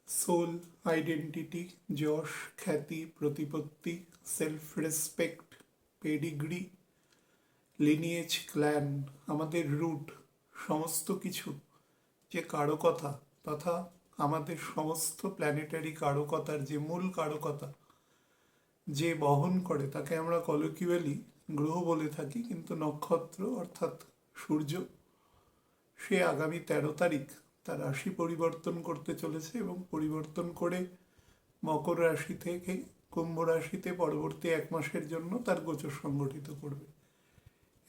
Soul, identity, যশ, খ্যাতি, প্রতিপত্তি, self respect, pedigree, lineage, clan, আমাদের রুট, সমস্ত কিছু যে কারকতা তথা আমাদের সমস্ত প্ল্যানেটারি কারকতার যে মূল কারকতা যে বহন করে তাকে আমরা কলোকিউয়ালি গ্রহ বলে থাকি, কিন্তু নক্ষত্র অর্থাৎ সূর্য সে আগামী 13 তারিখ তার রাশি পরিবর্তন করতে চলেছে এবং পরিবর্তন করে মকর রাশি থেকে কুম্ভ রাশিতে পরবর্তী 1 মাসের জন্য তার গোচর সংগঠিত করবে।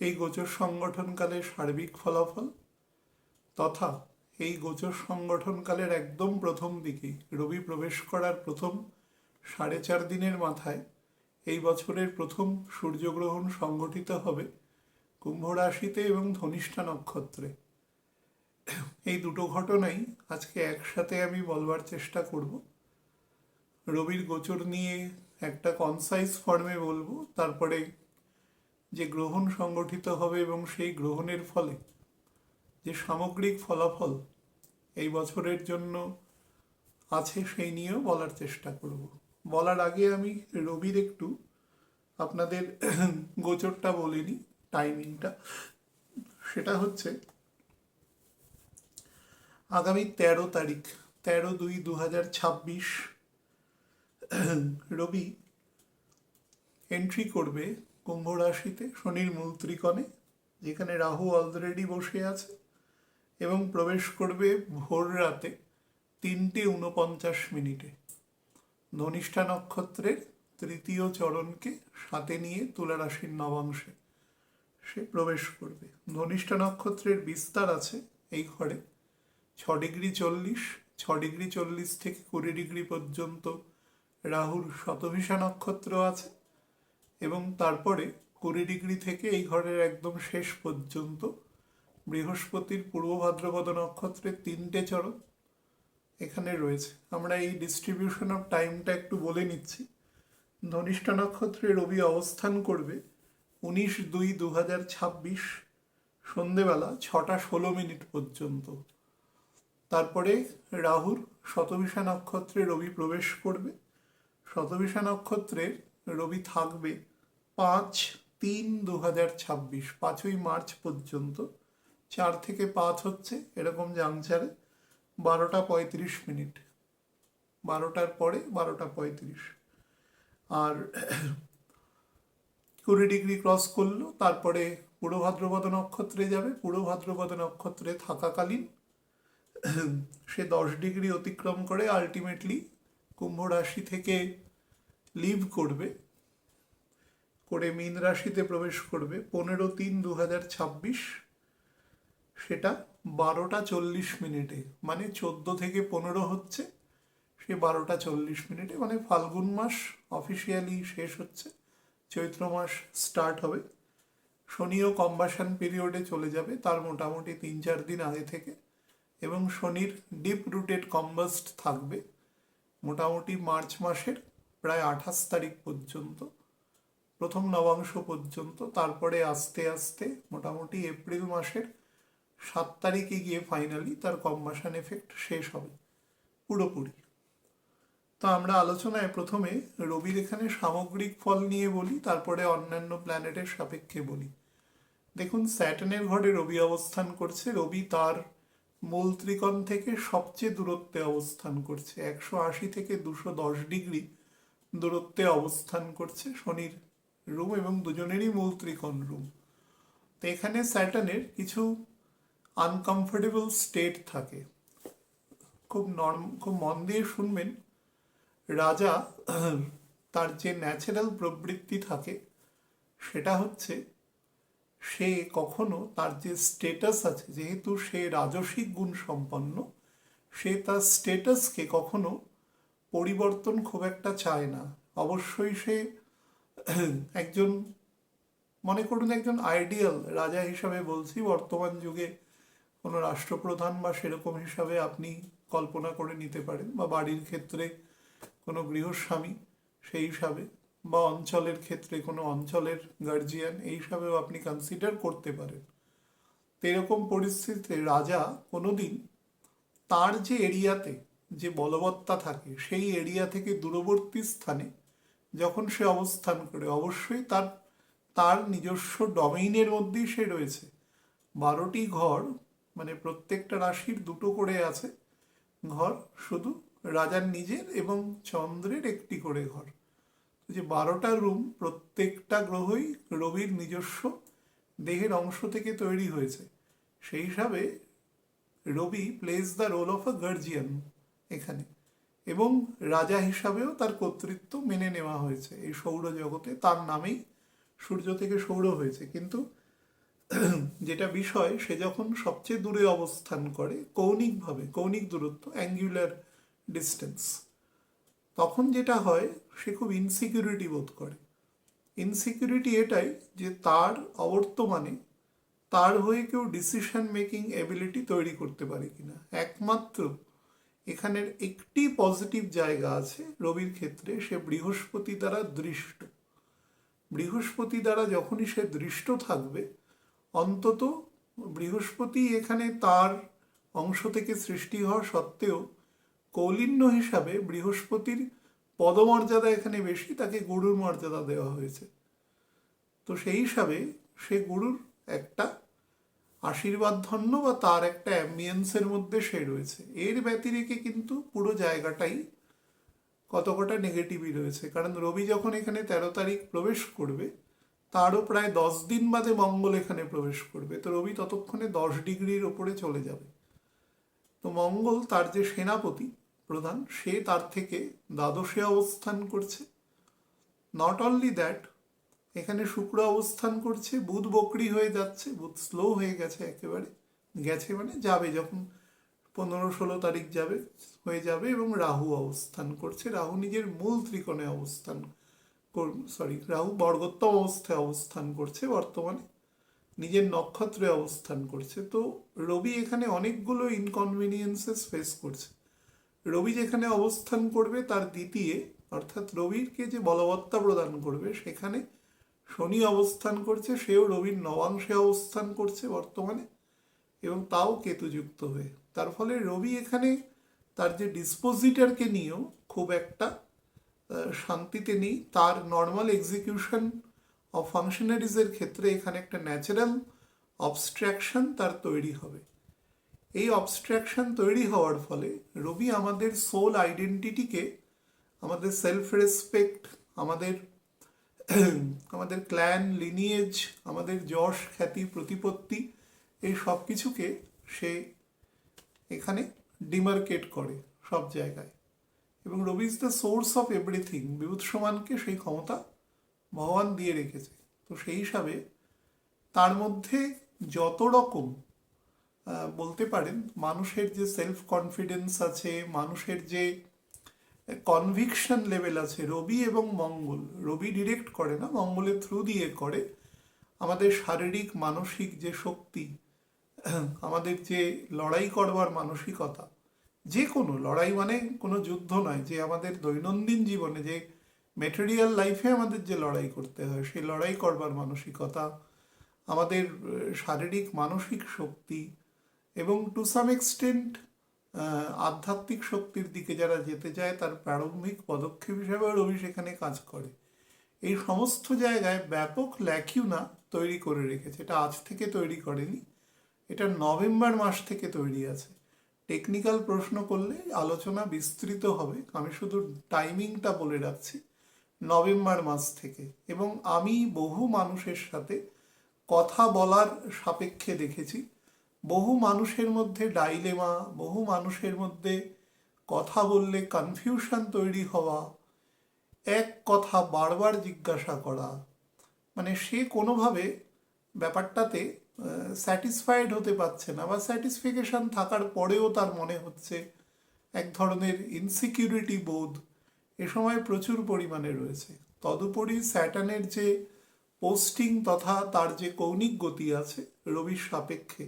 এই গোচর সংগঠনকালে সার্বিক ফলাফল তথা এই গোচর সংগঠনকালের একদম প্রথম দিকে রবি প্রবেশ করার প্রথম 4.5 দিনের মাথায় এই বছরের প্রথম সূর্যগ্রহণ সংগঠিত হবে কুম্ভ রাশিতে এবং ধনিষ্ঠা নক্ষত্রে। এই দুটো ঘটনাই আজকে একসাথে আমি বলবার চেষ্টা করব। রবির গোচর নিয়ে একটা কনসাইজ ফর্মে বলবো, তারপরে যে গ্রহণ সংগঠিত হবে এবং সেই গ্রহণের ফলে যে সামগ্রিক ফলাফল এই বছরের জন্য আছে সেই নিয়েও বলার চেষ্টা করব। বলার আগে আমি রবির একটু আপনাদের গোচরটা বলে নিই, টাইমিংটা। সেটা হচ্ছে আগামী 13 তারিখ, 13/2/2026 রবি এন্ট্রি করবে কুম্ভ রাশিতে শনির মূল ত্রিকোণে, যেখানে রাহু অলরেডি বসে আছে, এবং প্রবেশ করবে ভোর রাতে 3:49 ধনিষ্ঠা নক্ষত্রের তৃতীয় চরণকে সাথে নিয়ে তুলা রাশির নবাংশে সে প্রবেশ করবে। ধনিষ্ঠা নক্ষত্রের বিস্তার আছে এই ঘরে 6°40, 6°40 থেকে 20° পর্যন্ত রাহুর শতভিষা নক্ষত্র আছে, এবং তারপরে 20° থেকে এই ঘরের একদম শেষ পর্যন্ত বৃহস্পতির পূর্ব ভাদ্রপদ নক্ষত্রের 3টে চরণ এখানে রয়েছে। আমরা এই ডিস্ট্রিবিউশন অফ টাইমটা একটু বলে নিচ্ছি। ধনিষ্ঠা নক্ষত্রে রবি অবস্থান করবে 19/2/2026 সন্ধেবেলা 6:16 পর্যন্ত। তারপরে রাহুর শতভিষা নক্ষত্রে রবি প্রবেশ করবে। শতভিষা নক্ষত্রে রবি থাকবে 5/3/2026, 5ই মার্চ পর্যন্ত। 4 থেকে 5 হচ্ছে এরকম জাংচারে 12:35, 12টার পরে 12:35। আর 20° ক্রস করলো, তারপরে পূর্ব ভাদ্রপদ নক্ষত্রে যাবে। পূর্ব ভাদ্রপদ নক্ষত্রে থাকাকালীন সে 10° অতিক্রম করে আলটিমেটলি কুম্ভ রাশি থেকে লিভ করবে, করে মীন রাশিতে প্রবেশ করবে 15/3/2026, সেটা 12:40, মানে 14 থেকে 15 হচ্ছে সে 12:40, মানে ফাল্গুন মাস অফিসিয়ালি শেষ হচ্ছে, চৈত্র মাস স্টার্ট হবে। শনিও কম্বাসন পিরিয়ডে চলে যাবে তার মোটামুটি 3-4 দিন আগে থেকে, এবং শনির ডিপ রুটেড কম্বাস্ট থাকবে মোটামুটি মার্চ মাসের প্রায় 28 তারিখ পর্যন্ত, প্রথম নবাংশ পর্যন্ত। তারপরে আস্তে আস্তে মোটামুটি এপ্রিল মাসের 7 তারিখে গিয়ে ফাইনালি তার কম্বাসন এফেক্ট শেষ হবে পুরোপুরি। তো আমরা আলোচনায় প্রথমে রবির এখানে সামগ্রিক ফল নিয়ে বলি, তারপরে অন্যান্য প্ল্যানেটের সাপেক্ষে বলি। দেখুন, স্যাটার্নের ঘরে রবি অবস্থান করছে। রবি তার মূল ত্রিকোণ থেকে সবচেয়ে দূরত্বে অবস্থান করছে, 180 থেকে 210° দূরত্বে অবস্থান করছে শনির রুম, এবং দুজনেরই মূল ত্রিকোণ রুম। তো এখানে স্যাটার্নের কিছু আনকমফোর্টেবল স্টেট থাকে। খুব মন দিয়ে শুনবেন। রাজা তার যে ন্যাচারাল প্রবৃত্তি থাকে সেটা হচ্ছে সে কখনো তার যে স্টেটাস আছে, যেহেতু সে রাজসিক গুণ সম্পন্ন, সে তার স্টেটাসকে কখনো পরিবর্তন খুব একটা চায় না। অবশ্যই সে একজন, মনে করুন একজন আইডিয়াল রাজা হিসাবে বলছি, বর্তমান যুগে কোনো রাষ্ট্রপ্রধান বা সেরকম হিসাবে আপনি কল্পনা করে নিতে পারেন, বা বাড়ির ক্ষেত্রে কোনো গৃহস্বামী সেই হিসাবে, বা অঞ্চলের ক্ষেত্রে কোনো অঞ্চলের গার্জিয়ান এই হিসাবেও আপনি কনসিডার করতে পারেন। তো এরকম পরিস্থিতিতে রাজা কোনোদিন তার যে এরিয়াতে যে বলবত্তা থাকে সেই এরিয়া থেকে দূরবর্তী স্থানে যখন সে অবস্থান করে অবশ্যই তার তার নিজস্ব ডোমেইনের মধ্যেই সে রয়েছে। 12টি ঘর, মানে প্রত্যেকটা রাশির দুটো করে আছে ঘর, শুধু রাজার নিজের এবং চন্দ্রের একটি করে ঘর। যে 12টা রুম প্রত্যেকটা গ্রহই রবির নিজস্ব দেহের অংশ থেকে তৈরি হয়েছে। সেই হিসাবে Rabi plays the role of a guardian এখানে, এবং রাজা হিসাবেও তার কর্তৃত্ব মেনে নেওয়া হয়েছে এই সৌরজগতে। তার নামেই সূর্য থেকে সৌর হয়েছে। কিন্তু যেটা বিষয়, সে যখন সবচেয়ে দূরে অবস্থান করে কৌণিকভাবে, কৌণিক দূরত্ব, অ্যাঙ্গুলার ডিস্টেন্স, তখন যেটা হয় সে খুব ইনসিকিউরিটি বোধ করে। ইনসিকিউরিটি এটাই যে তার অবর্তমানে তার হয়ে কেউ ডিসিশন মেকিং এবিলিটি তৈরি করতে পারে কিনা। একমাত্র এখানের একটি পজিটিভ জায়গা আছে রবির ক্ষেত্রে, সে বৃহস্পতি দ্বারা দৃষ্ট। বৃহস্পতি দ্বারা যখনই সে দৃষ্ট থাকবে, অন্তত বৃহস্পতি এখানে তার অংশ থেকে সৃষ্টি হওয়া সত্ত্বেও কৌলিন্য হিসাবে বৃহস্পতির পদমর্যাদা এখানে বেশি, তাকে গুরুর মর্যাদা দেওয়া হয়েছে। তো সেই হিসাবে সে গুরুর একটা আশীর্বাদ ধন্য বা তার একটা অ্যাম্বিয়েন্সের মধ্যে সে রয়েছে। এর ব্যতিরেকে কিন্তু পুরো জায়গাটাই কতকটা নেগেটিভই রয়েছে। কারণ রবি যখন এখানে 13 তারিখ প্রবেশ করবে, তারও প্রায় 10 দিন বাদে মঙ্গল এখানে প্রবেশ করবে। তো রবি ততক্ষণে 10 ডিগ্রির ওপরে চলে যাবে। তো মঙ্গল তার যে সেনাপতি প্রধান, সে তার থেকে দ্বাদশে অবস্থান করছে। নট অনলি দ্যাট, এখানে শুক্র অবস্থান করছে, বুধ বকরি হয়ে যাচ্ছে, বুধ স্লো হয়ে গেছে একেবারে, গেছে মানে যাবে যখন 15-16 তারিখ যাবে হয়ে যাবে, এবং রাহু অবস্থান করছে। রাহু নিজের মূল ত্রিকোণে অবস্থান, রাহু বর্গোত্তম অবস্থায় অবস্থান করছে বর্তমানে, নিজের নক্ষত্রে অবস্থান করছে। তো রবি এখানে অনেকগুলো ইনকনভিনিয়েন্সেস ফেস করছে। রবি যেখানে অবস্থান করবে তার দ্বিতীয়, অর্থাৎ রবিকে যে বলবত্তা প্রদান করবে, সেখানে শনি অবস্থান করছে, সেও রবির নবাংশে অবস্থান করছে বর্তমানে, এবং তাও কেতুযুক্ত হয়ে। তার ফলে রবি এখানে তার যে ডিসপোজিটারকে নিয়েও খুব একটা শান্তিতে নেই। তার নর্মাল এক্সিকিউশন অফ ফাংশনারিজের ক্ষেত্রে এখানে একটা ন্যাচারাল অবস্ট্রাকশন তার তৈরি হবে। এই অবস্ট্রাকশন তৈরি হওয়ার ফলে রবি আমাদের সোল আইডেন্টিটিকে, আমাদের সেলফ রেসপেক্ট, আমাদের আমাদের ক্ল্যান লিনিয়েজ, আমাদের যশ খ্যাতি প্রতিপত্তি, এই সব কিছুকে সে এখানে ডিমার্কেট করে সব জায়গায়। এবং Rabi is the source of everything. বিভূতিষ্মানকে সেই ক্ষমতা ভগবান দিয়ে রেখেছে। তো সেই হিসাবে তার মধ্যে যত রকম বলতে পারেন মানুষের যে সেলফ কনফিডেন্স আছে, মানুষের যে কনভিকশন লেভেল আছে, রবি এবং মঙ্গল, রবি ডিরেক্ট করে না, মঙ্গলের থ্রু দিয়ে করে, আমাদের শারীরিক মানসিক যে শক্তি, আমাদের যে লড়াই করবার মানসিকতা, যে কোনো লড়াই মানে কোনো যুদ্ধ নয়, যে আমাদের দৈনন্দিন জীবনে যে ম্যাটেরিয়াল লাইফে আমাদের যে লড়াই করতে হয়, সেই লড়াই করবার মানসিকতা, আমাদের শারীরিক মানসিক শক্তি, এবং টু সাম এক্সটেন্ট আধ্যাত্মিক শক্তির দিকে যারা যেতে চায়, তার প্রারম্ভিক পদক্ষেপ হিসেবে রবি সেখানে কাজ করে। এই সমস্ত জায়গায় ব্যাপক ল্যাকিউনা তৈরি করে রেখেছে। এটা আজ থেকে তৈরি করেনি, এটা নভেম্বর মাস থেকে তৈরি আছে। টেকনিক্যাল প্রশ্ন করলে আলোচনা বিস্তৃত হবে, আমি শুধু টাইমিংটা বলে রাখছি, নভেম্বর মাস থেকে। এবং আমি বহু মানুষের সাথে কথা বলার সাপেক্ষে দেখেছি, বহু মানুষের মধ্যে ডাইলেমা, বহু মানুষের মধ্যে কথা বললে কনফিউশন তৈরি হওয়া, এক কথা বারবার জিজ্ঞাসা করা, মানে সে কোনোভাবে ব্যাপারটাতে স্যাটিসফাইড হতে পারছে না, বা স্যাটিসফিকেশন থাকার পরেও তার মনে হচ্ছে এক ধরনের ইনসিকিউরিটি বোধ এ সময় প্রচুর পরিমাণে রয়েছে। তদুপরি স্যাটার্নের যে পোস্টিং তথা তার যে কৌণিক গতি আছে রবির সাপেক্ষে,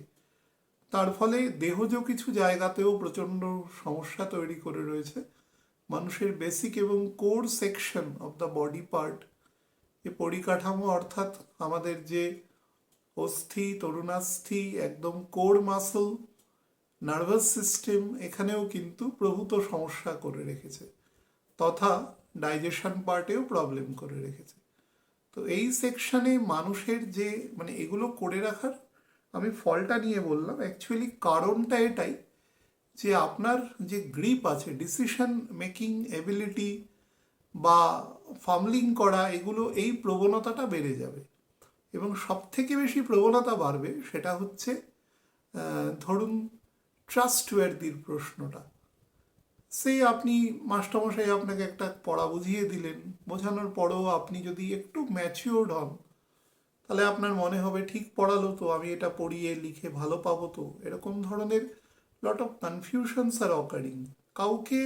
তার ফলে দেহজ কিছু জায়গাতেও প্রচণ্ড সমস্যা তৈরি করে রয়েছে। মানুষের বেসিক এবং core section of the body part, এ পরিকাঠামো, অর্থাৎ আমাদের যে অস্থি, তরুণাস্থি, একদম কোর মাসল, নার্ভাস সিস্টেম এখানেও কিন্তু প্রভূত সমস্যা করে রেখেছে, তথা ডাইজেশন পার্টেও প্রবলেম করে রেখেছে। তো এই সেকশনে মানুষের যে মানে এগুলো করে রাখার আমি ফলটা নিয়ে বললাম, অ্যাকচুয়ালি কারণটা এটাই যে আপনার যে গ্রিপ আছে, ডিসিশন মেকিং এবিলিটি বা ফামলিং করা, এগুলো এই প্রবণতাটা বেড়ে যাবে। এবং সব থেকে বেশি প্রবণতা বাড়বে সেটা হচ্ছে ধরুন ট্রাস্টওয়ার্দির প্রশ্নটা। সেই আপনি মাস্টারমশাই আপনাকে একটা পড়া বুঝিয়ে দিলেন, বোঝানোর পরেও আপনি যদি একটু ম্যাচিওর্ড হন, তাহলে আপনার মনে হবে ঠিক পড়ালো তো, আমি এটা পড়িয়ে লিখে ভালো পাবো তো। এরকম ধরনের lot of confusions are occurring. কাউকে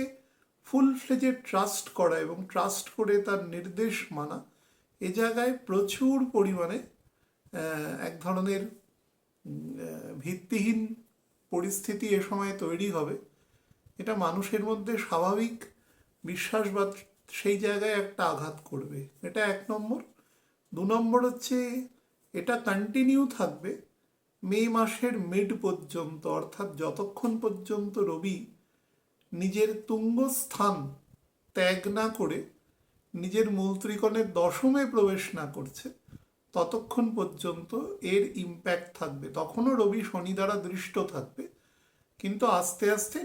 ফুল ফ্লেজে ট্রাস্ট করা এবং ট্রাস্ট করে তার নির্দেশ মানা, এ জায়গায় প্রচুর পরিমাণে এক ধরনের ভিত্তিহীন পরিস্থিতি এ সময় তৈরি হবে। এটা মানুষের মধ্যে স্বাভাবিক বিশ্বাস বা সেই জায়গায় একটা আঘাত করবে। এটা এক নম্বর। দু নম্বর হচ্ছে এটা কন্টিনিউ থাকবে মে মাসের মিড পর্যন্ত, অর্থাৎ যতক্ষণ পর্যন্ত রবি নিজের তুঙ্গস্থান ত্যাগ না করে নিজের মূল ত্রিকোণের দশমে প্রবেশ না করছে, ততক্ষণ পর্যন্ত এর ইম্প্যাক্ট থাকবে। তখনও রবি শনি দ্বারা দৃষ্ট থাকবে, কিন্তু আস্তে আস্তে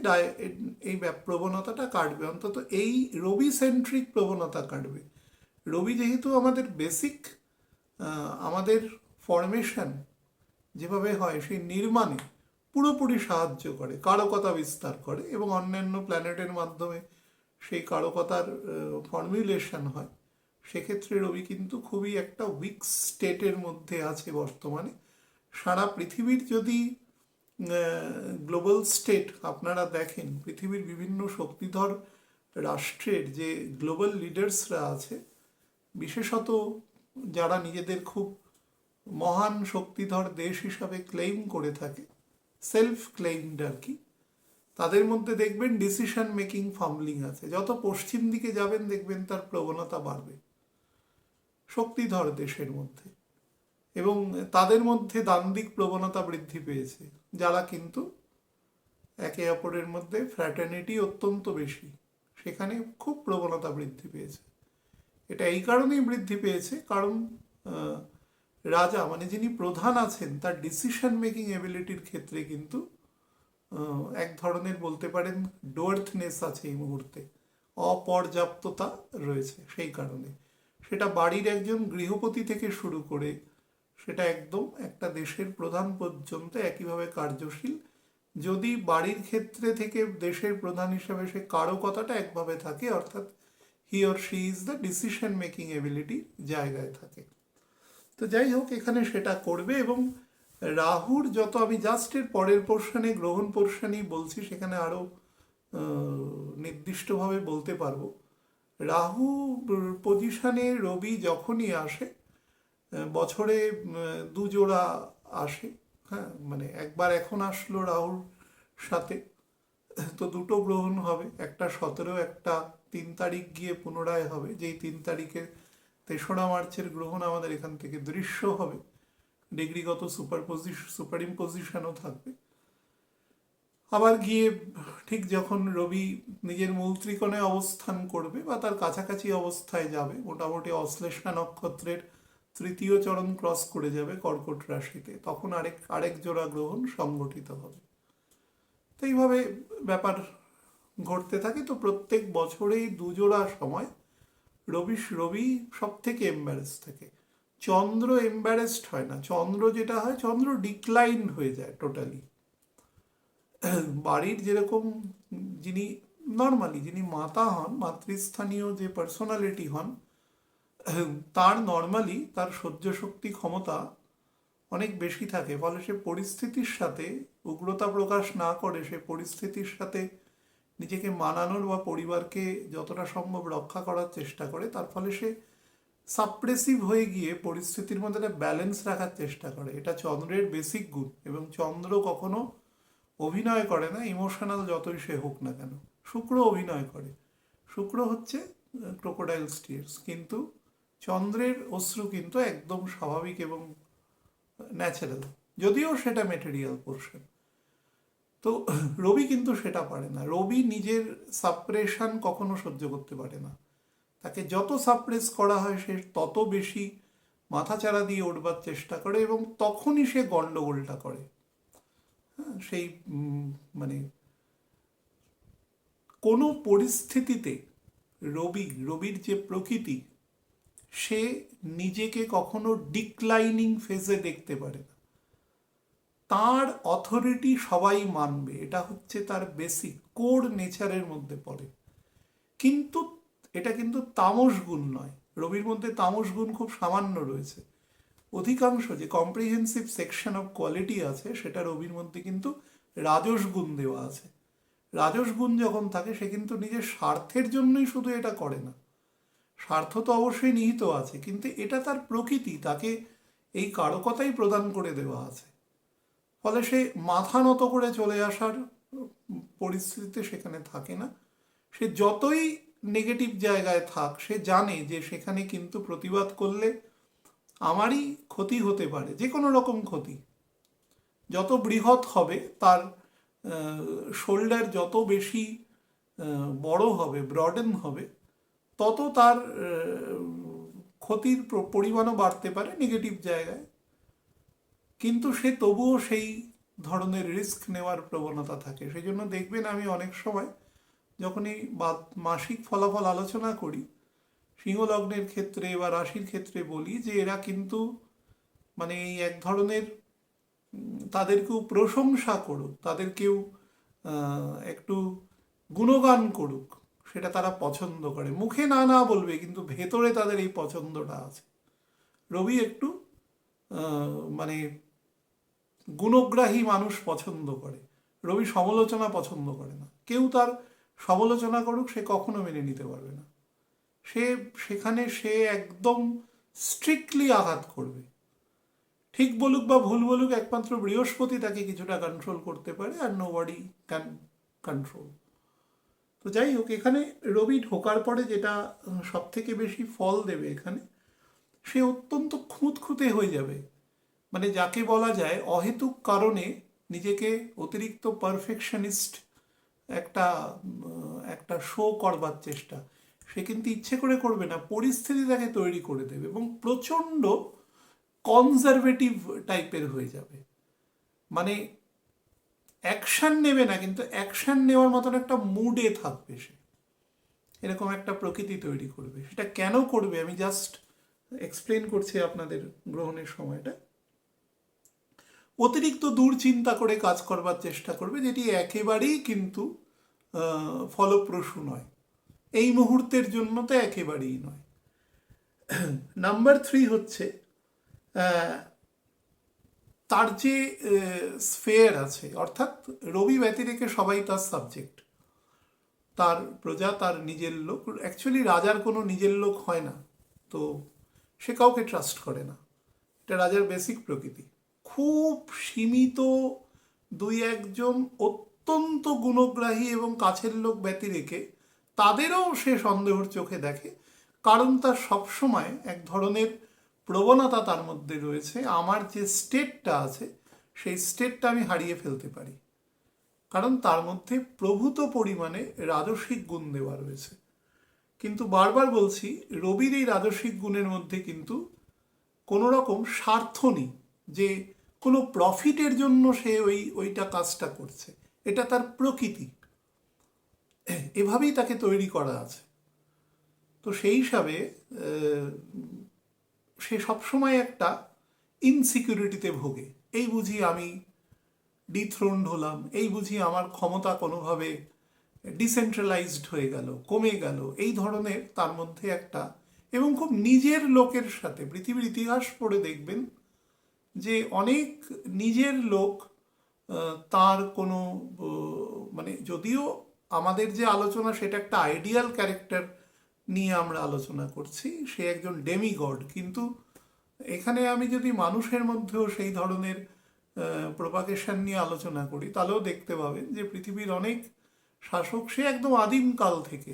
এই প্রবণতাটা কাটবে, অন্তত এই রবি সেন্ট্রিক প্রবণতা কাটবে। রবি যেহেতু আমাদের বেসিক, আমাদের ফরমেশন যেভাবে হয় সেই নির্মাণে পুরোপুরি সাহায্য করে, কারকতা বিস্তার করে এবং অন্যান্য প্ল্যানেটের মাধ্যমে সেই কারকতার ফর্মুলেশন হয়। সেক্ষেত্রে রবি কিন্তু খুবই একটা উইক স্টেটের মধ্যে আছে বর্তমানে। সারা পৃথিবীর যদি গ্লোবাল স্টেট আপনারা দেখেন, পৃথিবীর বিভিন্ন শক্তিধর রাষ্ট্রের যে গ্লোবাল লিডার্সরা আছে, বিশেষত যারা নিজেদের খুব মহান শক্তিধর দেশ হিসাবে ক্লেইম করে থাকে, সেলফ ক্লেইমড আর কি, তাদের মধ্যে দেখবেন ডিসিশন মেকিং ফাম্বলিং আছে। যত পশ্চিম দিকে যাবেন দেখবেন তার প্রবণতা বাড়বে শক্তিধর দেশের মধ্যে, এবং তাদের মধ্যে দ্বান্দ্বিক প্রবণতা বৃদ্ধি পেয়েছে, যারা কিন্তু একে অপরের মধ্যে ফ্র্যাটার্নিটি অত্যন্ত বেশি, সেখানে খুব প্রবণতা বৃদ্ধি পেয়েছে। এটা এই কারণেই বৃদ্ধি পেয়েছে কারণ রাজা মানে যিনি প্রধান আছেন তার ডিসিশন মেকিং এবিলিটির ক্ষেত্রে কিন্তু এক ধরনের বলতে পারেন ডোয়ার্থনেস আছে এই মুহূর্তে, অপর্যাপ্ততা রয়েছে। সেই কারণে সেটা বাড়ির একজন গৃহপতি থেকে শুরু করে সেটা একদম একটা দেশের প্রধান পর্যন্ত একইভাবে কার্যশীল। যদি বাড়ির ক্ষেত্রে থেকে দেশের প্রধান হিসাবে সে কারকতাটা একভাবে থাকে, অর্থাৎ he or she is the decision making ability জায়গায় থাকে। তো যাই হোক, এখানে সেটা করবে। এবং রাহুর যত, আমি জাস্ট এর পরের পোর্শনে গ্রহণ পোর্শনেই বলছি, সেখানে আরও নির্দিষ্টভাবে বলতে পারবো। রাহু পজিশনে রবি যখনই আসে, বছরে দুজোড়া আসে। হ্যাঁ, মানে একবার এখন আসলো রাহুর সাথে, তো দুটো গ্রহণ হবে, একটা 17, একটা 3 তারিখ গিয়ে পুনরায় হবে, যেই 3 তারিখের 3রা মার্চের গ্রহণ আমাদের এখান থেকে দৃশ্য হবে। ডিগ্রিগত সুপার ইম্পোজিশনও থাকবে। আবার গিয়ে ঠিক যখন রবি নিজের মূল ত্রিকোণে অবস্থান করবে বা তার কাছাকাছি অবস্থায় যাবে, মোটামুটি অশ্লেষা নক্ষত্রের 3য় চরণ ক্রস করে যাবে কর্কট রাশিতে, তখন আরেক জোড়া গ্রহণ সংগঠিত হবে। তো এইভাবে ব্যাপার ঘটতে থাকে। তো প্রত্যেক বছরেই দুজোড়া সময় রবি সব থেকে এম্বারেস থাকে। চন্দ্র এম্বারেসড হয় না, চন্দ্র যেটা হয়, চন্দ্র ডিক্লাইন হয়ে যায় টোটালি। বাড়ির যেরকম যিনি নর্মালি যিনি মাতা হন, মাতৃস্থানীয় যে পার্সোনালিটি হন, তার নর্মালি তার সহ্য শক্তি ক্ষমতা অনেক বেশি থাকে, ফলে সে পরিস্থিতির সাথে উগ্রতা প্রকাশ না করে সে পরিস্থিতির সাথে নিজেকে মানানোর বা পরিবারকে যতটা সম্ভব রক্ষা করার চেষ্টা করে। তার ফলে সে সাপ্রেসিভ হয়ে গিয়ে পরিস্থিতির মধ্যে একটা ব্যালেন্স রাখার চেষ্টা করে। এটা চন্দ্রের বেসিক গুণ। এবং চন্দ্র কখনো অভিনয় করে না, ইমোশনাল যতই সে হোক না কেন। শুক্র অভিনয় করে, শুক্র হচ্ছে ক্রোকোডাইলস টিয়ার্স, কিন্তু চন্দ্রের অশ্রু কিন্তু একদম স্বাভাবিক এবং ন্যাচারাল, যদিও সেটা মেটেরিয়াল পোর্শন। তো রবি কিন্তু সেটা পারে না। রবি নিজের সাপ্রেশন কখনো সহ্য করতে পারে না। তাকে যত সাপ্রেস করা হয় সে তত বেশি মাথাচাড়া দিয়ে উঠবার চেষ্টা করে এবং তখনই সে গন্ডগোলটা করে। হ্যাঁ, সেই মানে কোনো পরিস্থিতিতে রবির যে প্রকৃতি, সে নিজেকে কখনো ডিক্লাইনিং ফেজে দেখতে পারে না। তার অথরিটি সবাই মানবে, এটা হচ্ছে তার বেসিক কোর নেচারের মধ্যে পড়ে। কিন্তু এটা কিন্তু তামস গুণ নয়। রবির মধ্যে তামস গুণ খুব সামান্য রয়েছে। অধিকাংশ যে কম্প্রিহেন্সিভ সেকশন অফ কোয়ালিটি আছে সেটা রবির মধ্যে কিন্তু রাজস গুণ দেওয়া আছে। রাজস গুণ যখন থাকে সে কিন্তু নিজের স্বার্থের জন্যই শুধু এটা করে না, স্বার্থ তো অবশ্যই নিহিত আছে, কিন্তু এটা তার প্রকৃতি, তাকে এই কারকতাই প্রদান করে দেওয়া আছে। ফলে সে মাথা নত করে চলে আসার পরিস্থিতিতে সেখানে থাকে না। সে যতই নেগেটিভ জায়গায় থাক, সে জানে যে সেখানে কিন্তু প্রতিবাদ করলে আমারই ক্ষতি হতে পারে, যে কোনো রকম ক্ষতি। যত বৃহৎ হবে তার শোল্ডার, যত বেশি বড় হবে, ব্রডেন হবে, তত তার ক্ষতির পরিমাণও বাড়তে পারে নেগেটিভ জায়গায়। কিন্তু সে তবুও সেই ধরনের রিস্ক নেওয়ার প্রবণতা থাকে। সেই জন্য দেখবেন আমি অনেক সময় যখনই মাসিক ফলাফল আলোচনা করি, সিংহলগ্নের ক্ষেত্রে বা রাশির ক্ষেত্রে বলি যে এরা কিন্তু মানে এই এক ধরনের, তাদেরকেও প্রশংসা করুক, তাদেরকেও একটু গুণগান করুক, সেটা তারা পছন্দ করে। মুখে না না বলবে, কিন্তু ভেতরে তাদের এই পছন্দটা আছে। রবি একটু মানে গুণগ্রাহী মানুষ পছন্দ করে। রবি সমালোচনা পছন্দ করে না। কেউ তার সমালোচনা করুক সে কখনো মেনে নিতে পারবে না। সেখানে সে একদম স্ট্রিক্টলি আঘাত করবে। ঠিক বলুক বা ভুল বলুক, একমাত্র বৃহস্পতি তাকে কিছুটা কন্ট্রোল করতে পারে, আর নোবডি ক্যান কন্ট্রোল। তো যাই হোক, এখানে রবি ঢোকার পরে যেটা সব থেকে বেশি ফল দেবে, এখানে সে অত্যন্ত খুঁতখুঁতে হয়ে যাবে। মানে যাকে বলা যায় অহেতুক কারণে নিজেকে অতিরিক্ত পারফেকশনিস্ট একটা একটা শো করবার চেষ্টা, সে কিন্তু ইচ্ছে করে করবে না, পরিস্থিতি তাকে তৈরি করে দেবে এবং প্রচণ্ড কনজারভেটিভ টাইপের হয়ে যাবে। মানে অ্যাকশান নেবে না, কিন্তু অ্যাকশান নেওয়ার মতন একটা মুডে থাকবে সে, এরকম একটা প্রকৃতি তৈরি করবে। সেটা কেন করবে আমি জাস্ট এক্সপ্লেন করছি আপনাদের গ্রহণের সময়টা। অতিরিক্ত দূর চিন্তা করে কাজ করবার চেষ্টা করবে, যেটি একেবারেই কিন্তু ফলপ্রসূ নয়, এই মুহূর্তের জন্য তো একেবারেই নয়। নাম্বার 3 হচ্ছে তার যে স্ফেয়ার আছে, অর্থাৎ রবি ব্যতিরেকে সবাই তার সাবজেক্ট, তার প্রজা, তার নিজের লোক। অ্যাকচুয়ালি রাজার কোনো নিজের লোক হয় না, তো সে কাউকে ট্রাস্ট করে না। এটা রাজার বেসিক প্রকৃতি। খুব সীমিত 2-1 জন অত্যন্ত গুণগ্রাহী এবং কাছের লোক ব্যতিরেকে তাদেরও সে সন্দেহর চোখে দেখে, কারণ তার সবসময় এক ধরনের প্রবণতা তার মধ্যে রয়েছে, আমার যে স্টেটটা আছে সেই স্টেটটা আমি হারিয়ে ফেলতে পারি, কারণ তার মধ্যে প্রভূত পরিমাণে রাজসিক গুণ দেওয়া রয়েছে। কিন্তু বারবার বলছি, রবির এই রাজসিক গুণের মধ্যে কিন্তু কোনো রকম স্বার্থ নেই যে কোনো প্রফিটের জন্য সে ওইটা কাজটা করছে, এটা তার প্রকৃতি, এভাবেই তাকে তৈরি করা আছে। তো সেই হিসাবে সে সবসময় একটা ইনসিকিউরিটিতে ভোগে। এই বুঝি আমি ডিথ্রোনড হলাম, এই বুঝি আমার ক্ষমতা কোনোভাবে ডিসেন্ট্রালাইজড হয়ে গেল, কমে গেল, এই ধরনের তার মধ্যে একটা। এবং খুব নিজের লোকের সাথে, পৃথিবীর ইতিহাস পড়ে দেখবেন যে অনেক নিজের লোক তার কোনো মানে, যদিও আমাদের যে আলোচনা সেটা একটা আইডিয়াল ক্যারেক্টার নিয়ে আমরা আলোচনা করছি, সে একজন ডেমিগড, কিন্তু এখানে আমি যদি মানুষের মধ্যেও সেই ধরনের প্রোপাগেশন নিয়ে আলোচনা করি, তাহলেও দেখতে পাবেন যে পৃথিবীর অনেক শাসক, সে একদম আদিমকাল থেকে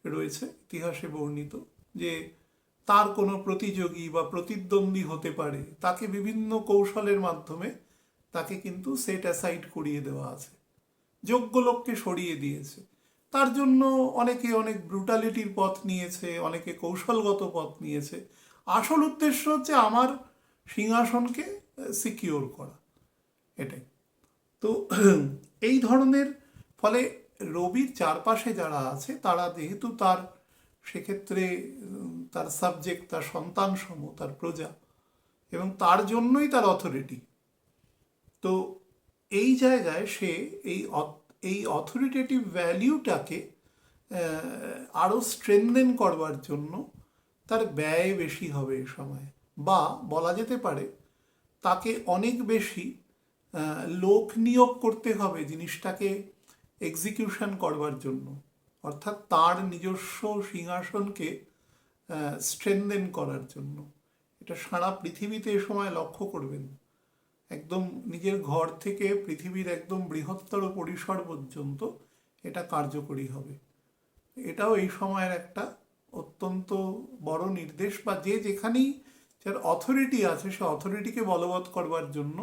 রয়েছে ইতিহাসে বর্ণিত, যে তার কোনো প্রতিযোগী বা প্রতিদ্বন্দ্বী হতে পারে, তাকে বিভিন্ন কৌশলের মাধ্যমে তাকে কিন্তু সেট অ্যাসাইড করিয়ে দেওয়া আছে, যোগ্য লোককে সরিয়ে দিয়েছে। তার জন্য অনেকে অনেক ব্রুটালিটির পথ নিয়েছে, অনেকে কৌশলগত পথ নিয়েছে। আসল উদ্দেশ্য হচ্ছে আমার সিংহাসনকে সিকিওর করা, এটাই। তো এই ধরনের ফলে রবির চারপাশে যারা আছে তারা যেহেতু তার সেক্ষেত্রে তার সাবজেক্ট, তার সন্তান সম, তার প্রজা, এবং তার জন্যই তার অথরিটি। তো এই জায়গায় সে এই অথরিটেটিভ ভ্যালিউটাকে আরও স্ট্রেনদেন করবার জন্য তার ব্যয় বেশি হবে এ সময়, বা বলা যেতে পারে তাকে অনেক বেশি লোক নিয়োগ করতে হবে জিনিসটাকে এক্সিকিউশন করবার জন্য, অর্থাৎ তার নিজস্ব সিংহাসনকে স্ট্রেনদেন করার জন্য। এটা সারা পৃথিবীতে এ সময় লক্ষ্য করবেন, একদম নিজের ঘর থেকে পৃথিবীর একদম বৃহত্তর পরিসর পর্যন্ত এটা কার্যকরী হবে। এটাও এই সময়ের একটা অত্যন্ত বড় নির্দেশ, বা যে যেখানেই যার অথরিটি আছে সে অথরিটিকে বলবৎ করবার জন্য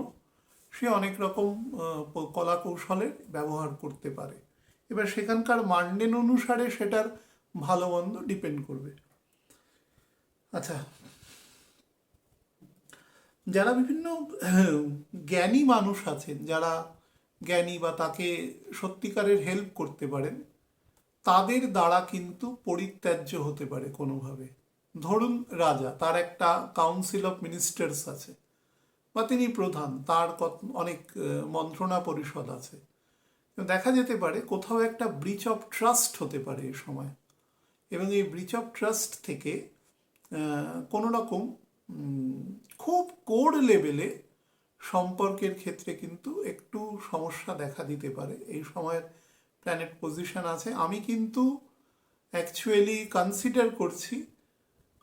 সে অনেক রকম কলা কৌশলের ব্যবহার করতে পারে। এবার সেখানকার মানডেন অনুসারে সেটার ভালো মন্দ ডিপেন্ড করবে। আচ্ছা, যারা বিভিন্ন জ্ঞানী মানুষ আছেন, যারা জ্ঞানী বা তাকে সত্যিকারের হেল্প করতে পারেন, তাদের দ্বারা কিন্তু পরিত্যাজ্য হতে পারে কোনোভাবে। ধরুন রাজা, তার একটা কাউন্সিল অফ মিনিস্টার্স আছে, বা তিনি প্রধান, তার অনেক মন্ত্রণা পরিষদ আছে। দেখা যেতে পারে কোথাও একটা ব্রিচ অফ ট্রাস্ট হতে পারে এই সময়, এবং এই ব্রিচ অফ ট্রাস্ট থেকে কোনো রকম খুব কোর লেভেলে সম্পর্কের ক্ষেত্রে কিন্তু একটু সমস্যা দেখা দিতে পারে। এই সময়ের প্ল্যানেট পজিশন আছে। আমি কিন্তু অ্যাকচুয়ালি কনসিডার করছি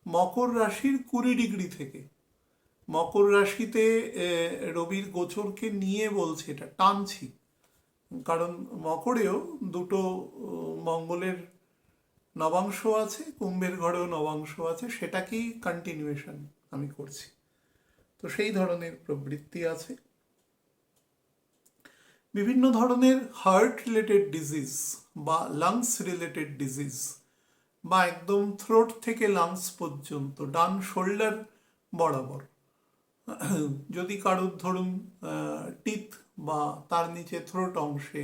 মকর রাশির 20 ডিগ্রি থেকে, মকর রাশিতে রবির গোচরকে নিয়ে বলছি, এটা টানছি, কারণ মকরেও দুটো মঙ্গলের নবাংশ আছে, কুম্ভের ঘরেও নবাংশ আছে, সেটাকেই কন্টিনিউয়েশন আমি করছি। তো সেই ধরনের প্রবৃত্তি আছে। বিভিন্ন ধরনের হার্ট রিলেটেড ডিজিজ বা লাংস রিলেটেড ডিজিজ, বা একদম থ্রোট থেকে লাংস পর্যন্ত ডান শোল্ডার বরাবর, যদি কারোর ধরুন টিথ বা তার নিচে থ্রোট অংশে,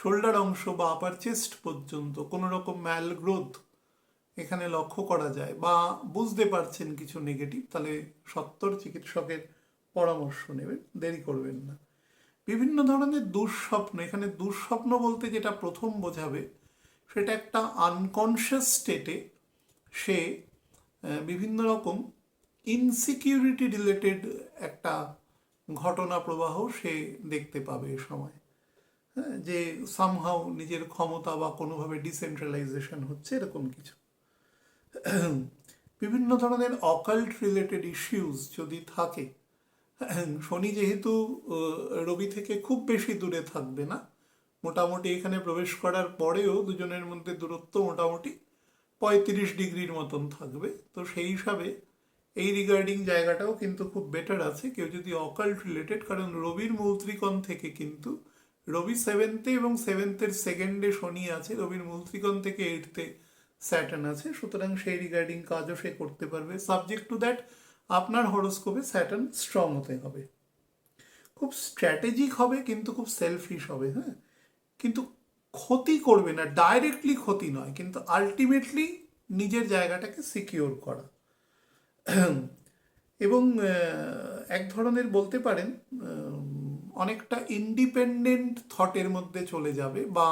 শোল্ডার অংশ বা আপার চেস্ট পর্যন্ত কোনো রকম ম্যাল গ্রোথ এখানে লক্ষ্য করা যায়, বা বুঝতে পারছেন কিছু নেগেটিভ, তাহলে সত্বর চিকিৎসকের পরামর্শ নেবেন, দেরি করবেন না। বিভিন্ন ধরনের দুঃস্বপ্ন, এখানে দুঃস্বপ্ন বলতে যেটা প্রথম বোঝাবে সেটা একটা আনকনশিয়াস স্টেটে সে বিভিন্ন রকম ইনসিকিউরিটি রিলেটেড একটা ঘটনা প্রবাহ সে দেখতে পাবে এ সময়। হ্যাঁ, যে সামহাও নিজের ক্ষমতা বা কোনোভাবে ডিসেন্ট্রালাইজেশন হচ্ছে, এরকম কিছু। বিভিন্ন ধরনের অকাল্ট রিলেটেড ইস্যুস যদি থাকে, শনি যেহেতু রবি থেকে খুব বেশি দূরে থাকবে না, মোটামুটি এখানে প্রবেশ করার পরেও দুজনের মধ্যে দূরত্ব মোটামুটি 35 ডিগ্রির মতন থাকবে। তো সেই হিসাবে এই রিগার্ডিং জায়গাটাও কিন্তু খুব বেটার আছে কেউ যদি অকাল্ট রিলেটেড, কারণ রবির মূল ত্রিকোণ থেকে কিন্তু রবি 7th এবং 7th সেকেন্ডে শনি আছে, রবির মূল ত্রিকোণ থেকে 8th স্যাটার্ন আছে, সুতরাং সেই রিগার্ডিং কাজও সে করতে পারবে। সাবজেক্ট টু দ্যাট আপনার হরোস্কোপে স্যাটার্ন স্ট্রং হতে হবে, খুব স্ট্র্যাটেজিক হবে, কিন্তু খুব সেলফিশ হবে। হ্যাঁ, কিন্তু ক্ষতি করবে না, ডাইরেক্টলি ক্ষতি নয়, কিন্তু আলটিমেটলি নিজের জায়গাটাকে সিকিওর করা। এবং এক ধরনের বলতে পারেন অনেকটা ইন্ডিপেন্ডেন্ট থটের মধ্যে চলে যাবে। বা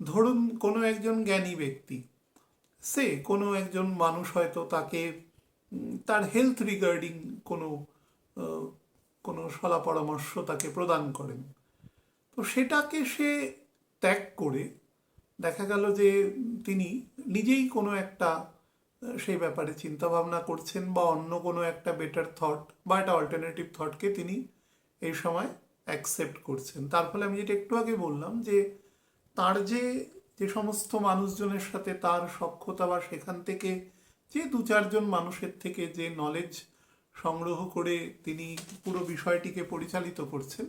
ধরুন কোনো একজন জ্ঞানী ব্যক্তি, সে কোনো একজন মানুষ হয়তো তাকে তার হেলথ রিগার্ডিং কোনো কোনো সলা পরামর্শ তাকে প্রদান করেন, তো সেটাকে সে ত্যাগ করে দেখা গেল যে তিনি নিজেই কোনো একটা সেই ব্যাপারে চিন্তা ভাবনা করছেন, বা অন্য কোনো একটা বেটার থট বা একটা অল্টারনেটিভ থটকে তিনি এই সময় অ্যাকসেপ্ট করছেন। তার ফলে আমি যেটা একটু আগে বললাম যে তার যে সমস্ত মানুষজনের সাথে তার সখ্যতা, বা সেখান থেকে যে 2-4 জন মানুষের থেকে যে নলেজ সংগ্রহ করে তিনি পুরো বিষয়টিকে পরিচালিত করছেন,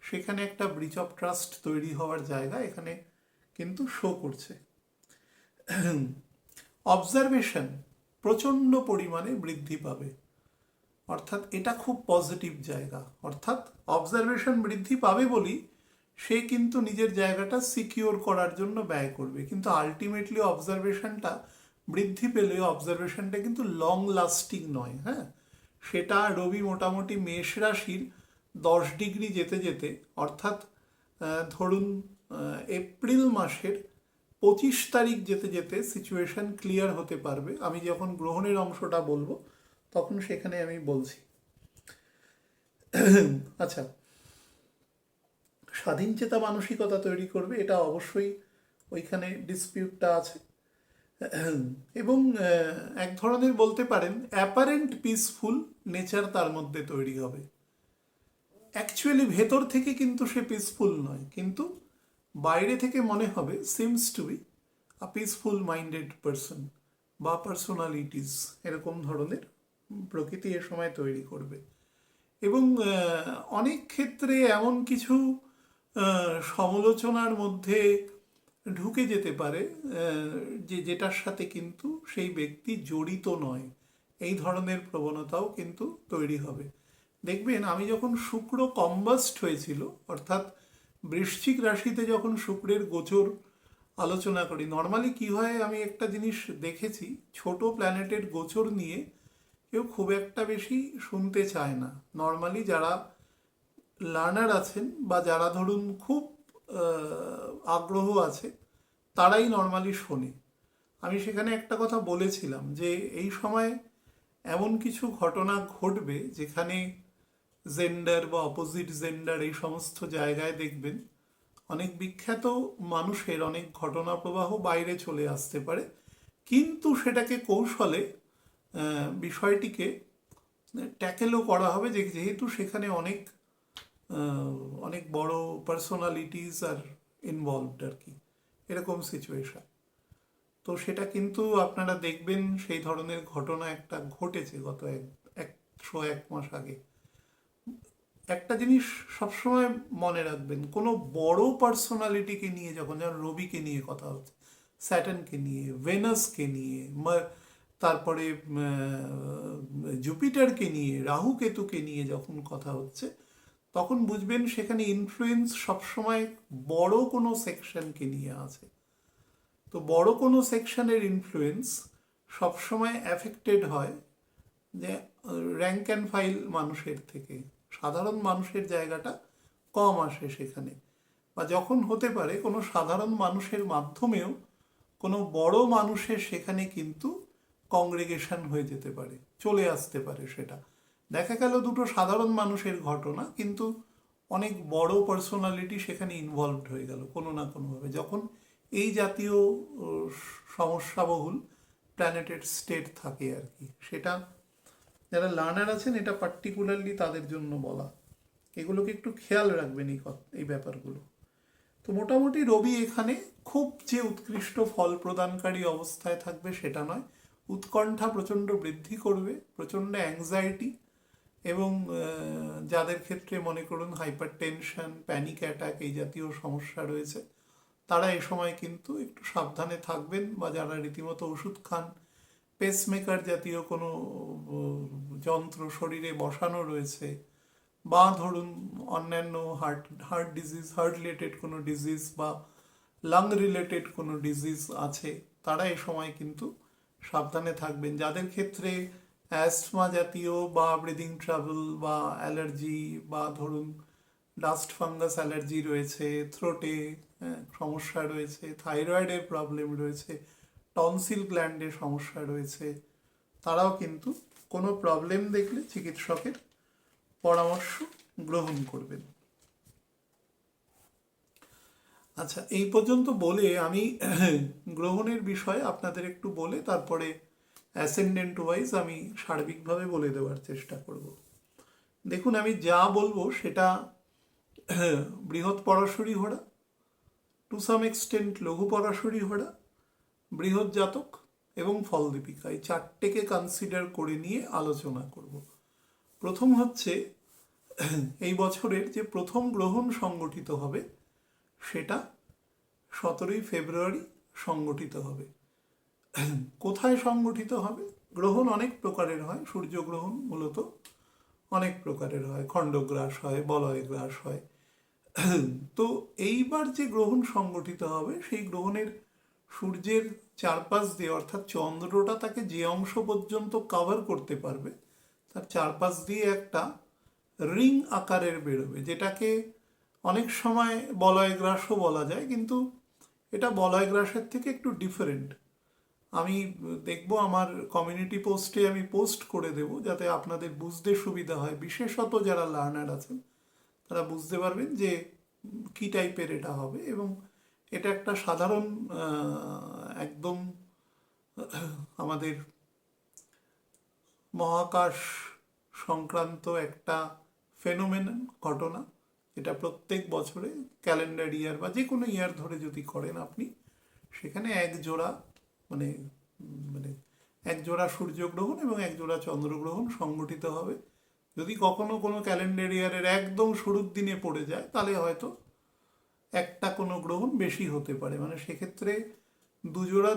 সেখানে একটা ব্রিচ অফ ট্রাস্ট তৈরি হওয়ার জায়গা এখানে কিন্তু শো করছে। অবজারভেশন প্রচণ্ড পরিমাণে বৃদ্ধি পাবে, অর্থাৎ এটা খুব পজিটিভ জায়গা। অর্থাৎ অবজারভেশন বৃদ্ধি পাবে বলি সে কিন্তু নিজের জায়গাটা সিকিওর করার জন্য ব্যয় করবে, কিন্তু আলটিমেটলি অবজারভেশনটা বৃদ্ধি পেলে অবজারভেশনটা কিন্তু লং লাস্টিং নয়। হ্যাঁ, সেটা রবি মোটামুটি মেষ রাশির 10 ডিগ্রি যেতে যেতে, অর্থাৎ ধরুন এপ্রিল মাসের 25 তারিখ যেতে যেতে সিচুয়েশন ক্লিয়ার হতে পারবে। আমি যখন গ্রহণের অংশটা বলবো তখন সেখানে আমি বলছি। আচ্ছা, স্বাধীন চেতা মানসিকতা তৈরি করবে, এটা অবশ্যই ওইখানে ডিসপিউটটা আছে। এবং এক ধরনের বলতে পারেন অ্যাপারেন্ট পিসফুল নেচার তার মধ্যে তৈরি হবে। অ্যাকচুয়ালি ভেতর থেকে কিন্তু সে পিসফুল নয়, কিন্তু বাইরে থেকে মনে হবে seems to be a peaceful minded person বা পার্সোনালিটিস, এরকম ধরনের প্রকৃতি এ সময় তৈরি করবে। এবং অনেক ক্ষেত্রে এমন কিছু সমালোচনার মধ্যে ঢুকে যেতে পারে যেটার সাথে কিন্তু সেই ব্যক্তি জড়িত নয়, এই ধরনের প্রবণতাও কিন্তু তৈরি হবে। দেখবেন আমি যখন শুক্র কম্বাস্ট হয়েছিল, অর্থাৎ বৃশ্চিক রাশিতে যখন শুক্রের গোচর আলোচনা করি, নর্মালি কি হয় আমি একটা জিনিস দেখেছি, ছোট প্ল্যানেটের গোচর নিয়ে কেউ খুব একটা বেশি শুনতে চায় না। নর্মালি যারা লার্নার আছেন বা যারা ধরুন খুব আগ্রহ আছে তারাই নর্মালি শোনে। আমি সেখানে একটা কথা বলেছিলাম যে এই সময় এমন কিছু ঘটনা ঘটবে যেখানে জেন্ডার বা অপোজিট জেন্ডার এই সমস্ত জায়গায় দেখবেন অনেক বিখ্যাত মানুষের অনেক ঘটনা প্রবাহ বাইরে চলে আসতে পারে, কিন্তু সেটাকে কৌশলে বিষয়টিকে ট্যাকেলও করা হবে, যেহেতু সেখানে অনেক অনেক বড় পার্সোনালিটিস আর ইনভলভড আর কি, এরকম সিচুয়েশন। তো সেটা কিন্তু আপনারা দেখবেন সেই ধরনের ঘটনা একটা ঘটেছে গত 101 মাস আগে। একটা জিনিস সবসময় মনে রাখবেন, কোনো বড় পার্সোনালিটিকে নিয়ে যখন, যেমন রবিকে নিয়ে কথা হচ্ছে, স্যাটার্নকে নিয়ে, ভেনাসকে নিয়ে, তারপরে জুপিটারকে নিয়ে, রাহু কেতুকে নিয়ে যখন কথা হচ্ছে, তখন বুঝবেন সেখানে ইনফ্লুয়েন্স সবসময় বড় কোনো সেকশনকে নিয়ে আছে। তো বড় কোনো সেকশনের ইনফ্লুয়েন্স সবসময় অ্যাফেক্টেড হয় যে র্যাঙ্ক অ্যান্ড ফাইল মানুষের থেকে, সাধারণ মানুষের জায়গাটা কম আসে সেখানে। বা যখন হতে পারে কোনো সাধারণ মানুষের মাধ্যমেও কোনো বড় মানুষের সেখানে কিন্তু কংগ্রেগেশন হয়ে যেতে পারে, চলে আসতে পারে। সেটা দেখা গেল দুটো সাধারণ মানুষের ঘটনা, কিন্তু অনেক বড় পার্সোনালিটি সেখানে ইনভলভড হয়ে গেল কোনো না কোনোভাবে, যখন এই জাতীয় সমস্যাবহুল প্ল্যানেটের স্টেট থাকে আর কি। সেটা যারা লার্নার আছেন এটা পার্টিকুলারলি তাদের জন্য বলা, এগুলোকে একটু খেয়াল রাখবেন এই ব্যাপারগুলো। তো মোটামুটি রবি এখানে খুব যে উৎকৃষ্ট ফল প্রদানকারী অবস্থায় থাকবে সেটা নয়, উৎকণ্ঠা প্রচণ্ড বৃদ্ধি করবে, প্রচণ্ড অ্যাংজাইটি, এবং যাদের ক্ষেত্রে মনে করুন হাইপার টেনশন, প্যানিক অ্যাটাক এই জাতীয় সমস্যা রয়েছে, তারা এ সময় কিন্তু একটু সাবধানে থাকবেন। বা যারা রীতিমতো ওষুধ খান, পেসমেকার জাতীয় কোনো যন্ত্র শরীরে বসানো রয়েছে, বা ধরুন অন্যান্য হার্ট ডিজিজ, হার্ট রিলেটেড কোনো ডিজিজ বা লাং রিলেটেড কোনো ডিজিজ আছে, তারা এ সময় কিন্তু সাবধানে থাকবেন। যাদের ক্ষেত্রে অ্যাস্তমা জাতীয় বা ব্রিদিং ট্রাবল বা অ্যালার্জি বা ধরুন ডাস্ট ফাঙ্গাস অ্যালার্জি রয়েছে, থ্রোটে সমস্যা রয়েছে, থাইরয়েডের প্রবলেম রয়েছে, টনসিল গ্ল্যান্ডের সমস্যা রয়েছে, তারাও কিন্তু কোনো প্রবলেম দেখলে চিকিৎসকের পরামর্শ গ্রহণ করবেন। আচ্ছা, এই পর্যন্ত বলে আমি গ্রহণের বিষয়ে আপনাদের একটু বলে তারপরে অ্যাসেন্ডেন্ট ওয়াইজ আমি সার্বিকভাবে বলে দেওয়ার চেষ্টা করব। দেখুন, আমি যা বলবো সেটা বৃহৎ পরাশরী ঘোড়া, টু সাম এক্সটেন্ট লঘু পরাশরী ঘোড়া, বৃহৎ জাতক এবং ফল দীপিকা, এই চারটেকে কনসিডার করে নিয়ে আলোচনা করব। প্রথম হচ্ছে এই বছরের যে প্রথম গ্রহণ সংগঠিত হবে সেটা 17ই ফেব্রুয়ারি সংগঠিত হবে। কোথায় সংগঠিত হবে? গ্রহণ অনেক প্রকারের হয়, সূর্যগ্রহণ মূলত অনেক প্রকারের হয়, খণ্ডগ্রাস হয়, বলয়গ্রাস হয়। তো এইবার যে গ্রহণ সংগঠিত হবে সেই গ্রহণের সূর্যের চারপাশ দিয়ে, অর্থাৎ চন্দ্রটা তাকে যে অংশ পর্যন্ত কভার করতে পারবে তার চারপাশ দিয়ে একটা রিং আকারের বেরোবে, যেটাকে অনেক সময় বলয়গ্রাসও বলা যায়, কিন্তু এটা বলয়গ্রাসের থেকে একটু ডিফারেন্ট। আমি দেখব আমার কমিউনিটি পোস্টে আমি পোস্ট করে দেব, যাতে আপনাদের বুঝতে সুবিধা হয়, বিশেষত যারা লার্নার আছেন তারা বুঝতে পারবেন যে কি টাইপের এটা হবে। এবং এটা একটা সাধারণ একদম আমাদের মহাকাশ সংক্রান্ত একটা ফেনোমেনন ঘটনা, এটা প্রত্যেক বছরে ক্যালেন্ডার ইয়ার বা যে কোনো ইয়ার ধরে যদি করেন আপনি, সেখানে এক জোড়া মানে মানে এক জোড়া সূর্যগ্রহণ এবং এক জোড়া চন্দ্রগ্রহণ সংগঠিত হবে। যদি কখনো কোনো ক্যালেন্ডার ইয়ারের একদম শুরুর দিনে পড়ে যায় তাহলে হয়তো একটা কোনো গ্রহণ বেশি হতে পারে, মানে সেক্ষেত্রে দুজোড়া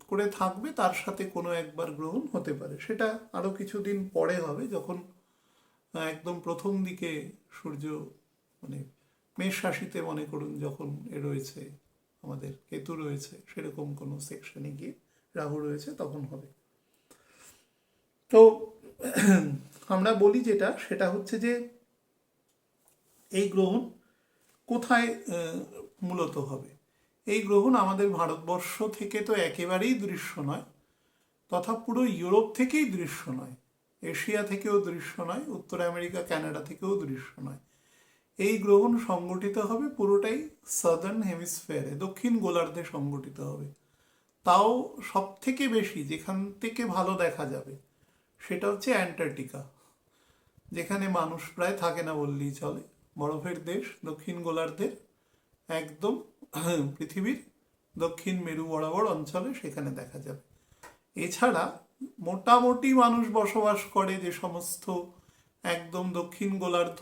করে থাকবে, তার সাথে কোনো একবার গ্রহণ হতে পারে। সেটা আরও কিছুদিন পরে হবে, যখন একদম প্রথম দিকে সূর্য মানে মেষ রাশিতে মনে করুন যখন রয়েছে আমাদের কেতু রয়েছে, সেরকম কোনো সেকশনে গিয়ে রাহু রয়েছে, তখন হবে। তো আমরা বলি যেটা, সেটা হচ্ছে যে এই গ্রহণ কোথায় মূলত হবে। এই গ্রহণ আমাদের ভারতবর্ষ থেকে তো একেবারেই দৃশ্য নয়, তথা পুরো ইউরোপ থেকেই দৃশ্য নয়, এশিয়া থেকেও দৃশ্য নয়, উত্তর আমেরিকা কানাডা থেকেও দৃশ্য নয়। এই গ্রহণ সংগঠিত হবে পুরোটাই সাদার্ন হেমিসফেয়ারে, দক্ষিণ গোলার্ধে সংগঠিত হবে। তাও সব থেকে বেশি যেখান থেকে ভালো দেখা যাবে সেটা হচ্ছে অ্যান্টার্কটিকা, যেখানে মানুষ প্রায় থাকে না বললেই চলে। বরফের দেশ, দক্ষিণ গোলার্ধের একদম পৃথিবীর দক্ষিণ মেরু বরাবর অঞ্চলে সেখানে দেখা যাবে। এছাড়া মোটামুটি মানুষ বসবাস করে যে সমস্ত একদম দক্ষিণ গোলার্ধ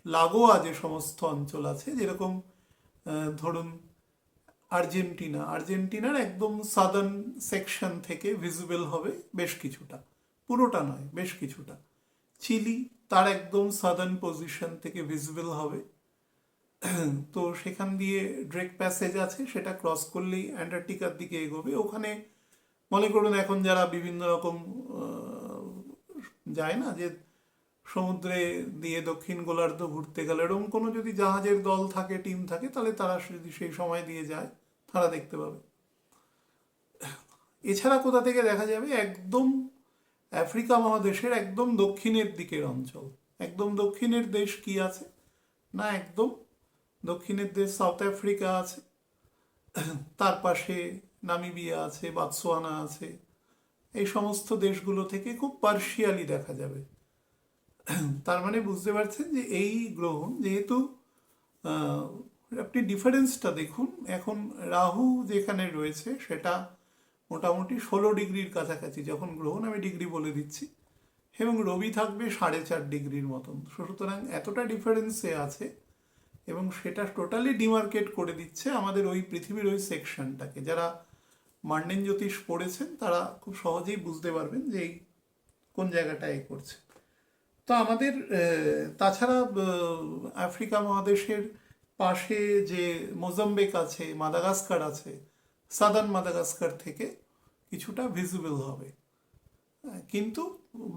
লাগোয়া যে সমস্ত অঞ্চল আছে, যেরকম ধরুন আর্জেন্টিনার একদম সাদার্ন সেকশন থেকে ভিজিবল হবে বেশ কিছুটা, পুরোটা নয় বেশ কিছুটা। চিলি তার একদম সাদার্ন পজিশন থেকে ভিজিবল হবে। তো সেখান দিয়ে ড্রেক প্যাসেজ আছে, সেটা ক্রস করলেই অ্যান্টার্কটিকার দিকে এগোবে। ওখানে মনে করুন এখন যারা বিভিন্ন রকম যায় না, যে সমুদ্রে দিয়ে দক্ষিণ গোলার্ধ ঘুরতে গেলে এরকম কোনো যদি জাহাজের দল থাকে, টিম থাকে, তাহলে তারা যদি সেই সময় দিয়ে যায় তারা দেখতে পাবে। এছাড়া কোথা থেকে দেখা যাবে? একদম আফ্রিকা মহাদেশের একদম দক্ষিণের দিকের অঞ্চল। একদম দক্ষিণের দেশ কি আছে না, একদম দক্ষিণের দেশ সাউথ আফ্রিকা আছে, তার পাশে নামিবিয়া আছে, বাতসোয়ানা আছে। এই সমস্ত দেশগুলো থেকে খুব পার্শিয়ালি দেখা যাবে। তার মানে বুঝতে পারছেন যে এই গ্রহণ যেহেতু আপনি ডিফারেন্সটা দেখুন, এখন রাহু যেখানে রয়েছে সেটা মোটামুটি 16 ডিগ্রির কাছাকাছি যখন গ্রহণ, আমি ডিগ্রি বলে দিচ্ছি, এবং রবি থাকবে 4.5 ডিগ্রির মতন। সুতরাং এতটা ডিফারেন্সে আছে, এবং সেটা টোটালি ডিমার্কেট করে দিচ্ছে আমাদের ওই পৃথিবীর ওই সেকশনটাকে। যারা মান্ডেন জ্যোতিষ পড়েছেন তারা খুব সহজেই বুঝতে পারবেন যে এই কোন জায়গাটায় করছে। তো আমাদের তাছাড়া আফ্রিকা মহাদেশের পাশে যে মোজাম্বিক আছে, মাদাগাস্কার আছে, সাদার্ন মাদাগাস্কার থেকে কিছুটা ভিজিবল হবে, কিন্তু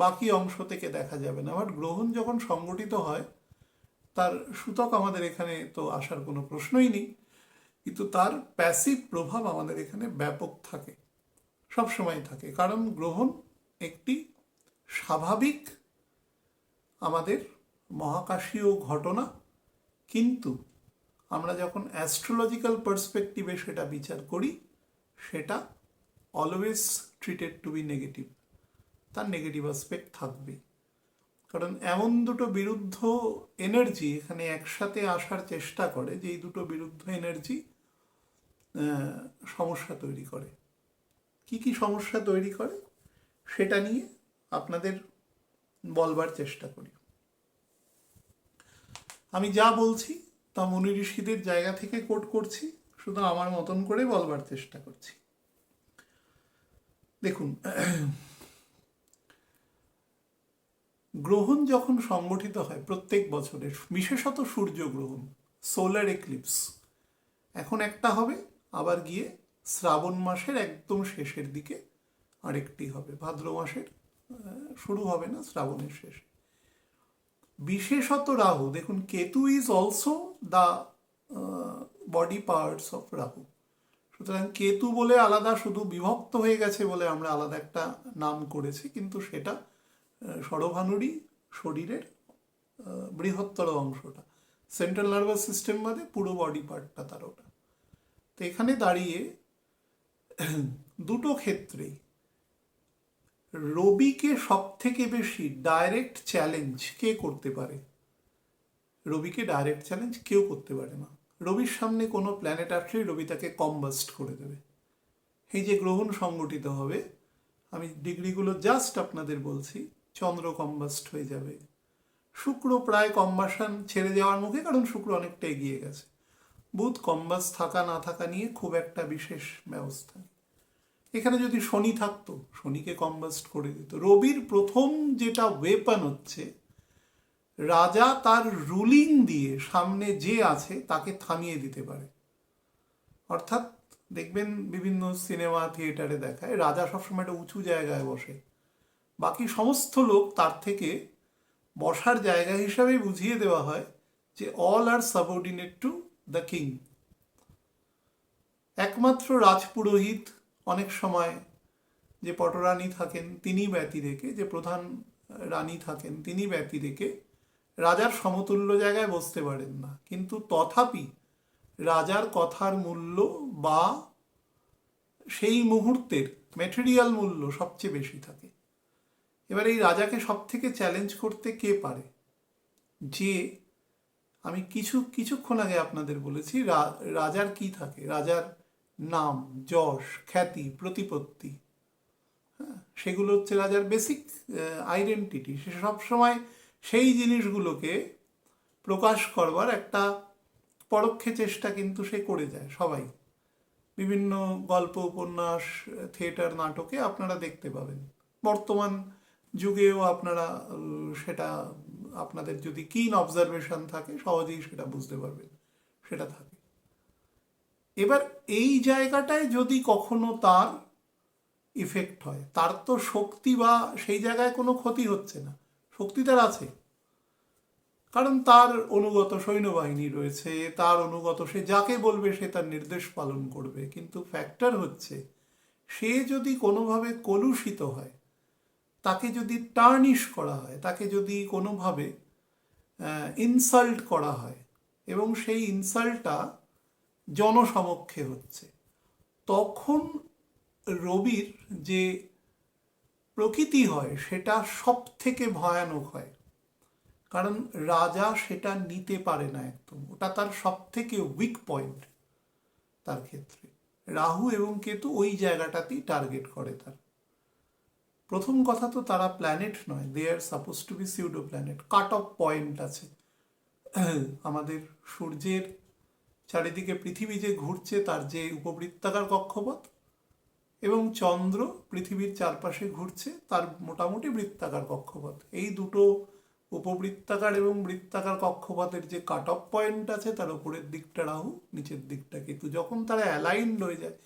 বাকি অংশ থেকে দেখা যাবে না। বাট গ্রহণ যখন সংগঠিত হয় তার সূতক আমাদের এখানে তো আসার কোনো প্রশ্নই নেই, কিন্তু তার প্যাসিভ প্রভাব আমাদের এখানে ব্যাপক থাকে, সবসময় থাকে। কারণ গ্রহণ একটি স্বাভাবিক আমাদের মহাকাশীয় ঘটনা, কিন্তু আমরা যখন অ্যাস্ট্রোলজিক্যাল পার্সপেক্টিভে সেটা বিচার করি, সেটা always treated to be negative. তার নেগেটিভ অ্যাসপেক্ট থাকবে, কারণ এমন দুটো বিরুদ্ধ এনার্জি এখানে একসাথে আসার চেষ্টা করে, যে এই দুটো বিরুদ্ধ এনার্জি সমস্যা তৈরি করে। কি কি সমস্যা তৈরি করে সেটা নিয়ে আপনাদের বলবার চেষ্টা করি। আমি যা বলছি তা মুনি ঋষিদের জায়গা থেকে কোট করছি, শুধু আমার মতন করে বলবার চেষ্টা করছি। দেখুন, গ্রহণ যখন সংগঠিত হয় প্রত্যেক বছরের, বিশেষত সূর্যগ্রহণ, সোলার এক্লিপস, এখন একটা হবে, আবার গিয়ে শ্রাবণ মাসের একদম শেষের দিকে আরেকটি হবে, ভাদ্র মাসের শুরু হবে না, শ্রাবণের শেষে। বিশেষত রাহু, দেখুন Ketu is also the body parts of Rahu. সুতরাং কেতু বলে আলাদা শুধু বিভক্ত হয়ে গেছে বলে আমরা আলাদা একটা নাম করেছি, কিন্তু সেটা ষড়ভানুরই শরীরের বৃহত্তর অংশটা, সেন্ট্রাল নার্ভাস সিস্টেম বাদে পুরো বডি পার্টটা তার ওটা। তো এখানে দাঁড়িয়ে দুটো ক্ষেত্রেই রবিকে সব থেকে বেশি ডাইরেক্ট চ্যালেঞ্জ কে করতে পারে? রবিকে ডাইরেক্ট চ্যালেঞ্জ কেউ করতে পারে না। রবির সামনে কোনো প্ল্যানেট আসলেই রবি তাকে কম্বাস্ট করে দেবে। এই যে গ্রহণ সংগঠিত হবে, আমি ডিগ্রিগুলো জাস্ট আপনাদের বলছি, চন্দ্র কম্বাস্ট হয়ে যাবে, শুক্র প্রায় কম্বাসন ছেড়ে যাওয়ার মুখে, কারণ শুক্র অনেকটা এগিয়ে গেছে, বুধ কম্বাস থাকা না থাকা নিয়ে খুব একটা বিশেষ ব্যবস্থা নেই। এখানে যদি শনি থাকতো, শনিকে কম্বাস্ট করে দিত। রবির প্রথম যেটা ওয়েপন হচ্ছে, রাজা তার রুলিং দিয়ে সামনে যে আছে তাকে থামিয়ে দিতে পারে। অর্থাৎ দেখবেন বিভিন্ন সিনেমা থিয়েটারে দেখায় রাজা সবসময় একটা উঁচু জায়গায় বসে, বাকি সমস্ত লোক তার থেকে বসার জায়গা হিসাবে বুঝিয়ে দেওয়া হয় যে all are subordinate to the king. একমাত্র রাজপুরোহিত, অনেক সময় যে পটরানী থাকেন তিনি ব্যতি রেখে, যে প্রধান রানী থাকেন তিনি ব্যতি রেখে রাজার সমতুল্য জায়গায় বসতে পারেন না, কিন্তু তথাপি রাজার কথার মূল্য বা সেই মুহূর্তের ম্যাটেরিয়াল মূল্য সবচেয়ে বেশি থাকে। এবার এই রাজাকে সব থেকে চ্যালেঞ্জ করতে কে পারে? যে আমি কিছুক্ষণ আগে আপনাদের বলেছি রাজার কি থাকে, রাজার নাম, যশ, খ্যাতি, প্রতিপত্তি, হ্যাঁ, সেগুলো হচ্ছে রাজার বেসিক আইডেন্টিটি। সে সবসময় সেই জিনিসগুলোকে প্রকাশ করবার একটা পরোক্ষে চেষ্টা কিন্তু সে করে যায়। সবাই বিভিন্ন গল্প, উপন্যাস, থিয়েটার, নাটকে আপনারা দেখতে পাবেন। বর্তমান যুগেও আপনারা সেটা, আপনাদের যদি কিন অবজারভেশন থাকে সহজেই সেটা বুঝতে পারবেন, সেটা থাকে। এবার এই জায়গাটায় যদি কখনো তার ইফেক্ট হয়, তার তো শক্তি বা সেই জায়গায় কোনো ক্ষতি হচ্ছে না, শক্তি তার আছে, কারণ তার অনুগত সৈন্যবাহিনী রয়েছে, তার অনুগত সে যাকে বলবে সে তার নির্দেশ পালন করবে। কিন্তু ফ্যাক্টর হচ্ছে সে যদি কোনোভাবে কলুষিত হয়, তাকে যদি টার্নিশ করা হয়, তাকে যদি কোনোভাবে ইনসাল্ট করা হয়, এবং সেই ইনসাল্টটা জনসমক্ষে হচ্ছে, তখন রবির যে প্রকৃতি হয় সেটা সব থেকে ভয়ানক হয়। কারণ রাজা সেটা নিতে পারে না একদম, ওটা তার সব থেকে উইক পয়েন্ট। তার ক্ষেত্রে রাহু এবং কেতু ওই জায়গাটাতেই টার্গেট করে। তার প্রথম কথা তো তারা প্ল্যানেট নয়, they are suppose to be pseudo planet. Cut off point আছে আমাদের সূর্যের চারিদিকে পৃথিবী যে ঘুরছে তার যে উপবৃত্তাকার কক্ষপথ, এবং চন্দ্র পৃথিবীর চারপাশে ঘুরছে তার মোটামুটি বৃত্তাকার কক্ষপথ, এই দুটো উপবৃত্তাকার এবং বৃত্তাকার কক্ষপথের যে কাট অফ পয়েন্ট আছে, তার উপরের দিকটা রাহু, নিচের দিকটা কেতু, যখন তারা অ্যালাইন্ড হয়ে যায়,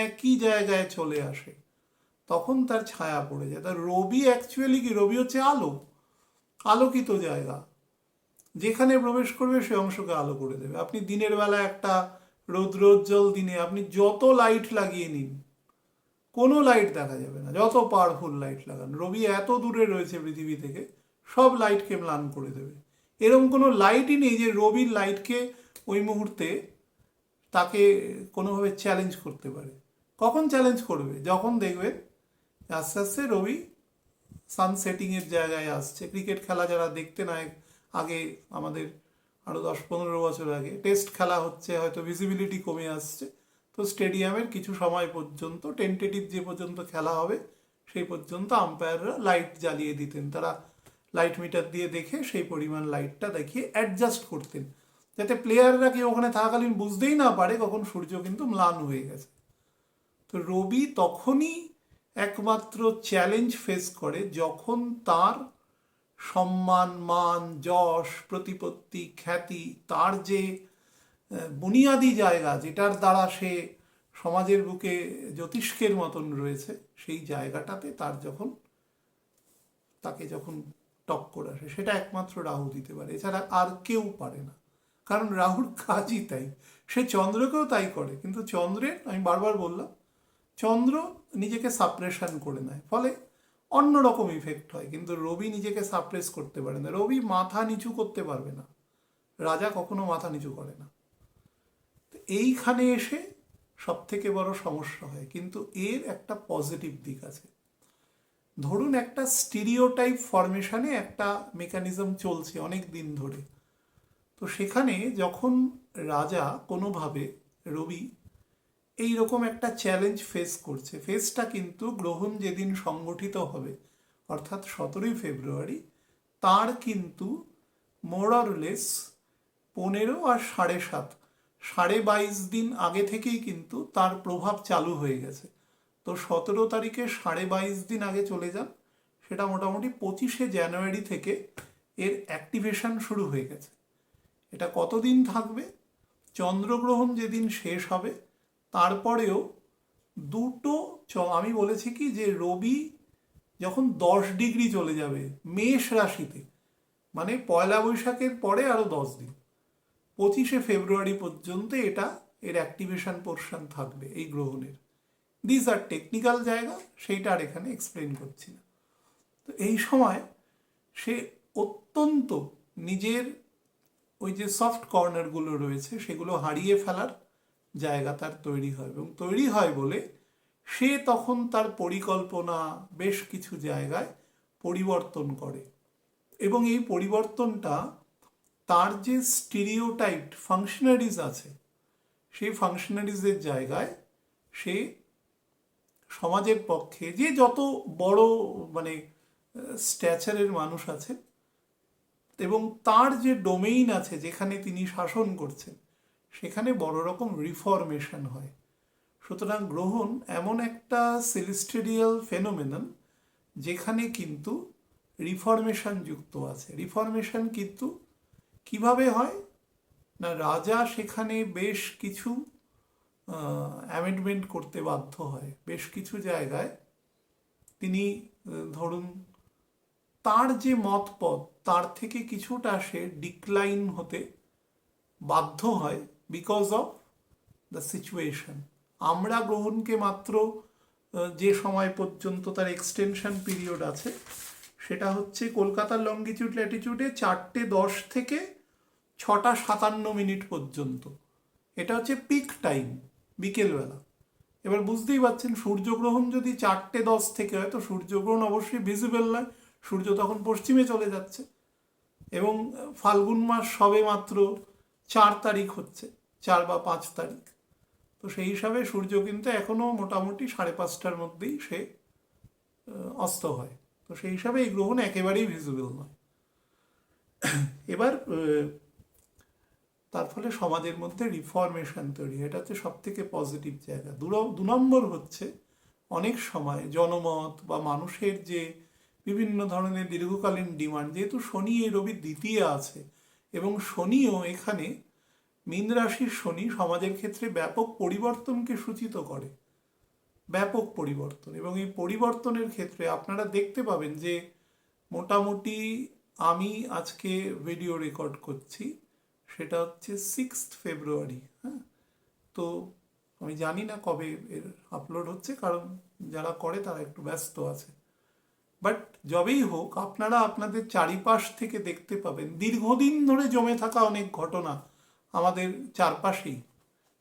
একই জায়গায় চলে আসে, তখন তার ছায়া পড়ে যায়। তার রবি অ্যাকচুয়ালি কি, রবি হচ্ছে আলো, আলোকিত জায়গা, যেখানে প্রবেশ করবে সে অংশকে আলো করে দেবে। আপনি দিনের বেলা একটা রৌদ্রোজ্জ্বল দিনে আপনি যত লাইট লাগিয়ে নিন, কোনো লাইট দেখা যাবে না, যত পাওয়ারফুল লাইট লাগান। রবি এত দূরে রয়েছে পৃথিবী থেকে, সব লাইটকে ম্লান করে দেবে। এরকম কোনো লাইটই নেই যে রবির লাইটকে ওই মুহূর্তে তাকে কোনোভাবে চ্যালেঞ্জ করতে পারে। কখন চ্যালেঞ্জ করবে? যখন দেখবে আস্তে আস্তে রবি সানসেটিংয়ের জায়গায় আসছে। ক্রিকেট খেলা যারা দেখতে না, আগে আমাদের আরও 10-15 বছর আগে টেস্ট খেলা হচ্ছে, হয়তো ভিজিবিলিটি কমে আসছে, তো স্টেডিয়ামের কিছু সময় পর্যন্ত টেন্টেটিভ যে পর্যন্ত খেলা হবে সেই পর্যন্ত আম্পায়াররা লাইট জ্বালিয়ে দিতেন। তারা লাইট মিটার দিয়ে দেখে সেই পরিমাণ লাইটটা দেখিয়ে অ্যাডজাস্ট করতেন, যাতে প্লেয়াররা কেউ ওখানে থাকাকালীন বুঝতেই না পারে কখন সূর্য কিন্তু ম্লান হয়ে গেছে। তো রবি তখনই একমাত্র চ্যালেঞ্জ ফেস করে যখন তার সম্মান, মান, যশ, প্রতিপত্তি, খ্যাতি, তার যে বুনিয়াদি জায়গা যেটার দ্বারা সে সমাজের বুকে জ্যোতিষ্কের মতন রয়েছে, সেই জায়গাটাতে তাকে যখন টক্কর আসে, সেটা একমাত্র রাহু দিতে পারে, এছাড়া আর কেউ পারে না। কারণ রাহুর কাজই তাই, সে চন্দ্রকেও তাই করে। কিন্তু চন্দ্রের, আমি বারবার বললাম, চন্দ্র নিজেকে সাপ্রেশন করে নেয়, ফলে অন্যরকম ইফেক্ট হয়। কিন্তু রবি নিজেকে সাপ্রেস করতে পারে না, রবি মাথা নিচু করতে পারবে না, রাজা কখনো মাথা নিচু করে না। এইখানে এসে সব থেকে বড় সমস্যা হয়। কিন্তু এর একটা পজিটিভ দিক আছে। ধরুন একটা স্টিরিওটাইপ ফরমেশনে একটা মেকানিজম চলছে অনেক দিন ধরে, তো সেখানে যখন রাজা কোনোভাবে, রবি এইরকম একটা চ্যালেঞ্জ ফেস করছে, ফেসটা কিন্তু গ্রহণ যেদিন সংগঠিত হবে অর্থাৎ 17ই ফেব্রুয়ারি, তার কিন্তু মোরলেস 15 আর 7.5, 22.5 দিন আগে থেকেই কিন্তু তার প্রভাব চালু হয়ে গেছে। তো 17 তারিখে 22.5 দিন আগে চলে যান, সেটা মোটামুটি 25শে জানুয়ারি থেকে এর অ্যাক্টিভেশন শুরু হয়ে গেছে। এটা কতদিন থাকবে? চন্দ্রগ্রহণ যেদিন শেষ হবে তারপরেও আমি বলেছি কি যে রবি যখন 10 ডিগ্রি চলে যাবে মেষ রাশিতে, মানে পয়লা বৈশাখের পরে আরো 10 দিন, 25শে ফেব্রুয়ারি পর্যন্ত এর অ্যাক্টিভেশন পোর্শন থাকবে এই গ্রহণের। দিস আর টেকনিক্যাল জায়গা, সেইটা আর এখানে এক্সপ্লেন করছি না। তো এই সময় সে অত্যন্ত নিজের ওই যে সফট কর্নারগুলো রয়েছে সেগুলো হারিয়ে ফেলার জায়গা তার তৈরি হয়, এবং তৈরি হয় বলে সে তখন তার পরিকল্পনা বেশ কিছু জায়গায় পরিবর্তন করে, এবং এই পরিবর্তনটা তার যে স্টিরিওটাইপড ফাংশনারিজ আছে সেই ফাংশনারিজের জায়গায় সে সমাজের পক্ষে যে যত বড় মানে স্ট্যাচারের মানুষ আছে এবং তার যে ডোমেইন আছে যেখানে তিনি শাসন করছেন, সেখানে বড় রকম রিফরমেশন হয়। সুতরাং গ্রহণ এমন একটা সেলেস্টেরিয়াল ফেনোমেনন যেখানে কিন্তু রিফরমেশন যুক্ত আছে। রিফরমেশন কিন্তু কিভাবে হয় না, রাজা সেখানে বেশ কিছু অ্যামেন্ডমেন্ট করতে বাধ্য হয়। বেশ কিছু জায়গায় তিনি ধরুন তার যে মতপথ তার থেকে কিছুটা সে ডিক্লাইন হতে বাধ্য হয় বিকজ অফ দ্য সিচুয়েশন। আমরা গ্রহণকে মাত্র যে সময় পর্যন্ত তার এক্সটেনশন পিরিয়ড আছে সেটা হচ্ছে কলকাতার লঙ্গিটিউড ল্যাটিটিউডে 4:10 থেকে 6:57 পর্যন্ত, এটা হচ্ছে পিক টাইম, বিকেলবেলা। এবার বুঝতেই পারছেন সূর্যগ্রহণ যদি 4:10 থেকে হয় তো সূর্যগ্রহণ অবশ্যই ভিজিবল নয়, সূর্য তখন পশ্চিমে চলে যাচ্ছে, এবং ফাল্গুন মাস সবে মাত্র 4 তারিখ হচ্ছে, 4 বা 5 তারিখ। তো সেই হিসাবে সূর্য কিন্তু এখনো মোটামুটি 5:30টার মধ্যেই সে অস্ত হয়। তো সেই হিসাবে এই গ্রহণ একেবারেই ভিজিবল নয়। এবার তার ফলে সমাজের মধ্যে রিফরমেশন তৈরি, এটা হচ্ছে সব থেকে পজিটিভ জায়গা। 2 নম্বর হচ্ছে অনেক সময় জনমত বা মানুষের যে বিভিন্ন ধরনের দীর্ঘকালীন ডিমান্ড, যেহেতু শনি এই রবির দ্বিতীয় আছে এবং শনিও এখানে মীন রাশির শনি সমাজের ক্ষেত্রে ব্যাপক পরিবর্তনকে সূচিত করে, ব্যাপক পরিবর্তন। এবং এই পরিবর্তনের ক্ষেত্রে আপনারা দেখতে পাবেন যে মোটামুটি আমি আজকে ভিডিও রেকর্ড করছি, সেটা হচ্ছে 6 ফেব্রুয়ারি। হ্যাঁ, তো আমি জানি না কবে এর আপলোড হচ্ছে, কারণ যারা করে তারা একটু ব্যস্ত আছে। বাট যবেই হোক আপনারা আপনাদের চারিপাশ থেকে দেখতে পাবেন দীর্ঘদিন ধরে জমে থাকা অনেক ঘটনা আমাদের চারপাশেই,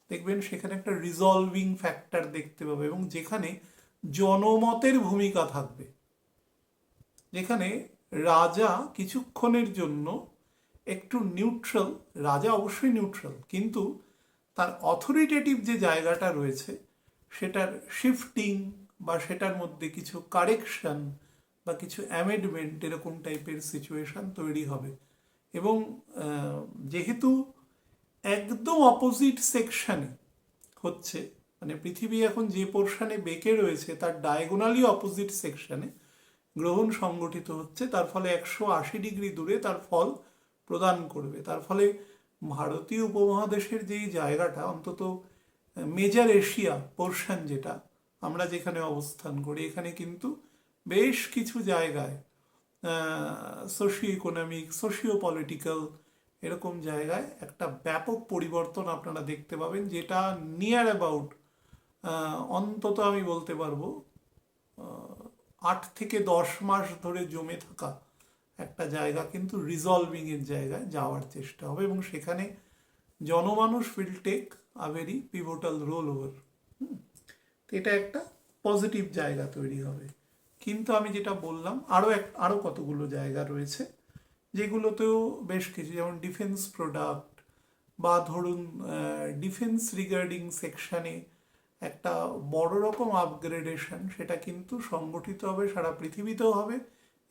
দেখবেন সেখানে একটা রিজলভিং ফ্যাক্টর দেখতে পাবে, এবং যেখানে জনমতের ভূমিকা থাকবে, যেখানে রাজা কিছুক্ষণের জন্য একটু নিউট্রাল, রাজা অবশ্যই নিউট্রাল, কিন্তু তার অথরিটেটিভ যে জায়গাটা রয়েছে সেটার শিফটিং বা সেটার মধ্যে কিছু কারেকশন বা কিছু অ্যামেন্ডমেন্ট এরকম টাইপের সিচুয়েশন তৈরি হবে। এবং যেহেতু একদম অপোজিট সেকশানে হচ্ছে, মানে পৃথিবী এখন যে পোর্শনে বেঁকে রয়েছে তার ডায়াগোনালি অপোজিট সেকশনে গ্রহণ সংগঠিত হচ্ছে, তার ফলে 180 ডিগ্রি দূরে তার ফল প্রদান করবে। তার ফলে ভারতীয় উপমহাদেশের যেই জায়গাটা, অন্তত মেজর এশিয়া পোর্শন যেটা আমরা যেখানে অবস্থান করি, এখানে কিন্তু বেশ কিছু জায়গায় সোশিও ইকোনমিক, সোশিও পলিটিক্যাল এরকম জায়গায় একটা ব্যাপক পরিবর্তন আপনারা দেখতে পাবেন, যেটা নিয়ার অ্যাবাউট অন্তত আমি বলতে পারবো 8 থেকে 10 মাস ধরে জমে থাকা একটা জায়গা কিন্তু রিজলভিং এর জায়গায় যাওয়ার চেষ্টা হবে, এবং সেখানে জনমানুষ will take a very pivotal role over. এটা একটা পজিটিভ জায়গা তৈরি হবে। কিন্তু আমি যেটা বললাম, আরও কতগুলো জায়গা রয়েছে যেগুলোতেও বেশ কিছু, যেমন ডিফেন্স প্রোডাক্ট বা ধরুন ডিফেন্স রিগার্ডিং সেকশানে একটা বড় রকম আপগ্রেডেশন, সেটা কিন্তু সংগঠিত হবে সারা পৃথিবীতেও হবে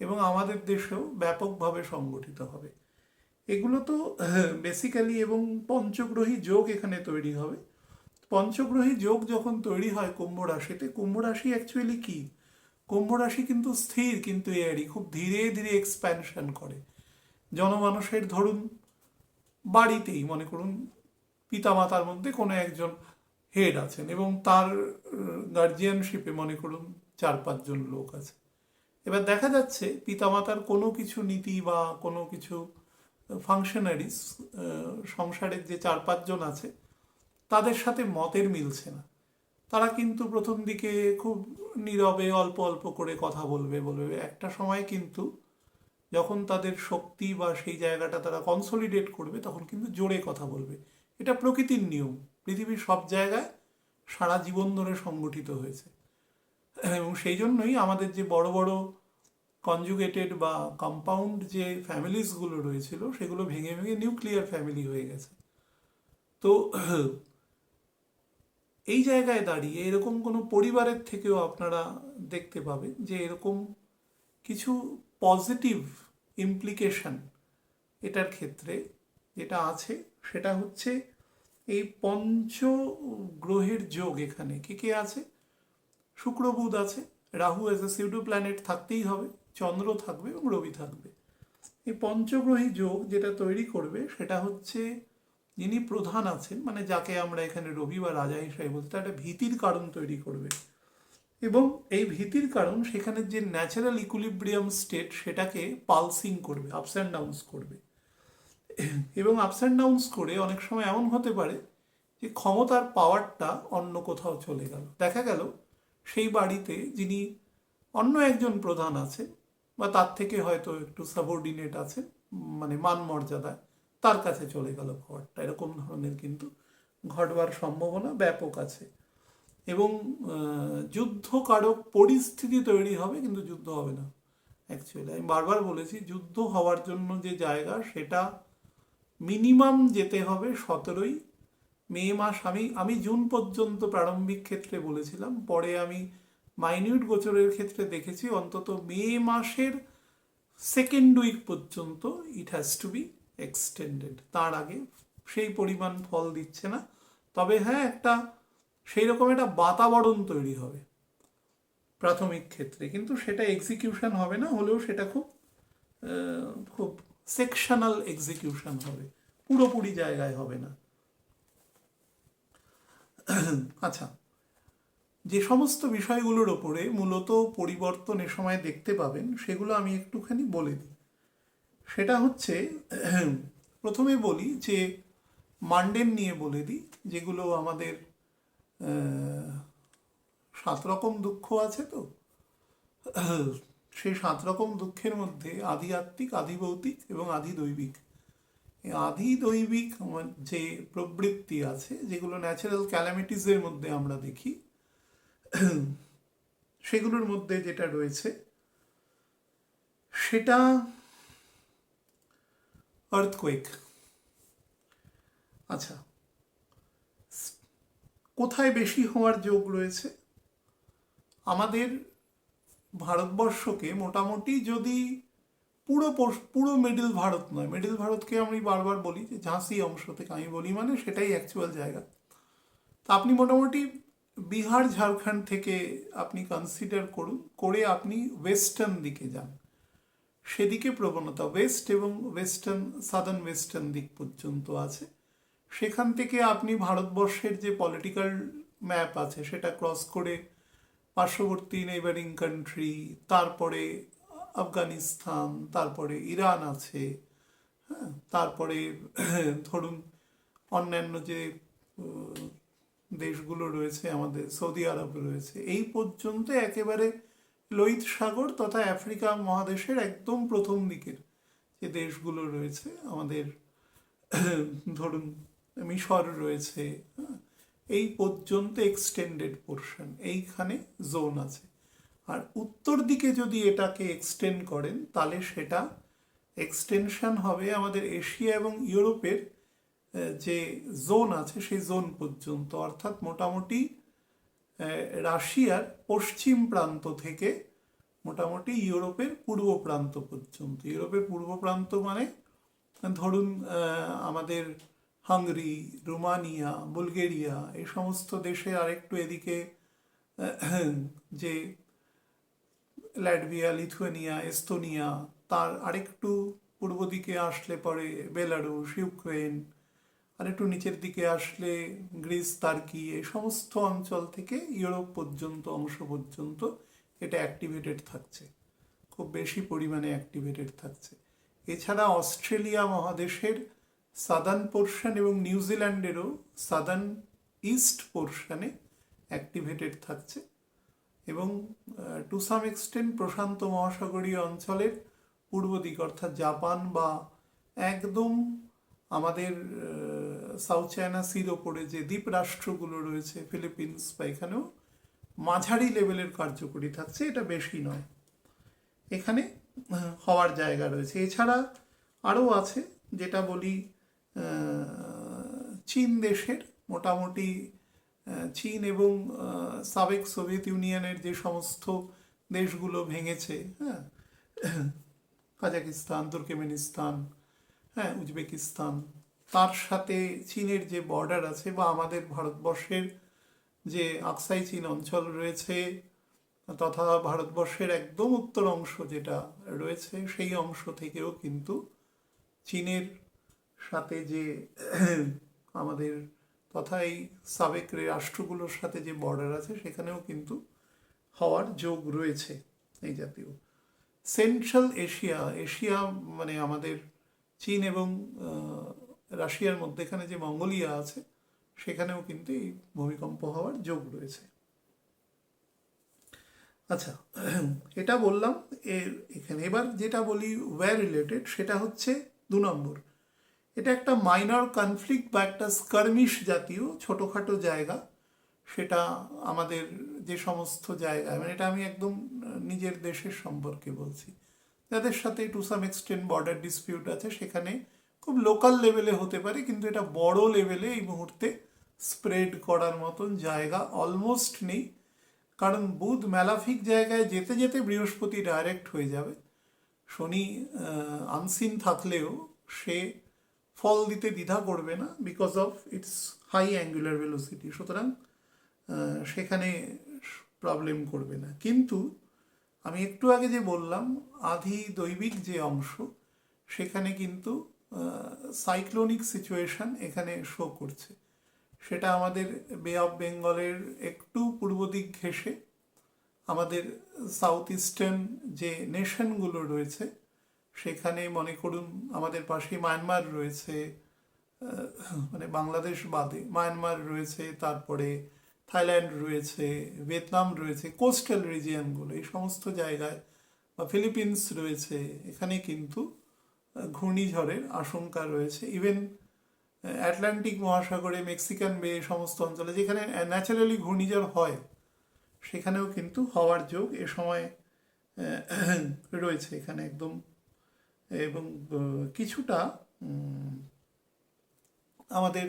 এবং আমাদের দেশেও ব্যাপকভাবে সংগঠিত হবে। এগুলো তো বেসিক্যালি, এবং পঞ্চগ্রহী যোগ এখানে তৈরি হবে। পঞ্চগ্রহী যোগ যখন তৈরি হয় কুম্ভ রাশিতে, কুম্ভ রাশি অ্যাকচুয়ালি কি, কুম্ভ রাশি কিন্তু স্থির কিন্তু এয়ারই, খুব ধীরে ধীরে এক্সপ্যানশন করে। জনমানুষের ধরুন বাড়িতেই মনে করুন পিতামাতার মধ্যে কোনো একজন হেড আছেন এবং তার গার্জিয়ানশিপে মনে করুন 4-5 জন লোক আছে। এবার দেখা যাচ্ছে পিতামাতার কোনো কিছু নীতি বা কোনো কিছু ফাংশনারিজ সংসারের যে 4-5 জন আছে তাদের সাথে মতের মিলছে না। তারা কিন্তু প্রথম দিকে খুব নীরবে অল্প অল্প করে কথা বলবে, একটা সময় কিন্তু যখন তাদের শক্তি বা সেই জায়গাটা তারা কনসলিডেট করবে তখন কিন্তু জোরে কথা বলবে। এটা প্রকৃতির নিয়ম, পৃথিবীর সব জায়গায় সারা জীবন ধরে সংগঠিত হয়েছে। এবং সেই জন্যই আমাদের যে বড় বড় কনজুগেটেড বা কম্পাউন্ড যে ফ্যামিলিসগুলো রয়েছিল সেগুলো ভেঙে ভেঙে নিউক্লিয়ার ফ্যামিলি হয়ে গেছে। তো এই জায়গায় দাঁড়িয়ে এরকম কোনো পরিবারের থেকেও আপনারা দেখতে পাবেন যে এরকম কিছু পজিটিভ ইমপ্লিকেশন এটার ক্ষেত্রে যেটা আছে, সেটা হচ্ছে এই পঞ্চ গ্রহের যোগ। এখানে কে কে আছে? শুক্র বুধ আছে, Rahu as a pseudo planet থাকতেই হবে, চন্দ্র থাকবে এবং রবি থাকবে। এই পঞ্চগ্রহী যোগ যেটা তৈরি করবে সেটা হচ্ছে যিনি প্রধান আছেন, মানে যাকে আমরা এখানে রবি বা রাজা হিসাবে বলতে, একটা ভীতির কারণ তৈরি করবে। এবং এই ভীতির কারণ সেখানে যে ন্যাচারাল ইকুইলিব্রিয়াম স্টেট সেটাকে পালসিং করবে, আপস অ্যান্ড ডাউনস করবে। এবং আপস অ্যান্ড ডাউনস করে অনেক সময় এমন হতে পারে যে ক্ষমতার পাওয়ারটা অন্য কোথাও চলে গেল। দেখা গেল সেই বাড়িতে যিনি অন্য একজন প্রধান আছেন বা তার থেকে হয়তো একটু সাবঅর্ডিনেট আছে, মানে মান মর্যাদায়, তার কাছে চলে গেল পাওয়ারটা। এরকম ধরনের কিন্তু ঘটবার সম্ভাবনা ব্যাপক আছে। এবং যুদ্ধকারক পরিস্থিতি তৈরি হবে, কিন্তু যুদ্ধ হবে না। অ্যাকচুয়ালি আমি বারবার বলেছি, যুদ্ধ হওয়ার জন্য যে জায়গা সেটা মিনিমাম যেতে হবে 17ই মে মাস। আমি জুন পর্যন্ত প্রারম্ভিক ক্ষেত্রে বলেছিলাম, পরে আমি মাইনিউট গোচরের ক্ষেত্রে দেখেছি অন্তত মে মাসের সেকেন্ড উইক পর্যন্ত it has to B extended. তার আগে সেই পরিমাণ ফল দিচ্ছে না। তবে হ্যাঁ, একটা সেই রকম একটা বাতাবরণ তৈরি হবে প্রাথমিক ক্ষেত্রে, কিন্তু সেটা এক্সিকিউশন হবে না, হলেও সেটা খুব খুব সেকশনাল এক্সিকিউশন হবে, পুরোপুরি জায়গায় হবে না। আচ্ছা, যে সমস্ত বিষয়গুলোর ওপরে মূলত পরিবর্তন এ সময় দেখতে পাবেন সেগুলো আমি একটুখানি বলে দিই। সেটা হচ্ছে, প্রথমে বলি যে মান্ডেন নিয়ে বলে দিই, যেগুলো আমাদের 7 রকম দুঃখ আছে। তো সেই 7 রকম দুঃখের মধ্যে আধি আত্মিক, আধি ভৌতিক এবং আধি দৈবিক। এই আধি দৈবিক যে প্রবৃত্তি আছে, যেগুলো ন্যাচারাল ক্যালামিটিসের মধ্যে আমরা দেখি, সেগুলোর মধ্যে যেটা রয়েছে সেটা আর্থকোয়েক। আচ্ছা, কোথায় বেশি হওয়ার যোগ রয়েছে? আমাদের ভারতবর্ষকে মোটামুটি যদি পুরো মিডল ভারত নয়, মিডল ভারতকে আমি বারবার বলি যে ঝাঁসি অংশ থেকে আমি বলি, মানে সেটাই অ্যাকচুয়াল জায়গা। তা আপনি মোটামুটি বিহার ঝাড়খণ্ড থেকে আপনি কনসিডার করুন, করে আপনি ওয়েস্টার্ন দিকে যান, সেদিকে প্রবণতা ওয়েস্ট এবং ওয়েস্টার্ন সাদার্ন ওয়েস্টার্ন দিক পর্যন্ত আছে। সেখান থেকে আপনি ভারতবর্ষের যে পলিটিক্যাল ম্যাপ আছে সেটা ক্রস করে পার্শ্ববর্তী নেইবারিং কান্ট্রি, তারপরে আফগানিস্তান, তারপরে ইরান আছে, হ্যাঁ, তারপরে ধরুন অন্যান্য যে দেশগুলো রয়েছে, আমাদের সৌদি আরব রয়েছে, এই পর্যন্ত একেবারে লোহিত সাগর তথা আফ্রিকা মহাদেশের একদম প্রথম দিকের যে দেশগুলো রয়েছে আমাদের, ধরুন মিশর রয়েছে, এই পর্যন্ত এক্সটেন্ডেড পোর্শন, এইখানে জোন আছে। আর উত্তর দিকে যদি এটাকে এক্সটেন্ড করেন তাহলে সেটা এক্সটেনশন হবে আমাদের এশিয়া এবং ইউরোপের যে জোন আছে সেই জোন পর্যন্ত, অর্থাৎ মোটামুটি রাশিয়ার পশ্চিম প্রান্ত থেকে মোটামুটি ইউরোপের পূর্ব প্রান্ত পর্যন্ত। ইউরোপের পূর্ব প্রান্ত মানে ধরুন আমাদের হাঙ্গেরি, রোমানিয়া, বুলগেরিয়া, এই সমস্ত দেশে আরেকটু এদিকে যে ল্যাটভিয়া, লিথুয়ানিয়া, এস্তোনিয়া, তার আরেকটু পূর্ব দিকে আসলে পরে বেলারুশ, ইউক্রেন, আর একটু নিচের দিকে আসলে গ্রিস, তার্কি, এই সমস্ত অঞ্চল থেকে ইউরোপ পর্যন্ত অংশ পর্যন্ত এটা অ্যাক্টিভেটেড থাকছে, খুব বেশি পরিমাণে অ্যাক্টিভেটেড থাকছে। এছাড়া অস্ট্রেলিয়া মহাদেশের সাদার্ন পোর্শন এবং নিউজিল্যান্ডেরও সাদার্ন ইস্ট পোর্শনে অ্যাক্টিভেটেড থাকছে, এবং টু সাম এক্সটেন্ট প্রশান্ত মহাসাগরীয় অঞ্চলের পূর্ব দিক অর্থাৎ জাপান বা একদম আমাদের সাউথ চায়না সির ওপরে যে দ্বীপ রাষ্ট্রগুলো রয়েছে, ফিলিপিন্স, বা এখানেও মাঝারি লেভেলের কার্যকরী থাকছে, এটা বেশি নয়, এখানে হওয়ার জায়গা রয়েছে। এছাড়া আরও আছে, যেটা বলি চীন দেশের মোটামুটি চীন এবং সাবেক সোভিয়েত ইউনিয়নের যে সমস্ত দেশগুলো ভেঙেছে, হ্যাঁ, কাজাকিস্তান, তুর্কমেনিস্তান, হ্যাঁ, উজবেকিস্তান, তার সাথে চীনের যে বর্ডার আছে, বা আমাদের ভারতবর্ষের যে আকসাই চীন অঞ্চল রয়েছে, তথা ভারতবর্ষের একদম উত্তর অংশ যেটা রয়েছে, সেই অংশ থেকেও কিন্তু চীনের সাথে যে আমাদের তথা এই সাবেক রাষ্ট্রগুলোর সাথে যে বর্ডার আছে সেখানেও কিন্তু হওয়ার যোগ রয়েছে এই জাতীয়। সেন্ট্রাল এশিয়া, এশিয়া মানে আমাদের চীন এবং রাশিয়ার মধ্যেখানে যে মঙ্গোলিয়া আছে, সেখানেও কিন্তু এই ভূমিকম্প হওয়ার যোগ রয়েছে। আচ্ছা, এটা বললাম এখানে। এবার যেটা বলি ওয়্যার রিলেটেড, সেটা হচ্ছে 2 নম্বর, এটা একটা মাইনর কনফ্লিক্ট বা একটা স্কার্মিশ জাতীয় ছোটোখাটো জায়গা, সেটা আমাদের যে সমস্ত জায়গায়, মানে এটা আমি একদম নিজের দেশের সম্পর্কে বলছি, যাদের সাথে to some extent border dispute আছে, সেখানে খুব লোকাল লেভেলে হতে পারে, কিন্তু এটা বড় লেভেলে এই মুহূর্তে স্প্রেড করার মতন জায়গা অলমোস্ট নেই, কারণ বুধ ম্যালাফিক জায়গায় যেতে যেতে বৃহস্পতি ডাইরেক্ট হয়ে যাবে। শনি আনসিন থাকলেও সে ফল দিতে দ্বিধা করবে না, because of its high angular velocity, সুতরাং সেখানে প্রবলেম করবে না। কিন্তু আমি একটু আগে যে বললাম আধি দৈবিক যে অংশ, সেখানে কিন্তু সাইক্লোনিক সিচুয়েশন এখানে শো করছে। সেটা আমাদের বে অফ বেঙ্গলের একটু পূর্ব দিক ঘেঁষে আমাদের সাউথ ইস্টার্ন যে নেশনগুলো রয়েছে, সেখানে মনে করুন আমাদের পাশে মায়ানমার রয়েছে, মানে বাংলাদেশ বাদে মায়ানমার রয়েছে, তারপরে থাইল্যান্ড রয়েছে, ভিয়েতনাম রয়েছে, কোস্টাল রিজিয়নগুলো, এই সমস্ত জায়গায়, বা ফিলিপিন্স রয়েছে, এখানে কিন্তু ঘূর্ণিঝড়ের আশঙ্কা রয়েছে। ইভেন আটলান্টিক মহাসাগরে, মেক্সিকান বে, সমস্ত অঞ্চলে যেখানে ন্যাচারালি ঘূর্ণিঝড় হয়, সেখানেও কিন্তু হওয়ার যোগ এ সময় রয়েছে এখানে একদম, এবং কিছুটা আমাদের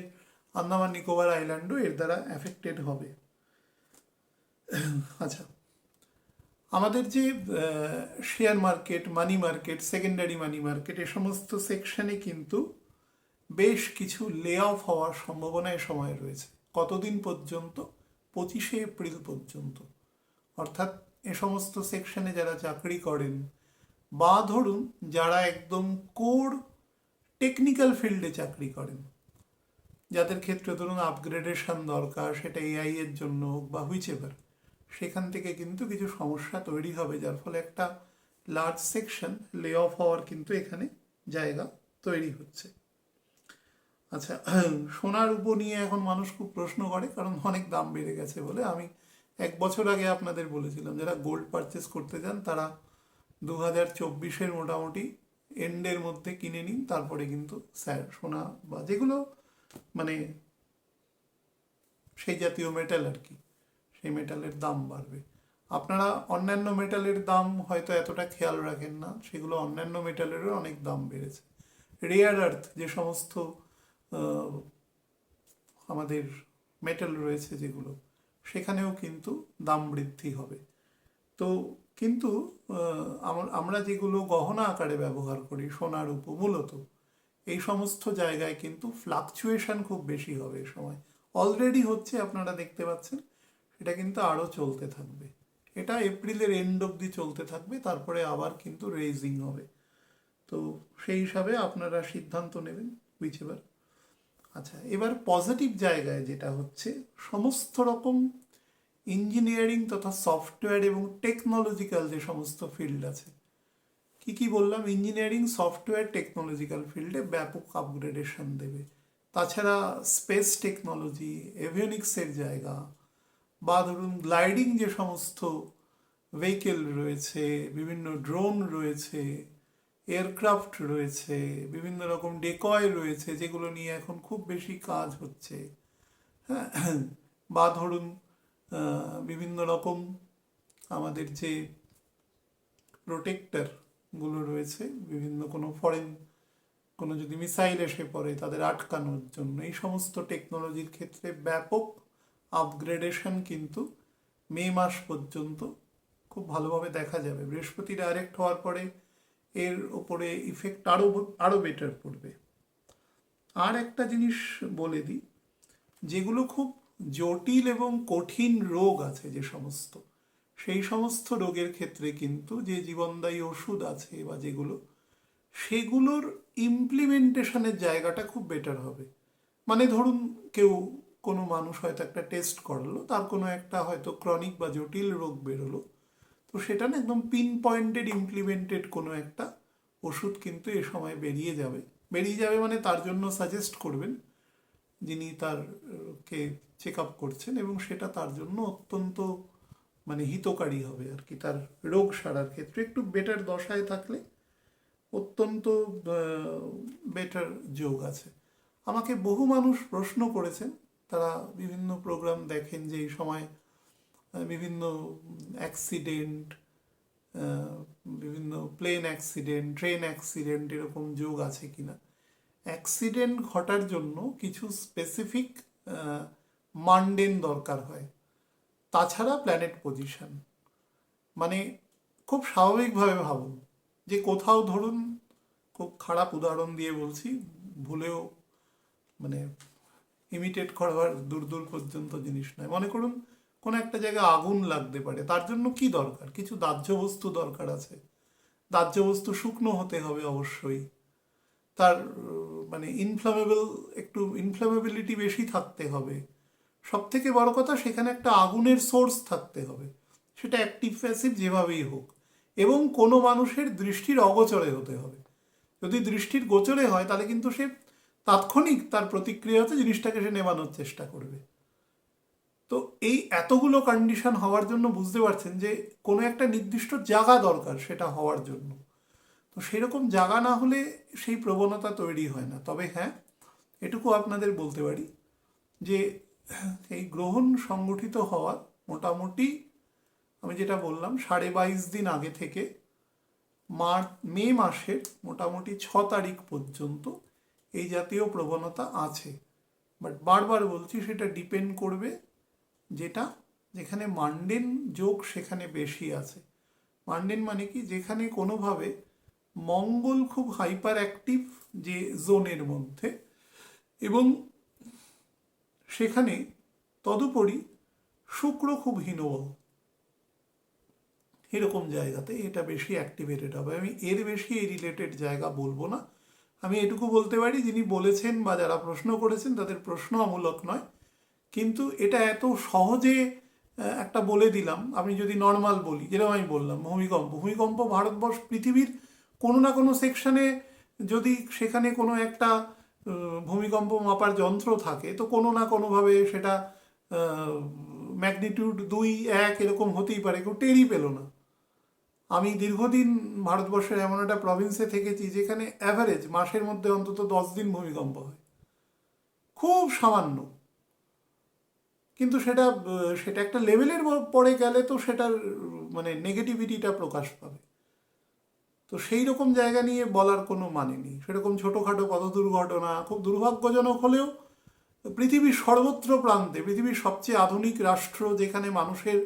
আন্দামান নিকোবর আইল্যান্ডও এর দ্বারা অ্যাফেক্টেড হবে। আচ্ছা, আমাদের যে share market, money market, secondary money market, এ সমস্ত সেকশনে কিন্তু বেশ কিছু লে অফ হওয়ার সম্ভাবনা এ সময় রয়েছে। কতদিন পর্যন্ত? 25শে এপ্রিল পর্যন্ত। অর্থাৎ এ সমস্ত সেকশনে যারা চাকরি করেন বা ধরুন যারা একদম কোর টেকনিক্যাল ফিল্ডে চাকরি করেন, যাদের ক্ষেত্রে ধরুন আপগ্রেডেশন দরকার, সেটা এআই এর জন্য হোক বা হুইচ এভার, সেখান থেকে কিন্তু কিছু সমস্যা তৈরি হবে, যার ফলে একটা লার্জ সেকশন লে অফ হওয়ার কিন্তু এখানে জায়গা তৈরি হচ্ছে। আচ্ছা, সোনার উপর নিয়ে এখন মানুষ খুব প্রশ্ন করে, কারণ অনেক দাম বেড়ে গেছে বলে। আমি 1 বছর আগে আপনাদের বলেছিলাম যারা গোল্ড পারচেস করতে যান তারা 2024-এর মোটামুটি এন্ডের মধ্যে কিনে নিন, তারপরে কিন্তু স্যার সোনা বা যেগুলো মানে সেই জাতীয় মেটাল আর কি, সেই মেটালের দাম বাড়বে। আপনারা অন্যান্য মেটালের দাম হয়তো এতটা খেয়াল রাখেন না, সেগুলো অন্যান্য মেটালেরও অনেক দাম বেড়েছে। রেয়ার আর্থ যে সমস্ত আমাদের মেটাল রয়েছে যেগুলো, সেখানেও কিন্তু দাম বৃদ্ধি হবে। তো কিন্তু আমরা যেগুলো গহনা আকারে ব্যবহার করি, সোনার উপর মূলত, এই সমস্ত জায়গায় কিন্তু ফ্লাকচুয়েশন খুব বেশি হবে এ সময়। অলরেডি হচ্ছে, আপনারা দেখতে পাচ্ছেন, সেটা কিন্তু আরও চলতে থাকবে। এটা এপ্রিলের এন্ড অবধি চলতে থাকবে, তারপরে আবার কিন্তু রেইজিং হবে। তো সেই হিসাবে আপনারা সিদ্ধান্ত নেবেন হুইচ এভার। আচ্ছা, এবার পজিটিভ জায়গায় যেটা হচ্ছে, সমস্ত রকম ইঞ্জিনিয়ারিং তথা সফটওয়্যার এবং টেকনোলজিক্যাল যে সমস্ত ফিল্ড আছে, কি কি বললাম, ইঞ্জিনিয়ারিং, সফটওয়্যার, টেকনোলজিক্যাল ফিল্ডে ব্যাপক আপগ্রেডেশন দেবে। তাছাড়া স্পেস টেকনোলজি, এভিওনিক্সের জায়গা, বা ধরুন গ্লাইডিং যে সমস্ত ভেহিকেল রয়েছে, বিভিন্ন ড্রোন রয়েছে, এয়ারক্রাফট রয়েছে, বিভিন্ন রকম ডেকয় রয়েছে, যেগুলো নিয়ে এখন খুব বেশি কাজ হচ্ছে, হ্যাঁ, বা ধরুন বিভিন্ন রকম আমাদের যে প্রোটেক্টরগুলো রয়েছে, বিভিন্ন কোনো ফরেন কোনো যদি মিসাইল এসে পড়ে তাদের আটকানোর জন্য, এই সমস্ত টেকনোলজির ক্ষেত্রে ব্যাপক আপগ্রেডেশন কিন্তু মে মাস পর্যন্ত খুব ভালোভাবে দেখা যাবে। বৃহস্পতি ডাইরেক্ট হওয়ার পরে এর ওপরে ইফেক্ট আরও বেটার পড়বে। আর একটা জিনিস বলে দিই, যেগুলো খুব জটিল এবং কঠিন রোগ আছে যে সমস্ত, সেই সমস্ত রোগের ক্ষেত্রে কিন্তু যে জীবনদায়ী ওষুধ আছে বা যেগুলো, সেগুলোর ইমপ্লিমেন্টেশনের জায়গাটা খুব বেটার হবে। মানে ধরুন কেউ, কোনো মানুষ হয়তো একটা টেস্ট করলো, তার কোনো একটা হয়তো ক্রনিক বা জটিল রোগ বেরোলো, তো সেটা না একদম পিন পয়েন্টেড ইমপ্লিমেন্টেড কোনো একটা ওষুধ কিন্তু এ সময় বেরিয়ে যাবে মানে তার জন্য সাজেস্ট করবেন যিনি কে চেক আপ করছেন, এবং সেটা তার জন্য অত্যন্ত মানে হিতকারী হবে আর কি। তার রোগ সারার ক্ষেত্রে একটু বেটার দশায় থাকলে অত্যন্ত বেটার যোগ আছে। আমাকে বহু মানুষ প্রশ্ন করেছেন, তারা বিভিন্ন প্রোগ্রাম দেখেন, যে এই সময় বিভিন্ন অ্যাক্সিডেন্ট, বিভিন্ন প্লেন অ্যাক্সিডেন্ট, ট্রেন অ্যাক্সিডেন্ট, এরকম যোগ আছে কিনা। অ্যাক্সিডেন্ট ঘটার জন্য কিছু স্পেসিফিক মানডেন দরকার হয়, তাছাড়া প্ল্যানেট পজিশন। মানে খুব স্বাভাবিকভাবে ভাবুন যে কোথাও ধরুন, খুব খারাপ উদাহরণ দিয়ে বলছি, ভুলেও মানে ইমিটেট করবার দূর দূর পর্যন্ত জিনিস নয়, মনে করুন কোনো একটা জায়গায় আগুন লাগতে পারে, তার জন্য কি দরকার? কিছু দাহ্য বস্তু দরকার আছে। দাহ্য বস্তু শুকনো হতে হবে অবশ্যই, তার মানে একটু ইনফ্লামেবিলিটি বেশি থাকতে হবে। সব থেকে বড় কথা, সেখানে একটা আগুনের সোর্স থাকতে হবে, সেটা অ্যাক্টিভ প্যাসিভ যেভাবেই হোক, এবং কোনো মানুষের দৃষ্টির অগোচরে হতে হবে। যদি দৃষ্টির গোচরে হয় তাহলে কিন্তু সে তাৎক্ষণিক তার প্রতিক্রিয়া হচ্ছে জিনিসটাকে সে নেবানোর চেষ্টা করবে। তো এই এতগুলো কন্ডিশন হওয়ার জন্য বুঝতে পারছেন যে কোনো একটা নির্দিষ্ট জায়গা দরকার সেটা হওয়ার জন্য। তো সেরকম জায়গা না হলে সেই প্রবণতা তৈরি হয় না। তবে হ্যাঁ, এটুকু আপনাদের বলতে পারি যে এই গ্রহণ সংগঠিত হওয়ার মোটামুটি, আমি যেটা বললাম, 22.5 দিন আগে থেকে মে মাসের মোটামুটি 6 তারিখ পর্যন্ত এই জাতীয় প্রবণতা আছে। বাট বারবার বলছি, সেটা ডিপেন্ড করবে যেখানে মান্ডেন যোগ সেখানে বেশি আছে। মান্ডেন মানে কি, যেখানে কোনোভাবে মঙ্গল খুব হাইপার অ্যাক্টিভ যে জোনের মধ্যে, এবং সেখানে তদুপরি শুক্র খুব হীনবল, এরকম জায়গাতে এটা বেশি অ্যাক্টিভেটেড হবে। আমি এর বেশি এই রিলেটেড জায়গা বলবো না। আমি এটুকু বলতে পারি, যিনি বলেছেন বা যারা প্রশ্ন করেছেন তাদের প্রশ্ন অমূলক নয়, কিন্তু এটা এত সহজে একটা বলে দিলাম। আমি যদি নর্মাল বলি, যেরকম আমি বললাম ভূমিকম্প ভারতবর্ষ পৃথিবীর কোনো না কোনো সেকশনে, যদি সেখানে কোনো একটা ভূমিকম্প মাপার যন্ত্র থাকে, তো কোনো না কোনোভাবে সেটা ম্যাগনিটিউড 2, 1 এরকম হতেই পারে, কেউ টেরই পেল না। আমি দীর্ঘদিন ভারতবর্ষের এমন একটা প্রভিন্সে থেকেছি যেখানে অ্যাভারেজ মাসের মধ্যে অন্তত 10 দিন ভূমিকম্প হয়, খুব সামান্য। কিন্তু সেটা সেটা একটা লেভেলের পরে গেলে তো সেটার মানে নেগেটিভিটিটা প্রকাশ পাবে। তো সেই রকম জায়গা নিয়ে বলার কোনো মানে নেই। সেরকম ছোটোখাটো পথ দুর্ঘটনা খুব দুর্ভাগ্যজনক হলেও পৃথিবীর সর্বত্র প্রান্তে, পৃথিবীর সবচেয়ে আধুনিক রাষ্ট্র যেখানে মানুষের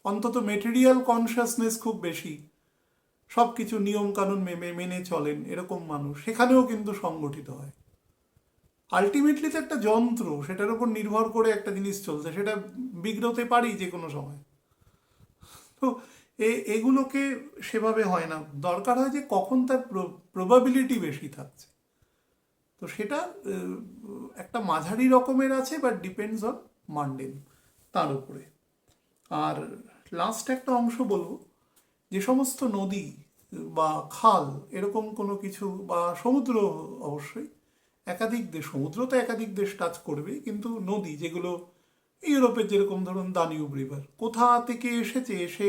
অন্তত মেটেরিয়াল কনসিয়াসনেস খুব বেশি, সব কিছু নিয়মকানুন মেনে চলেন এরকম মানুষ, সেখানেও কিন্তু সংগঠিত হয়। আলটিমেটলি তো একটা যন্ত্র, সেটার উপর নির্ভর করে একটা জিনিস চলছে, সেটা বিগড়তে পারি যে কোনো সময়। তো এগুলোকে সেভাবে হয় না, দরকার হয় যে কখন তার প্রবাবিলিটি বেশি থাকছে। তো সেটা একটা মাঝারি রকমের আছে, বাট ডিপেন্ডস অন মান্ডেন, তার উপরে। আর লাস্ট একটা অংশ বলবো, যে সমস্ত নদী বা খাল এরকম কোনো কিছু, বা সমুদ্র, অবশ্যই একাধিক দেশ, সমুদ্র তো একাধিক দেশ টাচ করবে, কিন্তু নদী যেগুলো ইউরোপের, যেরকম ধরুন দানিউব রিভার, কোথা থেকে এসেছে, এসে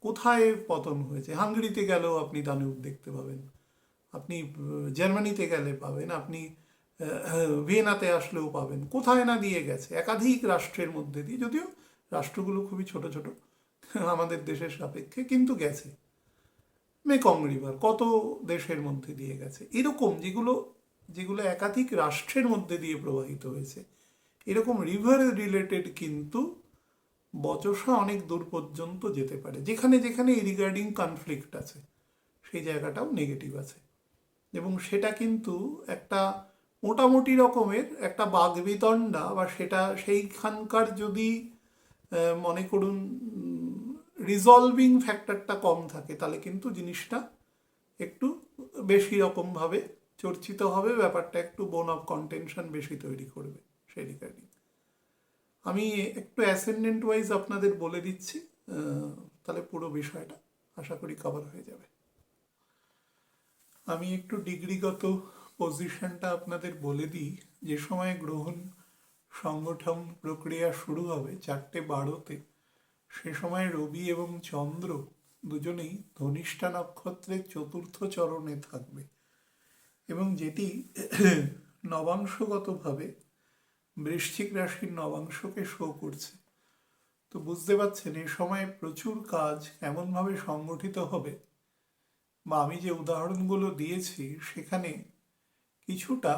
কোথায় পতন হয়েছে। হাঙ্গেরিতে গেলেও আপনি দানিউব দেখতে পাবেন, আপনি জার্মানিতে গেলে পাবেন, আপনি ভিয়েনাতে আসলেও পাবেন, কোথায় না দিয়ে গেছে একাধিক রাষ্ট্রের মধ্যে দিয়ে, যদিও রাষ্ট্রগুলো খুবই ছোট ছোট আমাদের দেশের সাপেক্ষে, কিন্তু গেছে। মেকং রিভার কত দেশের মধ্যে দিয়ে গেছে, এরকম যেগুলো যেগুলো একাধিক রাষ্ট্রের মধ্যে দিয়ে প্রবাহিত হয়েছে, এরকম রিভার রিলেটেড কিন্তু বচসা অনেক দূর পর্যন্ত যেতে পারে। যেখানে যেখানে রিগার্ডিং কনফ্লিক্ট আছে, সেই জায়গাটাও নেগেটিভ আছে, এবং সেটা কিন্তু একটা মোটামুটি রকমের একটা বাগবিতণ্ডা, বা সেটা সেইখানকার যদি মনে করুন রিজলভিং ফ্যাক্টরটা কম থাকে, তাহলে কিন্তু জিনিসটা একটু বেশি রকমভাবে চর্চিত হবে, ব্যাপারটা একটু বোন অফ কন্টেনশন বেশি তৈরি করবে সেই রিগার্ডিং। আমি একটু অ্যাসেন্ডেন্ট ওয়াইজ আপনাদের বলে দিচ্ছি, তাহলে পুরো বিষয়টা আশা করি কভার হয়ে যাবে। আমি একটু ডিগ্রিগত পজিশনটা আপনাদের বলে দিই। যে সময় গ্রহণ সংগঠন প্রক্রিয়া শুরু হবে 4:12, সে সময় রবি এবং চন্দ্র দুজনেই ধনিষ্ঠা নক্ষত্রের চতুর্থ চরণে থাকবে, এবং যেটি নবাংশগতভাবে বৃশ্চিক রাশির নবাংশকে শো করছে। তো বুঝতে পারছেন এ সময় প্রচুর কাজ এমনভাবে সংগঠিত হবে, বা আমি যে উদাহরণগুলো দিয়েছি সেখানে কিছুটা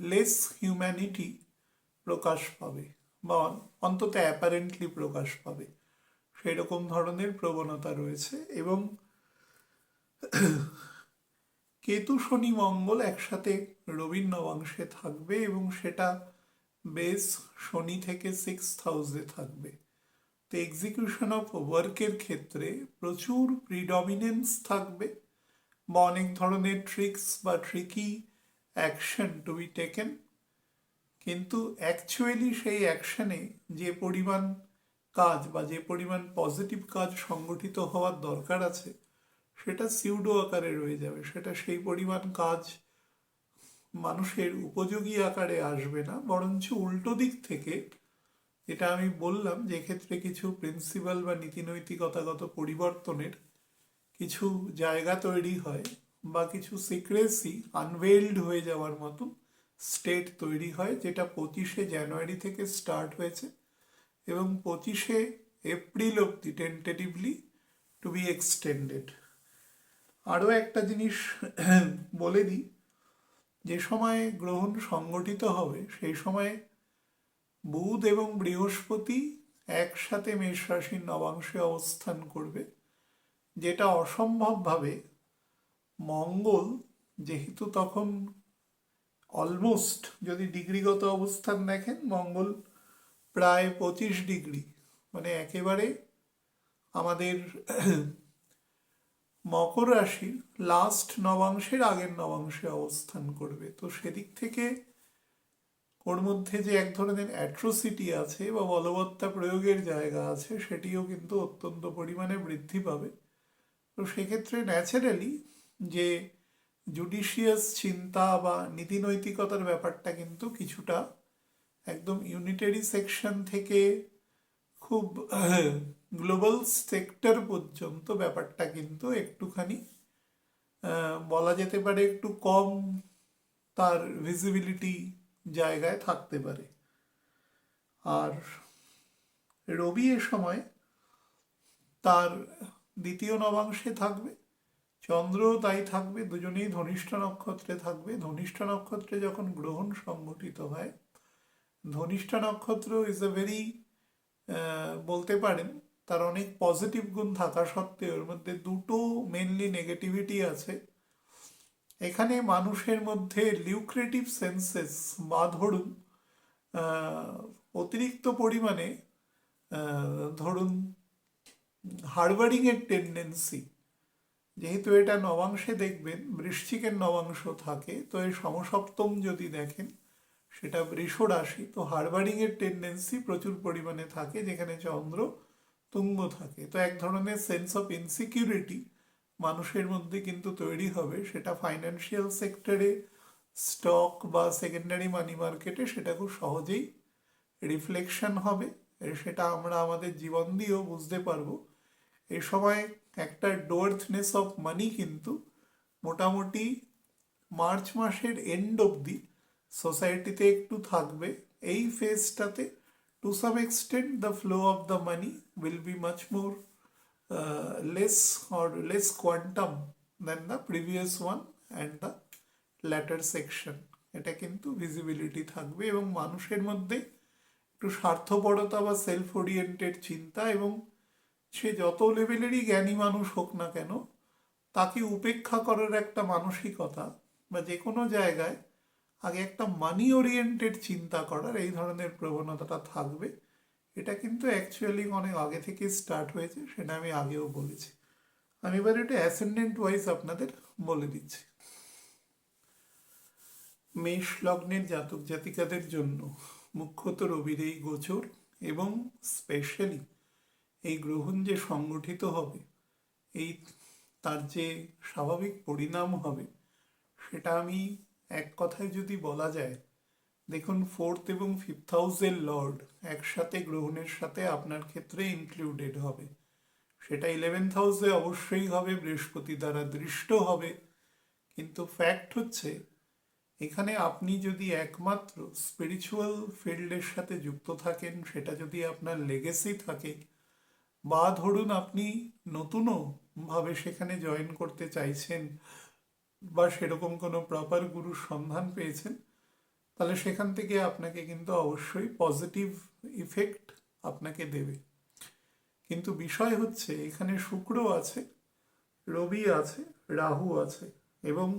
লেস হিউম্যানিটি প্রকাশ পাবে, বা অন্তত অ্যাপারেন্টলি প্রকাশ পাবে, সেই রকম ধরনের প্রবণতা রয়েছে। এবং কেতু শনি মঙ্গল একসাথে রবির নবাংশে থাকবে, এবং সেটা বেস শনি থেকে 6th হাউসে থাকবে। তো এক্সিকিউশন অফ ওয়ার্কের ক্ষেত্রে প্রচুর প্রিডমিনেন্স থাকবে, বা অনেক ধরনের ট্রিক্স বা tricky action to be taken, কিন্তু অ্যাকচুয়ালি সেই অ্যাকশনে যে পরিমাণ কাজ বা যে পরিমাণ পজিটিভ কাজ সংগঠিত হওয়ার দরকার আছে, সেটা সিউডো আকারে রয়ে যাবে, সেটা সেই পরিমাণ কাজ মানুষের উপযোগী আকারে আসবে না, বরঞ্চ উল্টো দিক থেকে, এটা আমি বললাম যে ক্ষেত্রে কিছু প্রিন্সিপাল বা নীতিনৈতিকতাগত পরিবর্তনের কিছু জায়গা তৈরি হয়, বা কিছু সিক্রেসি আনভেইলড হয়ে যাওয়ার মতো স্টেট তৈরি হয়, যেটা 25শে জানুয়ারি থেকে স্টার্ট হয়েছে, এবং 25শে এপ্রিল অবধি টেন্টেটিভলি টু বি এক্সটেন্ডেড। আরও একটা জিনিস বলে দিই, যে সময় গ্রহণ সংগঠিত হবে সেই সময় বুধ এবং বৃহস্পতি একসাথে মেষ রাশির নবাংশে অবস্থান করবে, যেটা অসম্ভবভাবে মঙ্গল, যেহেতু তখন অলমোস্ট যদি ডিগ্রিগত অবস্থান দেখেন, মঙ্গল প্রায় 25 ডিগ্রি, মানে একেবারে আমাদের মকর রাশির লাস্ট নবাংশের আগের নবাংশে অবস্থান করবে। তো সেদিক থেকে ওর মধ্যে যে এক ধরনের অ্যাট্রোসিটি আছে বা বলবত্তা প্রয়োগের জায়গা আছে, সেটিও কিন্তু অত্যন্ত পরিমাণে বৃদ্ধি পাবে। তো সেক্ষেত্রে ন্যাচারালি যে জুডিশিয়াস চিন্তা বা নীতিনৈতিকতার ব্যাপারটা কিন্তু কিছুটা একদম ইউনিটারি সেকশন থেকে খুব গ্লোবাল সেক্টর পর্যন্ত ব্যাপারটা কিন্তু একটুখানি বলা যেতে পারে একটু কম তার ভিজিবিলিটি জায়গায় থাকতে পারে। আর রবি এ সময় তার দ্বিতীয় নবাংশে থাকবে, চন্দ্রও তাই থাকবে, দুজনেই ধনিষ্ঠ নক্ষত্রে থাকবে। ধনিষ্ঠ নক্ষত্রে যখন গ্রহণ সংগঠিত হয়, ধনিষ্ঠ নক্ষত্র ইজ এ ভেরি, বলতে পারেন তার অনেক পজিটিভ গুণ থাকা সত্ত্বেও এর মধ্যে দুটো মেনলি নেগেটিভিটি আছে। এখানে মানুষের মধ্যে লিউক্রেটিভ সেন্সেস বা ধরুন অতিরিক্ত পরিমাণে ধরুন হারবারিং এর টেন্ডেন্সি, যেহেতু এটা নবাংশে দেখবেন বৃশ্চিকের নবাংশ থাকে, তো এই সমসপ্তম যদি দেখেন সেটা বৃষ রাশি, তো হারবারিং এর টেন্ডেন্সি প্রচুর পরিমাণে থাকে যেখানে চন্দ্র তুঙ্গ থাকে। তো এক ধরনের সেন্স অফ ইনসিকিউরিটি মানুষের মধ্যে কিন্তু তৈরি হবে। সেটা ফাইন্যান্সিয়াল সেক্টরে, স্টক বা সেকেন্ডারি মানি মার্কেটে সেটা খুব সহজেই রিফ্লেকশন হবে। সেটা আমরা আমাদের জীবন দিয়েও বুঝতে পারবো। এই সময় একটা ডোয়ার্থনেস অফ মানি কিন্তু মোটামুটি মার্চ মাসের এন্ড অবধি সোসাইটিতে একটু থাকবে। এই ফেজটাতে to some extent the flow of the money will be much more less quantum than the previous one and the latter section. এটা কিন্তু ভিজিবিলিটি থাকবে এবং মানুষের মধ্যে একটু স্বার্থপরতা বা সেলফ ওরিয়েন্টেড চিন্তা, এবং সে যত লেভেলেরই জ্ঞানী মানুষ হোক না কেন তাকে উপেক্ষা করার একটা মানসিকতা, বা যে কোনো জায়গায় আগে একটা মানি ওরিয়েন্টেড চিন্তা করার এই ধরনের প্রবণতাটা থাকবে। এটা কিন্তু অ্যাকচুয়ালি অনেক আগে থেকে স্টার্ট হয়েছে, সেটা আমি আগেও বলেছি। আমি এবার এটা অ্যাসেন্ডেন্ট ওয়াইজ আপনাদের বলে দিচ্ছি। মেষ লগ্নের জাতক জাতিকাদের জন্য মুখ্যত রবির এই গোচর এবং স্পেশালি এই গ্রহণ যে সংগঠিত হবে, এই তার যে স্বাভাবিক পরিণাম হবে, সেটা আমি এক কথায় যদি বলা যায়, দেখুন 4th এবং 5th হাউসের লর্ড একসাথে গ্রহণের সাথে আপনার ক্ষেত্রে ইনক্লুডেড হবে। সেটা 11th হাউসে অবশ্যই হবে, বৃহস্পতি দ্বারা দৃষ্ট হবে। কিন্তু ফ্যাক্ট হচ্ছে এখানে আপনি যদি একমাত্র স্পিরিচুয়াল ফিল্ডের সাথে যুক্ত থাকেন, সেটা যদি আপনার লেগেসি থাকে, বা ধরুন আপনি নতুনও ভাবে সেখানে জয়েন করতে চাইছেন বা সেরকম কোনো প্রপার গুরুর সন্ধান পেয়েছেন, তাহলে সেখান থেকে আপনাকে কিন্তু অবশ্যই পজিটিভ ইফেক্ট আপনাকে দেবে। কিন্তু বিষয় হচ্ছে এখানে শুক্র আছে, রবি আছে, রাহু আছে, এবং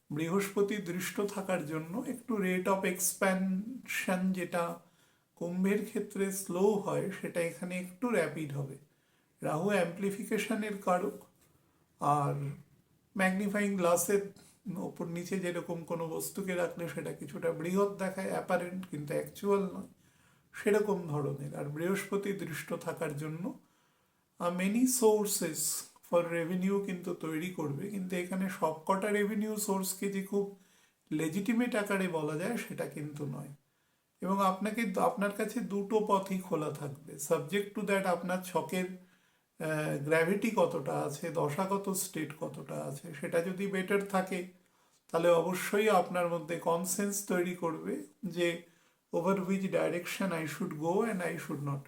বৃহস্পতি দৃষ্ট থাকার জন্য একটু রেট অফ এক্সপ্যানশন যেটা কুম্ভের ক্ষেত্রে স্লো হয়, সেটা এখানে একটু র্যাপিড হবে। রাহু অ্যাম্প্লিফিকেশনের কারক, আর ম্যাগনিফাইং গ্লাসের ওপর নিচে যেরকম কোনো বস্তুকে রাখলে সেটা কিছুটা বৃহৎ দেখায় অ্যাপারেন্ট, কিন্তু অ্যাকচুয়াল নয়, সেরকম ধরনের। আর বৃহস্পতি দৃষ্ট থাকার জন্য মেনি সোর্সেস ফর রেভিনিউ কিন্তু তৈরি করবে। কিন্তু এখানে সবকটা রেভিনিউ সোর্সকে যে খুব লেজিটিমেট আকারে বলা যায় সেটা কিন্তু নয়। এবং আপনার কাছে দুটো পথই খোলা থাকবে, সাবজেক্ট টু দ্যাট আপনার ছকের গ্র্যাভিটি কতটা আছে, দশাগত স্টেট কতটা আছে। সেটা যদি বেটার থাকে তাহলে অবশ্যই আপনার মধ্যে কনসেন্স তৈরি করবে যে over which direction I should go and I should not.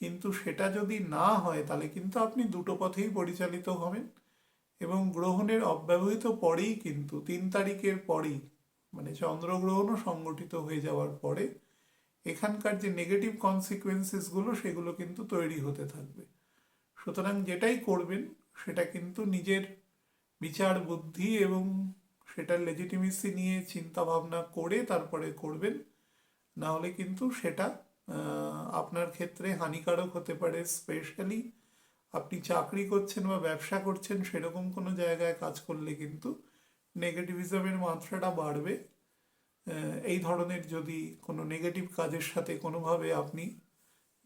কিন্তু সেটা যদি না হয় তাহলে কিন্তু আপনি দুটো পথেই পরিচালিত হবেন। এবং গ্রহণের অব্যবহিত পরেই কিন্তু 3 তারিখের পরেই, মানে চন্দ্রগ্রহণও সংগঠিত হয়ে যাওয়ার পরে এখানকার যে নেগেটিভ কনসিকুয়েন্সেসগুলো সেগুলো কিন্তু তৈরি হতে থাকবে। সুতরাং যেটাই করবেন সেটা কিন্তু নিজের বিচার বুদ্ধি এবং সেটার লেজিটিমেসি নিয়ে চিন্তা ভাবনা করে তারপরে করবেন, না হলে কিন্তু সেটা আপনার ক্ষেত্রে হানিকারক হতে পারে। স্পেশালি আপনি চাকরি করছেন বা ব্যবসা করছেন সেরকম কোনো জায়গায় কাজ করলে কিন্তু নেগেটিভিজমের মাত্রাটা বাড়বে। এই ধরনের যদি কোনো নেগেটিভ কাজের সাথে কোনোভাবে আপনি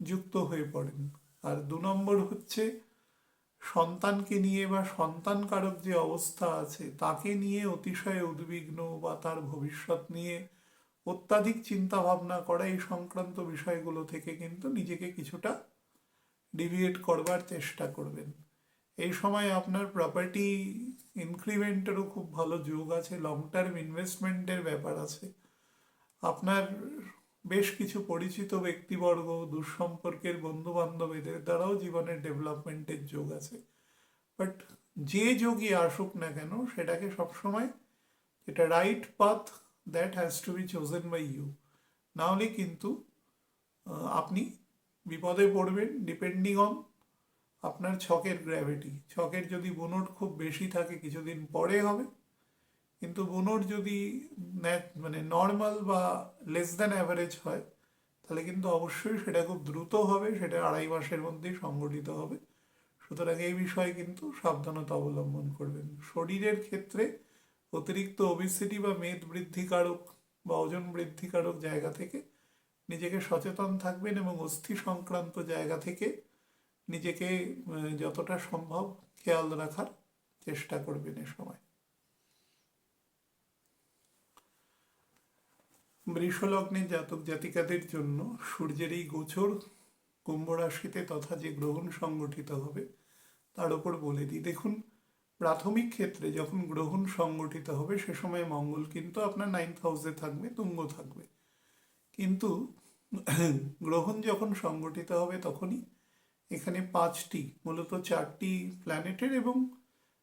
যুক্ত হয়ে পড়েন। আর 2 নম্বর হচ্ছে সন্তানকে নিয়ে বা সন্তানকারক যে অবস্থা আছে তাকে নিয়ে অতিশয় উদ্বিগ্ন বা তার ভবিষ্যৎ নিয়ে অত্যাধিক চিন্তা ভাবনা করা, এই সংক্রান্ত বিষয়গুলো থেকে কিন্তু নিজেকে কিছুটা ডিভিয়েট করবার চেষ্টা করবেন। এই সময় আপনার প্রপার্টি ইনক্রিমেন্টেরও খুব ভালো যোগ আছে, লং টার্ম ইনভেস্টমেন্টের ব্যাপার আছে, আপনার বেশ কিছু পরিচিত ব্যক্তিবর্গ, দুঃসম্পর্কের বন্ধু বান্ধব এদের দ্বারাও জীবনের ডেভেলপমেন্টের যোগ আছে। বাট যে যোগই আসুক না কেন সেটাকে সবসময় এটা right path that has to be chosen by you, না হলে কিন্তু আপনি বিপদে পড়বেন। ডিপেন্ডিং অন আপনার ছকের গ্র্যাভিটি, ছকের যদি বুনট খুব বেশি থাকে কিছুদিন পরে হবে, কিন্তু বুনট যদি মানে নর্মাল বা লেস দ্যান অ্যাভারেজ হয় তাহলে কিন্তু অবশ্যই সেটা খুব দ্রুত হবে, সেটা 2.5 মাসের মধ্যেই সংগঠিত হবে। সুতরাং এই বিষয়ে কিন্তু সাবধানতা অবলম্বন করবেন। শরীরের ক্ষেত্রে অতিরিক্ত ওবেসিটি বা মেদ বৃদ্ধিকারক বা ওজন বৃদ্ধিকারক জায়গা থেকে নিজেকে সচেতন থাকবেন এবং অস্থি সংক্রান্ত জায়গা থেকে নিজেকে যতটা সম্ভব খেয়াল রাখার চেষ্টা করবেন এ সময়। বৃষ লগ্নের জাতক জাতিকাদের জন্য সূর্যের এই গোচর কুম্ভ রাশিতে তথা যে গ্রহণ সংগঠিত হবে তার উপর বলে দিই। দেখুন, প্রাথমিক ক্ষেত্রে যখন গ্রহণ সংগঠিত হবে সে সময় মঙ্গল কিন্তু আপনার 9th হাউসে থাকবে, তুঙ্গ থাকবে। কিন্তু গ্রহণ যখন সংগঠিত হবে তখনই এখানে 5টি, মূলত 4টি প্ল্যানেটের এবং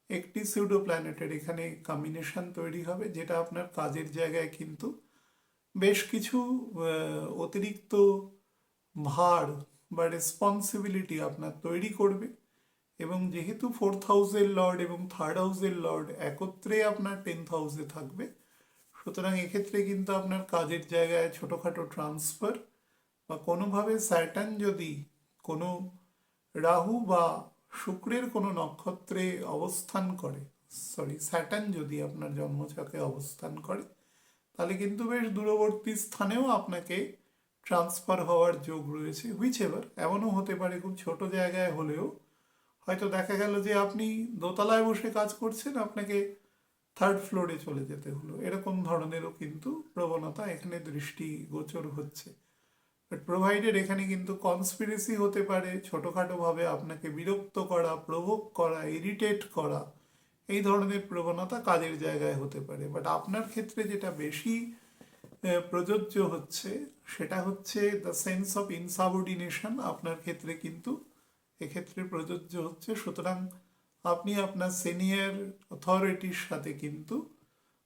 একটি সিউডো প্ল্যানেটের এখানে কম্বিনেশন তৈরি হবে, যেটা আপনার কাজের জায়গায় কিন্তু বেশ কিছু অতিরিক্ত ভার বা রেসপন্সিবিলিটি আপনার তৈরি করবে। এবং যেহেতু 4th হাউসের লর্ড এবং 3rd হাউসের লর্ড একত্রে আপনার 10th হাউসে থাকবে, সুতরাং এক্ষেত্রে কিন্তু আপনার কাজের জায়গায় ছোটোখাটো ট্রান্সফার বা কোনোভাবে স্যাটার্ন যদি কোনো রাহু বা শুক্রের কোনো নক্ষত্রে অবস্থান করে, স্যাটার্ন যদি আপনার জন্মছকে অবস্থান করে তাহলে কিন্তু বেশ দূরবর্তী স্থানেও আপনাকে ট্রান্সফার হওয়ার যোগ রয়েছে। হুইচ এভার, এমনও হতে পারে খুব ছোট জায়গায় হলেও হয়তো দেখা গেল যে আপনি দোতলায় বসে কাজ করছেন, আপনাকে 3rd ফ্লোরে চলে যেতে হলো, এরকম ধরনেরও কিন্তু প্রবণতা এখানে দৃষ্টিগোচর হচ্ছে। বাট প্রোভাইডেড এখানে কিন্তু কনস্পিরেসি হতে পারে, ছোটোখাটোভাবে আপনাকে বিরক্ত করা, প্রভোগ করা, ইরিটেট করা, এই ধরনের প্রবণতা কাজের জায়গায় হতে পারে। বাট আপনার ক্ষেত্রে যেটা বেশি প্রযোজ্য হচ্ছে সেটা হচ্ছে দ্য সেন্স অফ ইনসাবঅর্ডিনেশন আপনার ক্ষেত্রে কিন্তু এক্ষেত্রে প্রযোজ্য হচ্ছে। সুতরাং আপনি আপনার সিনিয়র অথরিটির সাথে কিন্তু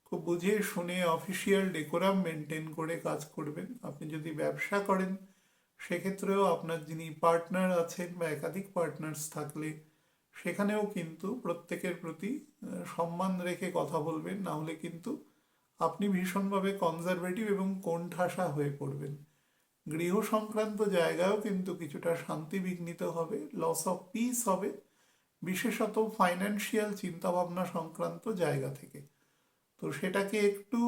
খুব বুঝে শুনে অফিসিয়াল ডেকোরাম মেনটেন করে কাজ করবেন। আপনি যদি ব্যবসা করেন সেক্ষেত্রেও আপনার যিনি পার্টনার আছেন বা একাধিক পার্টনার্স থাকলে সেখানেও কিন্তু প্রত্যেকের প্রতি সম্মান রেখে কথা বলবেন, না হলে কিন্তু আপনি ভীষণভাবে কনজারভেটিভ এবং কোণঠাসা হয়ে পড়বেন। গৃহ সংক্রান্ত জায়গায়ও কিন্তু কিছুটা শান্তি বিঘ্নিত হবে, লস অফ পিস হবে, বিশেষত ফাইন্যান্সিয়াল চিন্তাভাবনা সংক্রান্ত জায়গা থেকে। তো সেটাকে একটু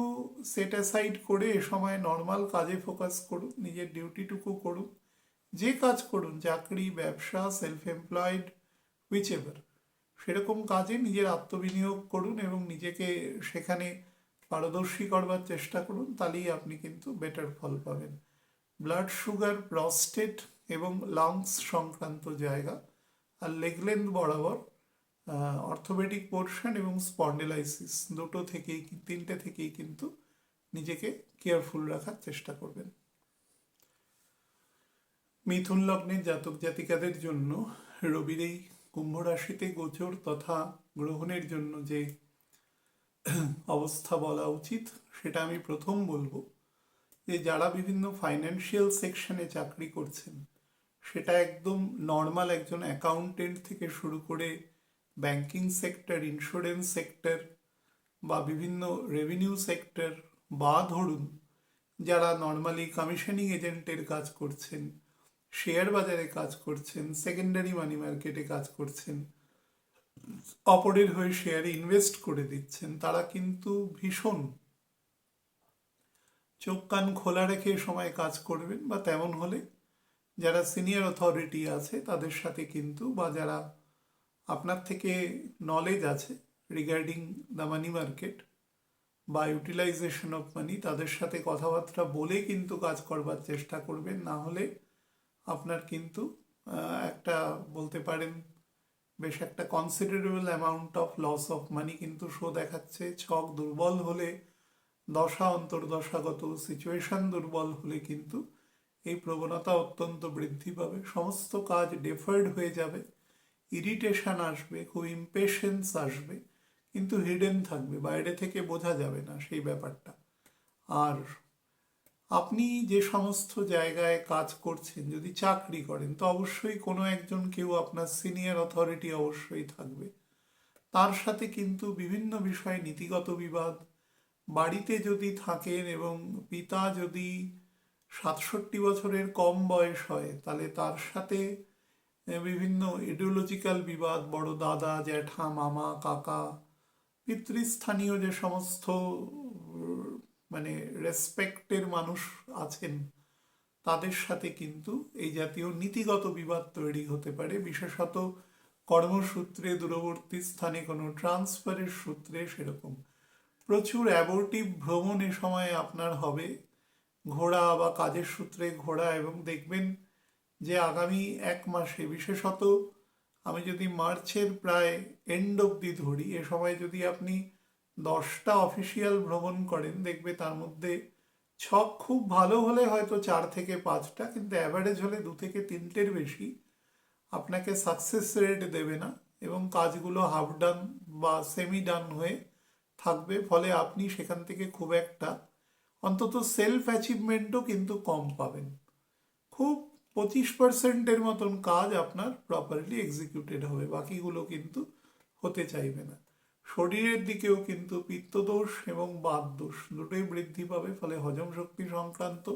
সেট অ্যাসাইড করে এ সময় নর্মাল কাজে ফোকাস করুন, নিজের ডিউটিটুকু করুন। যে কাজ করুন, চাকরি, ব্যবসা, সেলফ এমপ্লয়েড, হুইচ এভার, সেরকম কাজে নিজের আত্মবিনিয়োগ করুন এবং নিজেকে সেখানে পারদর্শী করবার চেষ্টা করুন, তাহলেই আপনি কিন্তু বেটার ফল পাবেন। ব্লাড সুগার, প্রস্টেট এবং লাংস সংক্রান্ত জায়গা আর লেগ লেন্থ বরাবর অর্থোপেডিক পোর্শন এবং স্পন্ডিলাইসিস তিনটে থেকেই কিন্তু নিজেকে কেয়ারফুল রাখার চেষ্টা করবেন। মিথুন লগ্নের জাতক জাতিকাদের জন্য রবির এই কুম্ভ রাশিতে গোচর তথা গ্রহণের জন্য যে অবস্থা বলা উচিত সেটা আমি প্রথম বলবো যে যারা বিভিন্ন ফাইন্যান্সিয়াল সেকশনে চাকরি করছেন, সেটা একদম নর্মাল একজন অ্যাকাউন্টেন্ট থেকে শুরু করে ব্যাংকিং সেক্টর, ইন্স্যুরেন্স সেক্টর বা বিভিন্ন রেভিনিউ সেক্টর, বা ধরুন যারা নর্মালি কমিশনিং এজেন্টের কাজ করছেন, শেয়ার বাজারে কাজ করছেন, সেকেন্ডারি মানি মার্কেটে কাজ করছেন, অপরের হয়ে শেয়ারে ইনভেস্ট করে দিচ্ছেন, তারা কিন্তু ভীষণ চোখ কান খোলা রেখে সময় কাজ করবেন। বা তেমন হলে যারা সিনিয়র অথরিটি আছে তাদের সাথে কিন্তু, বা যারা আপনার থেকে নলেজ আছে রিগার্ডিং দ্য মানি মার্কেট বা ইউটিলাইজেশন অফ মানি, তাদের সাথে কথাবার্তা বলে কিন্তু কাজ করবার চেষ্টা করবেন। না হলে আপনার কিন্তু একটা বলতে পারেন বেশ একটা considerable amount of loss of money কিন্তু শো দেখাচ্ছে। ছক দুর্বল হলে, দশা অন্তর্দশাগত সিচুয়েশন দুর্বল হলে কিন্তু এই প্রবণতা অত্যন্ত বৃদ্ধি পাবে। সমস্ত কাজ ডেফার্ড হয়ে যাবে, ইরিটেশন আসবে, খুব ইম্পেশেন্স আসবে, কিন্তু হিডেন থাকবে, বাইরে থেকে বোঝা যাবে না সেই ব্যাপারটা। আর আপনি যে সমস্ত জায়গায় কাজ করছেন, যদি চাকরি করেন তো অবশ্যই কোনো একজন কেউ আপনার সিনিয়র অথরিটি অবশ্যই থাকবে। তার সাথে কিন্তু বিভিন্ন বিষয়ে নীতিগত বিবাদ, বাড়িতে যদি থাকেন এবং পিতা যদি 67 বছরের কম বয়স হয় তাহলে তার সাথে বিভিন্ন ইডিওলজিক্যাল বিবাদ, বড় দাদা, জ্যাঠা, মামা, কাকা, পিতৃস্থানীয় যে সমস্ত মানে রেসপেক্টের মানুষ আছেন তাদের সাথে কিন্তু এই জাতীয় নীতিগত বিবাদ তৈরি হতে পারে। বিশেষত কর্মসূত্রে, দূরবর্তী স্থানে কোনো ট্রান্সফারের সূত্রে সেরকম প্রচুর অ্যাবর্টিভ ভ্রমণ এ সময় আপনার হবে, ঘোরা বা কাজের সূত্রে ঘোরা। এবং দেখবেন যে আগামী 1 মাসে, বিশেষত আমি যদি মার্চের প্রায় এন্ড অবধি ধরি, এ সময় যদি আপনি 10টা অফিসিয়াল ভ্রমণ করেন, দেখবে তার মধ্যে ছক খুব ভালো হলে হয়তো 4 থেকে 5টা, কিন্তু অ্যাভারেজ হলে 2 থেকে 3টের বেশি আপনাকে সাকসেস রেট দেবে না, এবং কাজগুলো হাফ ডান বা সেমি ডান হয়ে থাকবে। ফলে আপনি সেখান থেকে খুব একটা অন্তত সেলফ অ্যাচিভমেন্টও কিন্তু কম পাবেন। খুব 25%-এর মতন কাজ আপনার প্রপারলি এক্সিকিউটেড হবে, বাকিগুলো কিন্তু হতে চাইবে না। শরীরের দিকেও কিন্তু পিত্তদোষ এবং বাতদোষ দুটোই বৃদ্ধি পাবে, ফলে হজম শক্তি সংক্রান্ত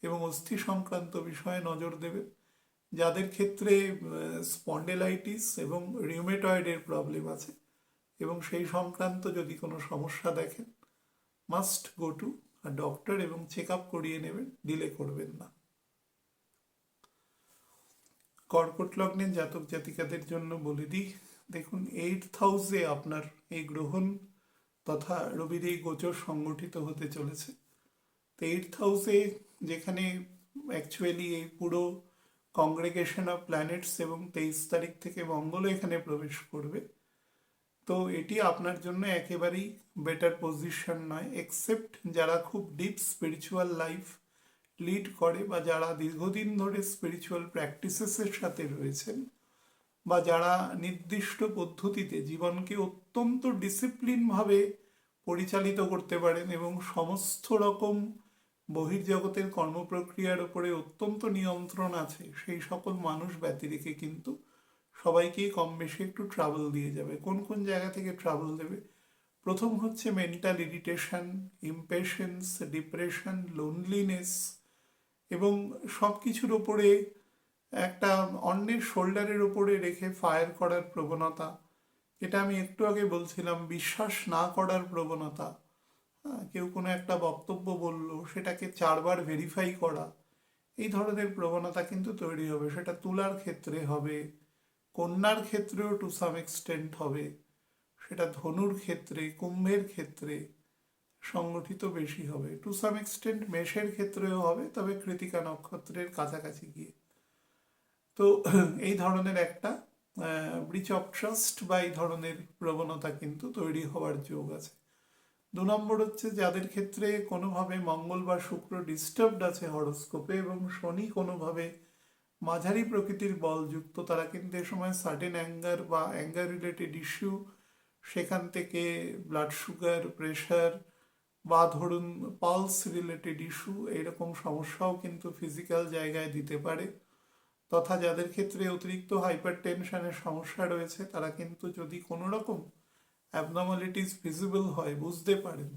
এবং অস্থি সংক্রান্ত বিষয়ে নজর দেবে। যাদের ক্ষেত্রে স্পন্ডেলাইটিস এবং রিউমেটয়েডের প্রবলেম আছে এবং সেই সংক্রান্ত যদি কোনো সমস্যা দেখেন, মাস্ট গো টু ডক্টর এবং চেক আপ করিয়ে নেবেন, ডিলে করবেন না। কর্কট লগ্নের জাতক জাতিকাদের জন্য বলে দিই, দেখুন 8th হাউসে আপনার এই গ্রহণ তথা রবির এই গোচর সংগঠিত হতে চলেছে। তো 8th হাউসে যেখানে অ্যাকচুয়ালি এই পুরো কংগ্রেগেশন অফ প্ল্যানেটস এবং 23 তারিখ থেকে মঙ্গল এখানে প্রবেশ করবে, তো এটি আপনার জন্য একেবারেই বেটার পজিশন নয়। এক্সেপ্ট যারা খুব ডিপ স্পিরিচুয়াল লাইফ লিড করে বা যারা দীর্ঘদিন ধরে স্পিরিচুয়াল প্র্যাকটিসেসের সাথে রয়েছেন, বা যারা নির্দিষ্ট পদ্ধতিতে জীবনকে অত্যন্ত ডিসিপ্লিনভাবে পরিচালিত করতে পারেন এবং সমস্ত রকম বহির্জগতের কর্মপ্রক্রিয়ার উপরে অত্যন্ত নিয়ন্ত্রণ আছে, সেই সকল মানুষ ব্যতিরেকে কিন্তু সবাইকেই কম বেশি একটু ট্রাবল দিয়ে যাবে। কোন কোন জায়গা থেকে ট্রাবল দেবে? প্রথম হচ্ছে mental irritation, impatience, depression, loneliness, এবং সব কিছুর ওপরে একটা অন্যের শোল্ডারের ওপরে রেখে ফায়ার করার প্রবণতা। এটা আমি একটু আগে বলছিলাম, বিশ্বাস না করার প্রবণতা। কেউ কোনো একটা বক্তব্য বলল, সেটাকে 4বার ভেরিফাই করা, এই ধরনের প্রবণতা কিন্তু তৈরি হবে। সেটা তুলার ক্ষেত্রে হবে, কন্যার ক্ষেত্রেও টু সাম এক্সটেন্ট হবে, সেটা ধনুর ক্ষেত্রে, কুম্ভের ক্ষেত্রে সংগঠিত বেশি হবে, টু সাম এক্সটেন্ট মেষের ক্ষেত্রেও হবে, তবে কৃতিকা নক্ষত্রের কাছাকাছি গিয়ে। তো এই ধরনের একটা ব্রিচ অফ ট্রাস্ট বা এই ধরনের প্রবণতা কিন্তু তৈরি হওয়ার যোগ আছে। 2 নম্বর হচ্ছে যাদের ক্ষেত্রে কোনোভাবে মঙ্গল বা শুক্র ডিস্টার্বড আছে হরোস্কোপে এবং শনি কোনোভাবে মাঝারি প্রকৃতির বলযুক্ত, তারা কিন্তু এ সময় সাডেন অ্যাঙ্গার বা অ্যাঙ্গার রিলেটেড ইস্যু, সেখান থেকে ব্লাড সুগার, প্রেশার, বা ধরুন পালস রিলেটেড ইস্যু, এইরকম সমস্যাও কিন্তু ফিজিক্যাল জায়গায় দিতে পারে। তথা যাদের ক্ষেত্রে অতিরিক্ত হাইপার টেনশনের সমস্যা রয়েছে তারা কিন্তু যদি কোনো রকম অ্যাবনর্মালিটিস ভিজিবল হয়, বুঝতে পারেন,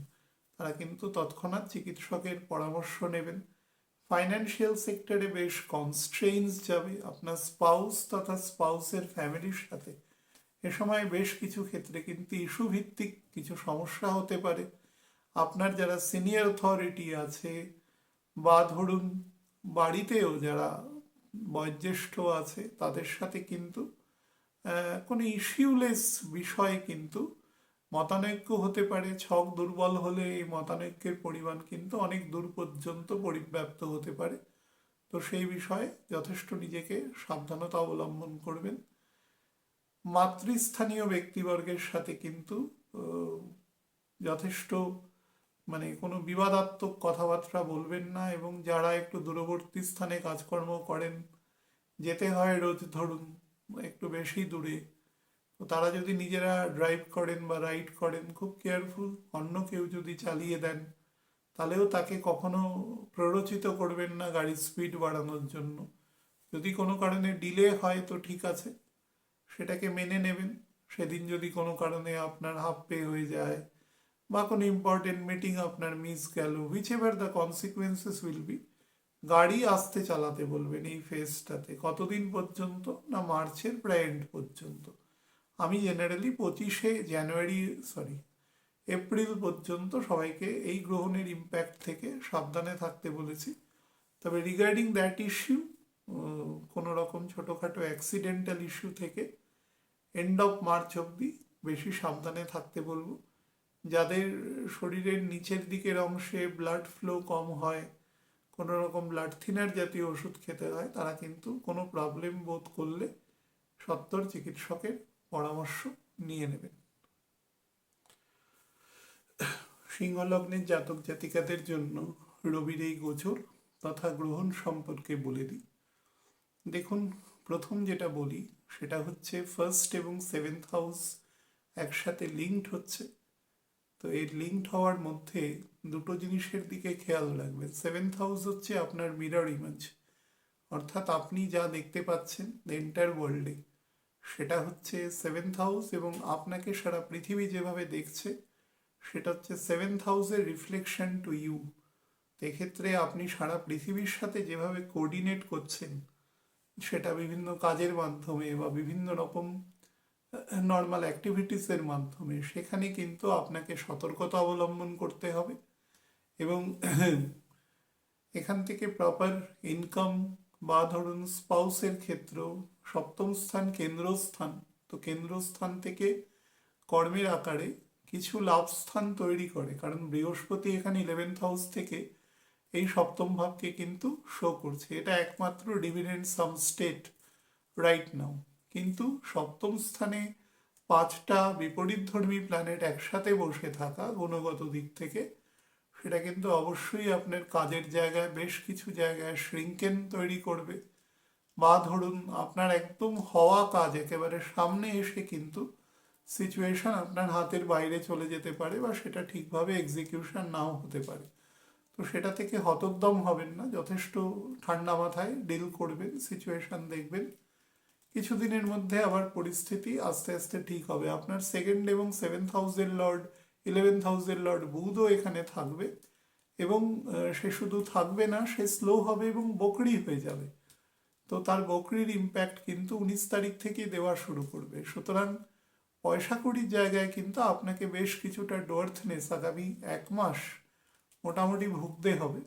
তারা কিন্তু তৎক্ষণাৎ চিকিৎসকের পরামর্শ নেবেন। ফাইন্যান্সিয়াল সেক্টরে বেশ কনস্ট্রেইনস যাবে আপনার স্পাউস তথা স্পাউসের ফ্যামিলির সাথে। এ সময় বেশ কিছু ক্ষেত্রে কিন্তু ইস্যু ভিত্তিক কিছু সমস্যা হতে পারে। আপনার যারা সিনিয়র অথরিটি আছে বা ধরুন বাড়িতেও যারা বয়োজ্যেষ্ঠ আছে তাদের সাথে কিন্তু কোনো ইস্যুলেস বিষয়ে কিন্তু মতানৈক্য হতে পারে। ছক দুর্বল হলে এই মতানৈক্যের পরিমাণ কিন্তু অনেক দূর পর্যন্ত পরিব্যাপ্ত হতে পারে। তো সেই বিষয়ে যথেষ্ট নিজেকে সাবধানতা অবলম্বন করবেন। মাতৃস্থানীয় ব্যক্তিবর্গের সাথে কিন্তু যথেষ্ট কোনো বিবাদাত্মক কথাবার্তা বলবেন না, এবং যারা একটু দূরবর্তী স্থানে কাজকর্ম করেন, যেতে হয় রোজ ধরুন একটু বেশি দূরে, তো তারা যদি নিজেরা ড্রাইভ করেন বা রাইড করেন, খুব কেয়ারফুল। অন্য কেউ যদি চালিয়ে দেন তাহলেও তাকে কখনো প্ররোচিত করবেন না গাড়ির স্পিড বাড়ানোর জন্য। যদি কোনো কারণে ডিলে হয় তো ঠিক আছে, সেটাকে মেনে নেবেন। সেদিন যদি কোনো কারণে আপনার হাফ পে হয়ে যায় বা কোনো ইম্পর্টেন্ট মিটিং আপনার মিস গেল, which ever the consequences will be, গাড়ি আস্তে চালাতে বলবেন এই ফেজটাতে। কতদিন পর্যন্ত না, মার্চের প্রায় এন্ড পর্যন্ত। আমি জেনারেলি 25 এপ্রিল পর্যন্ত সবাইকে এই গ্রহণের ইম্প্যাক্ট থেকে সাবধানে থাকতে বলেছি। তবে রিগার্ডিং দ্যাট ইস্যু, কোনো রকম ছোটোখাটো অ্যাক্সিডেন্টাল ইস্যু থেকে এন্ড অফ মার্চ অবধি বেশি সাবধানে থাকতে বলবো। যাদের শরীরের নিচের দিকের অংশে ব্লাড ফ্লো কম হয়, কোনো রকম ব্লাড থিনার জাতীয় ওষুধ খেতে হয়, তারা কিন্তু কোনো প্রবলেম বোধ করলে সত্বর চিকিৎসকের পরামর্শ নিয়ে নেবেন। সিংহলগ্নের জাতক জাতিকাদের জন্য রবির এই গোচর তথা গ্রহণ সম্পর্কে বলে দিই। দেখুন, প্রথম যেটা বলি সেটা হচ্ছে ফার্স্ট এবং সেভেন্থ হাউস একসাথে লিঙ্কড হচ্ছে। তো এই লিঙ্কড হওয়ার মধ্যে দুটো জিনিসের দিকে খেয়াল রাখবেন। সেভেন্থ হাউস হচ্ছে আপনার মিরর ইমেজ, অর্থাৎ আপনি যা দেখতে পাচ্ছেন দ্য এন্টায়ার ওয়ার্ল্ডে, সেটা হচ্ছে সেভেন্থ হাউস, এবং আপনাকে সারা পৃথিবী যেভাবে দেখছে সেটা হচ্ছে সেভেন্থ হাউসের রিফ্লেকশন টু ইউ। এক্ষেত্রে আপনি সারা পৃথিবীর সাথে যেভাবে কোঅর্ডিনেট করছেন, সেটা বিভিন্ন কাজের মাধ্যমে বা বিভিন্ন রকম নর্মাল অ্যাক্টিভিটিসের মাধ্যমে, সেখানে কিন্তু আপনাকে সতর্কতা অবলম্বন করতে হবে। এবং এখান থেকে প্রপার ইনকাম বা ধরুন স্পাউসের ক্ষেত্রেও সপ্তম স্থান কেন্দ্রস্থান, তো কেন্দ্রস্থান থেকে কর্মের আকারে কিছু লাভ স্থান তৈরি করে, কারণ বৃহস্পতি এখানে 11th হাউস থেকে এই সপ্তম ভাবকে কিন্তু শো করছে। এটা একমাত্র ডিভিডেন্ড সাম স্টেট রাইট নাও। কিন্তু সপ্তম স্থানে 5টা বিপরীতধর্মী প্ল্যানেট একসাথে বসে থাকা গুণগত দিক থেকে, সেটা কিন্তু অবশ্যই আপনার কাজের জায়গায় বেশ কিছু জায়গায় শ্রিঙ্কেন তৈরি করবে, বা ধরুন আপনার একদম হওয়া কাজ একেবারে সামনে এসে কিন্তু সিচুয়েশন আপনার হাতের বাইরে চলে যেতে পারে, বা সেটা ঠিকভাবে এক্সিকিউশন নাও হতে পারে। তো সেটা থেকে হতোদ্যম হবেন না, যথেষ্ট ঠান্ডা মাথায় ডিল করবেন, সিচুয়েশন দেখবেন। কিছুদিনের মধ্যে আবার পরিস্থিতি আস্তে আস্তে ঠিক হবে। আপনার সেকেন্ড এবং সেভেন্থ হাউসের লর্ড, 11th হাউসের লর্ড বুধও এখানে থাকবে, এবং সে শুধু থাকবে না, সে স্লো হবে এবং বকরি হয়ে যাবে। তো তার বকরির ইম্প্যাক্ট কিন্তু 19 তারিখ থেকে দেওয়া শুরু করবে। সুতরাং পয়সা কড়ির জায়গায় কিন্তু আপনাকে বেশ কিছুটা ডোয়ার্থনেস আগামী 1 মাস মোটামুটি ভুগতে হবে।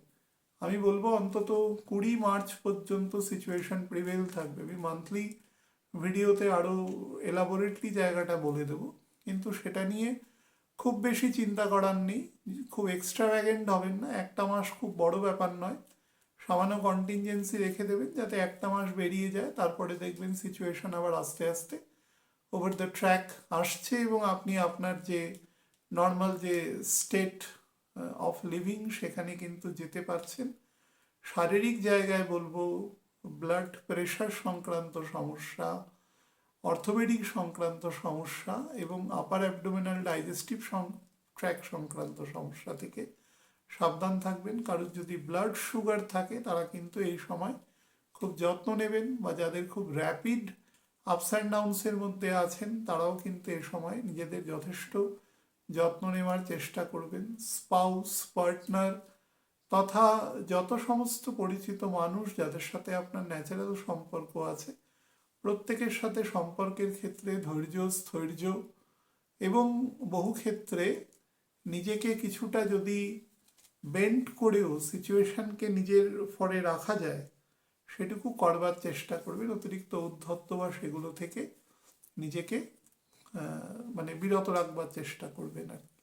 আমি বলবো অন্তত 20 মার্চ পর্যন্ত সিচুয়েশন প্রিভেল থাকবে। আমি মান্থলি ভিডিওতে আরও এলাবোরেটলি জায়গাটা বলে দেবো, কিন্তু সেটা নিয়ে খুব বেশি চিন্তা করার নেই। খুব এক্সট্রাভ্যাগেন্ট হবেন না, 1 মাস খুব বড় ব্যাপার নয়, সামান্য কন্টিনজেন্সি রেখে দেবেন যাতে 1 মাস বেরিয়ে যায়। তারপরে দেখবেন সিচুয়েশন আবার আস্তে আস্তে ওভার দ্য ট্র্যাক আসছে, এবং আপনি আপনার যে নর্মাল যে স্টেট অফ লিভিং সেখানে কিন্তু যেতে পারছেন। শারীরিক জায়গায় বলবো ব্লাড প্রেশার সংক্রান্ত সমস্যা, অর্থোপেডিক সংক্রান্ত সমস্যা এবং আপার অ্যাবডোমিনাল ডাইজেস্টিভ ট্র্যাক সংক্রান্ত সমস্যা থেকে সাবধান থাকবেন। কারোর যদি ব্লাড সুগার থাকে তারা কিন্তু এই সময় খুব যত্ন নেবেন, বা যাদের খুব র্যাপিড আপস অ্যান্ড ডাউনসের মধ্যে আছেন তারাও কিন্তু এ সময় নিজেদের যথেষ্ট যত্ন নেওয়ার চেষ্টা করবেন। স্পাউস, পার্টনার তথা যত সমস্ত পরিচিত মানুষ যাদের সাথে আপনার ন্যাচারাল সম্পর্ক আছে, প্রত্যেকের সাথে সম্পর্কের ক্ষেত্রে ধৈর্য, স্থৈর্য এবং বহু ক্ষেত্রে নিজেকে কিছুটা যদি বেন্ড করেও সিচুয়েশনকে নিজের ফরে রাখা যায় সেটুকু করবার চেষ্টা করবেন। অতিরিক্ত উদ্ধত্ত বা সেগুলো থেকে নিজেকে মানে বিরত রাখবার চেষ্টা করবেন আর কি।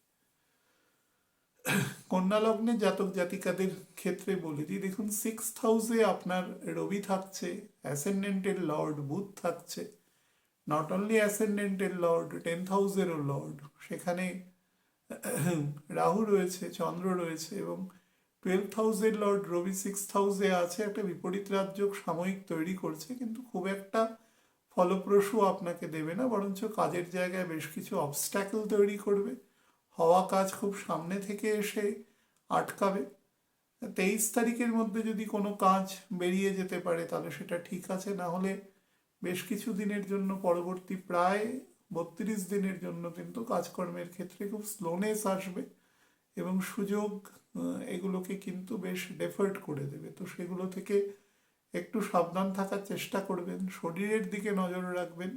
কন্যা লগ্নে জাতক জাতিকাদের ক্ষেত্রে বলে দিই, দেখুন 6th হাউসে আপনার রবি থাকছে, অ্যাসেন্ডেন্টের লর্ড বুধ থাকছে, নট অনলি অ্যাসেন্ডেন্টের লর্ড 10th হাউসেরও লর্ড, সেখানে রাহু রয়েছে, চন্দ্র রয়েছে, এবং 12th হাউসের লর্ড রবি 6th হাউসে আছে। একটা বিপরীত রাজযোগ সাময়িক তৈরি করছে, কিন্তু খুব একটা ফলপ্রসূ আপনাকে দেবে না, বরঞ্চ কাজের জায়গায় বেশ কিছু অবস্ট্যাকল তৈরি করবে। হওয়া কাজ খুব সামনে থেকে এসে আটকাবে। 23 তারিখের মধ্যে যদি কোনো কাজ বেরিয়ে যেতে পারে তাহলে সেটা ঠিক আছে, না হলে বেশ কিছু দিনের জন্য পরবর্তী প্রায় 32 দিনের জন্য কিন্তু কাজকর্মের ক্ষেত্রে খুব স্লোনেস আসবে এবং সুযোগ এগুলোকে কিন্তু বেশ ডেফার্ট করে দেবে। তো সেগুলো থেকে একটু সাবধান থাকার চেষ্টা করবেন। শরীরের দিকে নজর রাখবেন,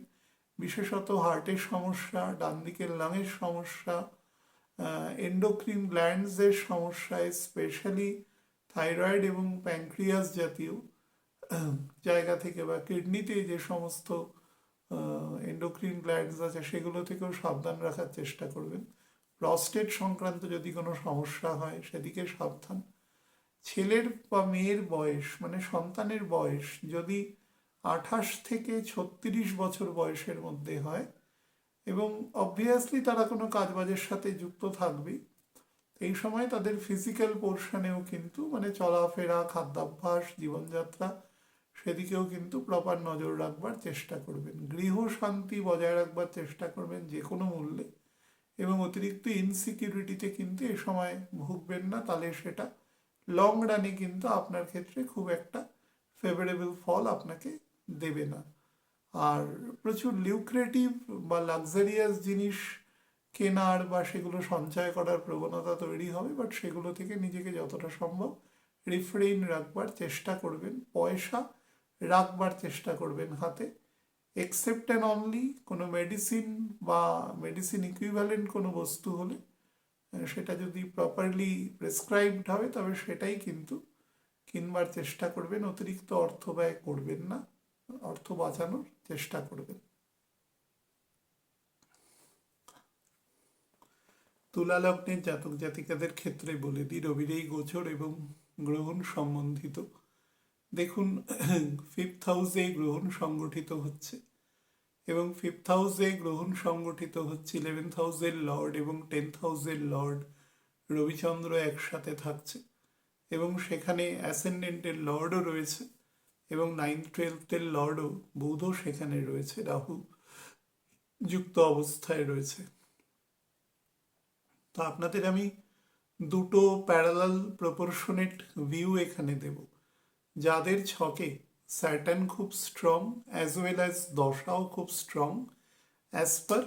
বিশেষত হার্টের সমস্যা, ডান দিকের লাংয়ের সমস্যা, এন্ডোক্রিন গ্ল্যান্ডসের সমস্যা, স্পেশালি থাইরয়েড এবং প্যানক্রিয়াস জাতীয় জায়গা থেকে, বা কিডনিতে যে সমস্ত এন্ডোক্রিন গ্ল্যান্ডস আছে সেগুলো থেকেও সাবধান রাখার চেষ্টা করবেন। প্রস্টেট সংক্রান্ত যদি কোনো সমস্যা হয় সেদিকে সাবধান। ছেলের বা মেয়ের বয়স মানে সন্তানের বয়স যদি 28 থেকে 36 বছর বয়সের মধ্যে হয়, এবং অবভিয়াসলি তারা কোনো কাজবাজের সাথে যুক্ত থাকবে, এই সময় তাদের ফিজিক্যাল পোর্শনেও কিন্তু মানে চলাফেরা, খাদ্যাভ্যাস, জীবনযাত্রা সেদিকেও কিন্তু প্রপার নজর রাখবার চেষ্টা করবেন। গৃহ শান্তি বজায় রাখবার চেষ্টা করবেন যে কোনো মূল্যে, এবং অতিরিক্ত ইনসিকিউরিটিতে কিন্তু এ সময় ভুগবেন না, তাহলে সেটা লং রানে কিন্তু আপনার ক্ষেত্রে খুব একটা ফেভারেবল ফল আপনাকে দেবে না। আর প্রচুর লিউক্রেটিভ বা লাক্সারিয়াস জিনিস কেনার বা সেগুলো সঞ্চয় করার প্রবণতা তৈরি হবে, বাট সেগুলো থেকে নিজেকে যতটা সম্ভব রিফ্রেইন রাখবার চেষ্টা করবেন। পয়সা রাখবার চেষ্টা করবেন হাতে, এক্সেপ্ট অ্যান্ড অনলি কোনো মেডিসিন বা মেডিসিন ইকুইভ্যালেন্ট কোনো বস্তু হলে সেটা যদি প্রপারলি প্রেসক্রাইবড হবে তবে সেটাই কিন্তু কিনবার চেষ্টা করবেন। অতিরিক্ত অর্থ ব্যয় করবেন না, অর্থ বাঁচানোর চেষ্টা করবেন। তুলা লগ্নের জাতক জাতিকাদের ক্ষেত্রে বলে দিই, রবির এই গোচর এবং গ্রহণ সম্বন্ধিত। দেখুন 5th হাউসে গ্রহণ সংগঠিত হচ্ছে, এবং 5th হাউসে গ্রহণ সংগঠিত হচ্ছে 11th হাউসের লর্ড এবং 10th হাউসের লর্ড রবিচন্দ্র একসাথে থাকছে, এবং সেখানে অ্যাসেন্ডেন্টের লর্ডও রয়েছে, এবং 9th 12th লর্ডও বুধও সেখানে রয়েছে, রাহু যুক্ত অবস্থায় রয়েছে। তো আপনাদের আমি দুটো প্যারালাল প্রপোর্শনেট ভিউ এখানে দেব। যাদের ছকে স্যাটার্ন খুব স্ট্রং অ্যাজ ওয়েল অ্যাজ দশাও খুব strong as per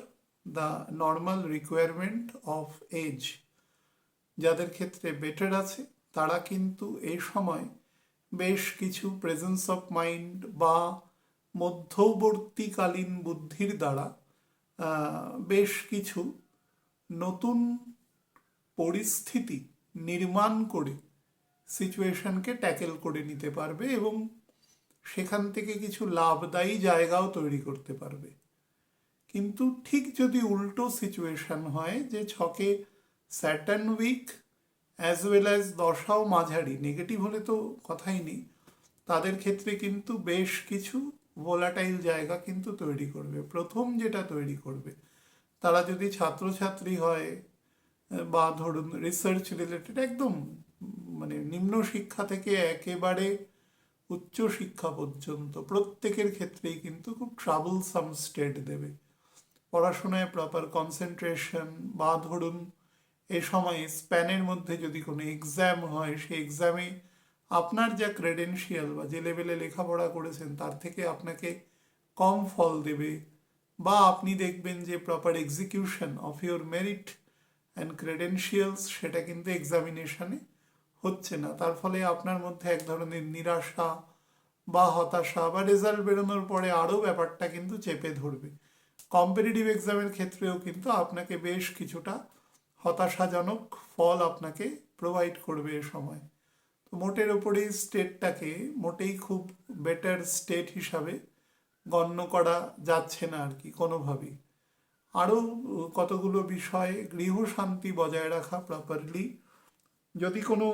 the normal requirement of age, যাদের ক্ষেত্রে বেটার আছে তারা কিন্তু এই সময় বেশ কিছু প্রেজেন্স অফ মাইন্ড বা মধ্যবর্তীকালীন বুদ্ধির দ্বারা বেশ কিছু নতুন পরিস্থিতি নির্মাণ করে সিচুয়েশনকে ট্যাকেল করে নিতে পারবে, এবং সেখান থেকে কিছু লাভদায়ী জায়গাও তৈরি করতে পারবে। কিন্তু ঠিক যদি উল্টো সিচুয়েশন হয় যে ছকে Saturn weak as well as দশাও মাঝারি, নেগেটিভ হলে তো কথাই নেই, তাদের ক্ষেত্রে কিন্তু বেশ কিছু ভোলাটাইল জায়গা কিন্তু তৈরি করবে। প্রথম যেটা তৈরি করবে, তারা যদি ছাত্রছাত্রী হয় বা ধরুন রিসার্চ রিলেটেড একদম মানে নিম্ন শিক্ষা থেকে একেবারে উচ্চ শিক্ষা পর্যন্ত প্রত্যেকের ক্ষেত্রেই কিন্তু খুব ট্রাবলসাম স্টেট দেবে। পড়াশোনায় প্রপার কনসেন্ট্রেশন, বা ধরুন এ সময় স্প্যানের মধ্যে যদি কোনো এক্সাম হয় সেই এক্সামে আপনার যা ক্রেডেনশিয়াল বা যে লেভেলে লেখাপড়া করেছেন তার থেকে আপনাকে কম ফল দেবে, বা আপনি দেখবেন যে proper execution of your merit and credentials সেটা কিন্তু এক্সামিনেশনে হচ্ছে না। তার ফলে আপনার মধ্যে এক ধরনের নিরাশা বা হতাশা বা রেজাল্ট বেরোনোর পরে আরও ব্যাপারটা কিন্তু চেপে ধরবে। কম্পিটিটিভ এক্সামের ক্ষেত্রেও কিন্তু আপনাকে বেশ কিছুটা হতাশাজনক ফল আপনাকে প্রোভাইড করবে এ সময়। তো মোটের ওপরেই স্টেটটাকে মোটেই খুব বেটার স্টেট হিসাবে গণ্য করা যাচ্ছে না আর কি কোনোভাবেই। আরও কতগুলো বিষয়ে গৃহশান্তি বজায় রাখা প্রপারলি, যদি কোনো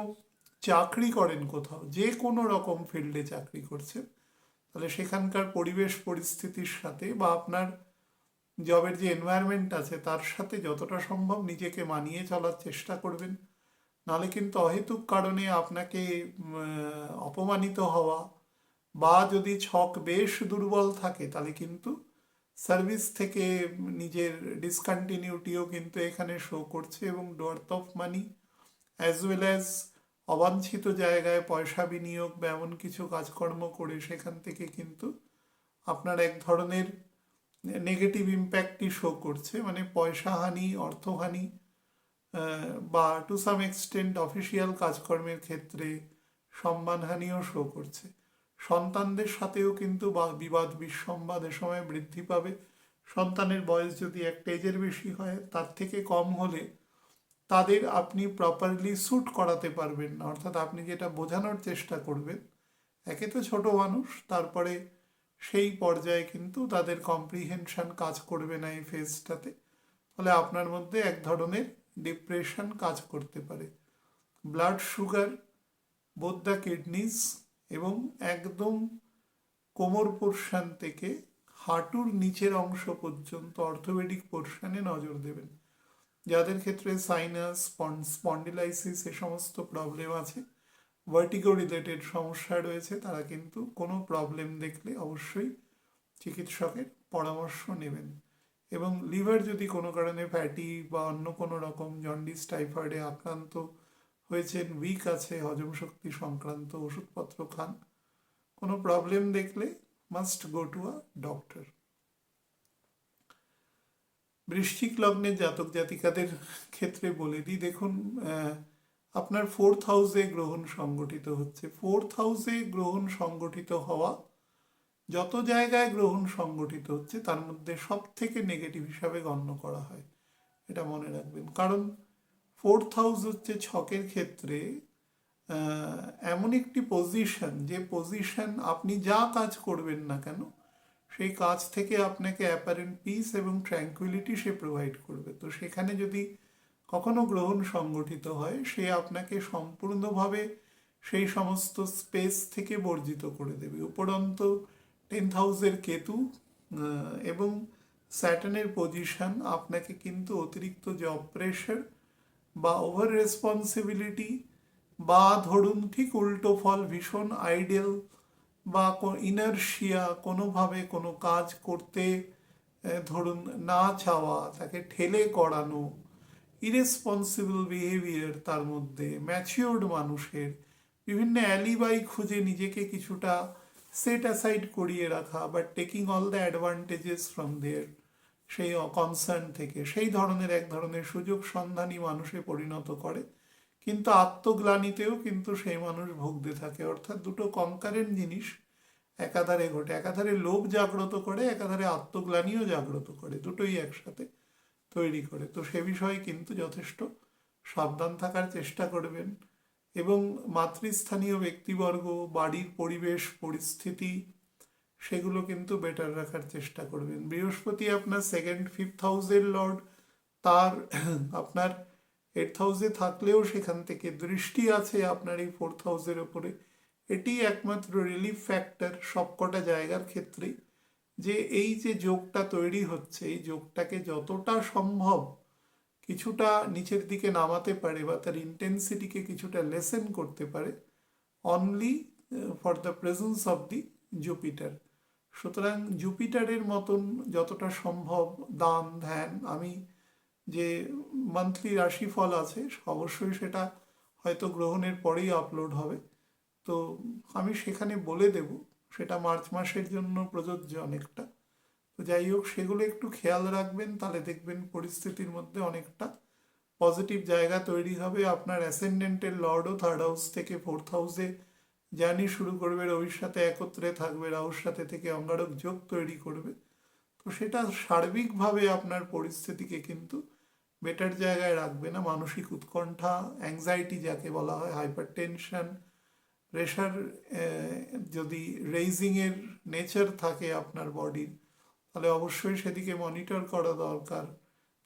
চাকরি করেন কোথাও, যে কোনো রকম ফিল্ডে চাকরি করছেন, তাহলে সেখানকার পরিবেশ পরিস্থিতির সাথে বা আপনার জবের যে এনভায়রনমেন্ট আছে তার সাথে যতটা সম্ভব নিজেকে মানিয়ে চলার চেষ্টা করবেন। নাহলে কিন্তু অহেতুক কারণে আপনাকে অপমানিত হওয়া, বা যদি ছক বেশ দুর্বল থাকে তাহলে কিন্তু সার্ভিস থেকে নিজের ডিসকন্টিনিউটিও কিন্তু এখানে শো করছে, এবং dearth of money as well as অবাঞ্ছিত জায়গায় পয়সা বিনিয়োগ বা এমন কিছু কাজকর্ম করে সেখান থেকে কিন্তু আপনার এক ধরনের নেগেটিভ ইম্প্যাক্টই শো করছে, মানে পয়সা হানি, অর্থহানি, বা টু সাম এক্সটেন্ট অফিসিয়াল কাজকর্মের ক্ষেত্রে সম্মানহানিও শো করছে। সন্তানদের সাথেও কিন্তু বিবাদ বিসম্বাদ এ সময় বৃদ্ধি পাবে। সন্তানের বয়স যদি একটা এজের বেশি হয়, তার থেকে কম হলে তাদের আপনি প্রপারলি স্যুট করাতে পারবেন না, অর্থাৎ আপনি যেটা বোঝানোর চেষ্টা করবেন, একে তো ছোট মানুষ, তারপরে সেই পর্যায়ে কিন্তু তাদের কম্প্রিহেনশন কাজ করবে না এই ফেজটাতে। ফলে আপনার মধ্যে এক ধরনের ডিপ্রেশন কাজ করতে পারে। Blood sugar, both the kidneys, এবং একদম কোমর পোর্শন থেকে হাঁটুর নিচের অংশ পর্যন্ত অর্থোপেডিক পোর্শনে নজর দেবেন। যাদের ক্ষেত্রে সাইনাস, স্পন্ডিলাইসিস এ সমস্ত প্রবলেম আছে, ভার্টিগো রিলেটেড সমস্যা রয়েছে, তারা কিন্তু কোনো প্রবলেম দেখলে অবশ্যই চিকিৎসকের পরামর্শ নেবেন। এবং লিভার যদি কোনো কারণে ফ্যাটি বা অন্য কোনো রকম জন্ডিস টাইফয়েডে আক্রান্ত হয়েছেন, উইক আছে, হজম শক্তি সংক্রান্ত ওষুধপত্র খান, কোনো প্রবলেম দেখলে must go to a doctor. বৃশ্চিক লগ্নের জাতক জাতিকাদের ক্ষেত্রে বলে দিই, দেখুন আপনার 4th হাউসে গ্রহণ সংগঠিত হচ্ছে। 4th হাউসে গ্রহণ সংগঠিত হওয়া, যত জায়গায় গ্রহণ সংগঠিত হচ্ছে তার মধ্যে সব থেকে নেগেটিভ হিসাবে গণ্য করা হয়, এটা মনে রাখবেন। কারণ 4th হাউস হচ্ছে ছকের ক্ষেত্রে এমন একটি পজিশন, যে পজিশন আপনি যা কাজ করবেন না কেন সেই কাজ থেকে আপনাকে অ্যাপারেন্ট পিস এবং ট্র্যাঙ্কুইলিটি সে প্রোভাইড করবে। তো সেখানে যদি কখনো গ্রহণ সংগঠিত হয়, সে আপনাকে সম্পূর্ণভাবে সেই সমস্ত স্পেস থেকে বর্জিত করে দেবে। উপরন্ত 10th হাউসের কেতু এবং স্যাটার্নের পজিশন আপনাকে কিন্তু অতিরিক্ত জব প্রেশার বা ওভার রেসপন্সিবিলিটি, বা ধরুন ঠিক উল্টো ফল, ভীষণ আইডিয়াল বা ইনার্শিয়া, কোনোভাবে কোনো কাজ করতে ধরুন না চাওয়া, তাকে ঠেলে করানো, ইরেসপন্সিবল বিহেভিয়ার, তার মধ্যে ম্যাচিওর্ড মানুষের বিভিন্ন অ্যালিবাই খুঁজে নিজেকে কিছুটা সেট অ্যাসাইড করিয়ে রাখা, বা taking all the advantages from there, সেই কনসার্ন থেকে, সেই ধরনের এক ধরনের সুযোগ সন্ধানী মানুষে পরিণত করে। কিন্তু আত্মগ্লানিতেও কিন্তু সেই মানুষ ভুগতে থাকে। অর্থাৎ দুটো কনকারেন্ট জিনিস একাধারে ঘটে, একাধারে লোভ জাগ্রত করে, একাধারে আত্মগ্লানিও জাগ্রত করে, দুটোই একসাথে তৈরি করে। তো সে বিষয়ে কিন্তু যথেষ্ট সাবধান থাকার চেষ্টা করবেন, এবং মাতৃস্থানীয় ব্যক্তিবর্গ, বাড়ির পরিবেশ পরিস্থিতি, সেগুলো কিন্তু বেটার রাখার চেষ্টা করবেন। বৃহস্পতি আপনার 2nd 5th হাউসের লর্ড, তার আপনার 8th হাউসে থাকলেও সেখান থেকে দৃষ্টি আছে আপনার এই 4th হাউসের ওপরে। এটি একমাত্র রিলিফ ফ্যাক্টর সবকটা জায়গার ক্ষেত্রেই, যে এই যে যোগটা তৈরি হচ্ছে, এই যোগটাকে যতটা সম্ভব কিছুটা নিচের দিকে নামাতে পারে বা তার ইন্টেন্সিটিকে কিছুটা লেসেন করতে পারে, only for the presence of the Jupiter. সুতরাং জুপিটারের মতন যতটা সম্ভব দান ধ্যান, আমি যে মান্থলি রাশিফল আছে অবশ্যই সেটা হয়তো গ্রহণের পরেই আপলোড হবে, তো আমি সেখানে বলে দেব, সেটা মার্চ মাসের জন্য প্রযোজ্য অনেকটা। তো যাই হোক, সেগুলো একটু খেয়াল রাখবেন, তাহলে দেখবেন পরিস্থিতির মধ্যে অনেকটা পজিটিভ জায়গা তৈরি হবে। আপনার অ্যাসেন্ডেন্টের লর্ডও থার্ড হাউস থেকে ফোর্থ হাউসে জার্নি শুরু করবে, রবির সাথে একত্রে থাকবে, রাহুর সাথে থেকে অঙ্গারক যোগ তৈরি করবে। তো সেটা সার্বিকভাবে আপনার পরিস্থিতিকে কিন্তু বেটার জায়গায় রাখবে না। মানসিক উৎকণ্ঠা, অ্যাংজাইটি যাকে বলা হয়, হাইপার টেনশন, প্রেশার যদি রেইজিংয়ের নেচার থাকে আপনার বডির, তাহলে অবশ্যই সেদিকে মনিটর করা দরকার।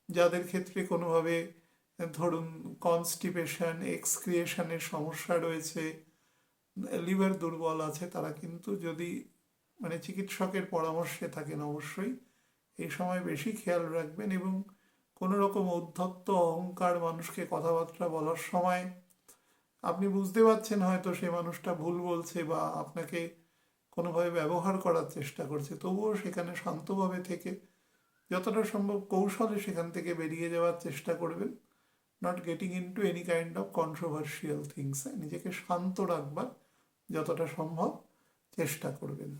যাদের ক্ষেত্রে কোনোভাবে ধরুন কনস্টিপেশন, এক্সক্রিয়েশনের সমস্যা রয়েছে, লিভার দুর্বল আছে, তারা কিন্তু যদি মানে চিকিৎসকের পরামর্শে থাকেন অবশ্যই এই সময় বেশি খেয়াল রাখবেন। এবং কোনো রকম উদ্ধত্ত অহংকার মানুষকে কথাবার্তা বলার সময় আপনি বুঝতে পারছেন হয়তো সে মানুষটা ভুল বলছে বা আপনাকে কোনোভাবে ব্যবহার করার চেষ্টা করছে, তবুও সেখানে শান্তভাবে থেকে যতটা সম্ভব কৌশলে সেখান থেকে বেরিয়ে যাওয়ার চেষ্টা করবেন। Not getting into any kind of controversial things. নিজেকে শান্ত রাখবার যতটা সম্ভব চেষ্টা করবেন।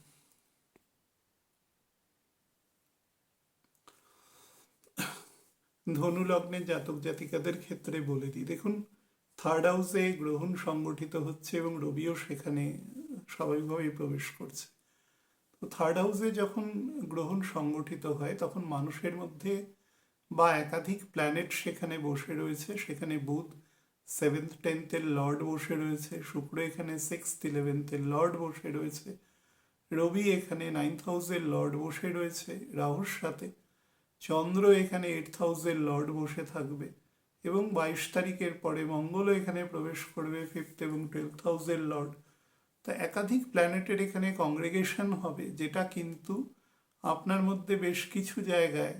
ধনু লগ্নের জাতক জাতিকাদের ক্ষেত্রে বলে দিই, দেখুন থার্ড হাউসে গ্রহণ সংগঠিত হচ্ছে এবং রবিও সেখানে স্বাভাবিকভাবেই প্রবেশ করছে। তো থার্ড হাউসে যখন গ্রহণ সংগঠিত হয় তখন মানুষের মধ্যে বা একাধিক প্ল্যানেট সেখানে বসে রয়েছে। সেখানে বুধ 7th 10th-এর লর্ড বসে রয়েছে, শুক্র এখানে 6th 11th-এর লর্ড বসে রয়েছে, রবি এখানে 9th হাউসের লর্ড বসে রয়েছে রাহুর সাথে, চন্দ্র এখানে 8th হাউসের লর্ড বসে থাকবে এবং 22 তারিখের পরে মঙ্গলও এখানে প্রবেশ করবে 5th এবং 12th হাউসের লর্ড। তা একাধিক প্ল্যানেটের এখানে কংগ্রেগেশন হবে, যেটা কিন্তু আপনার মধ্যে বেশ কিছু জায়গায়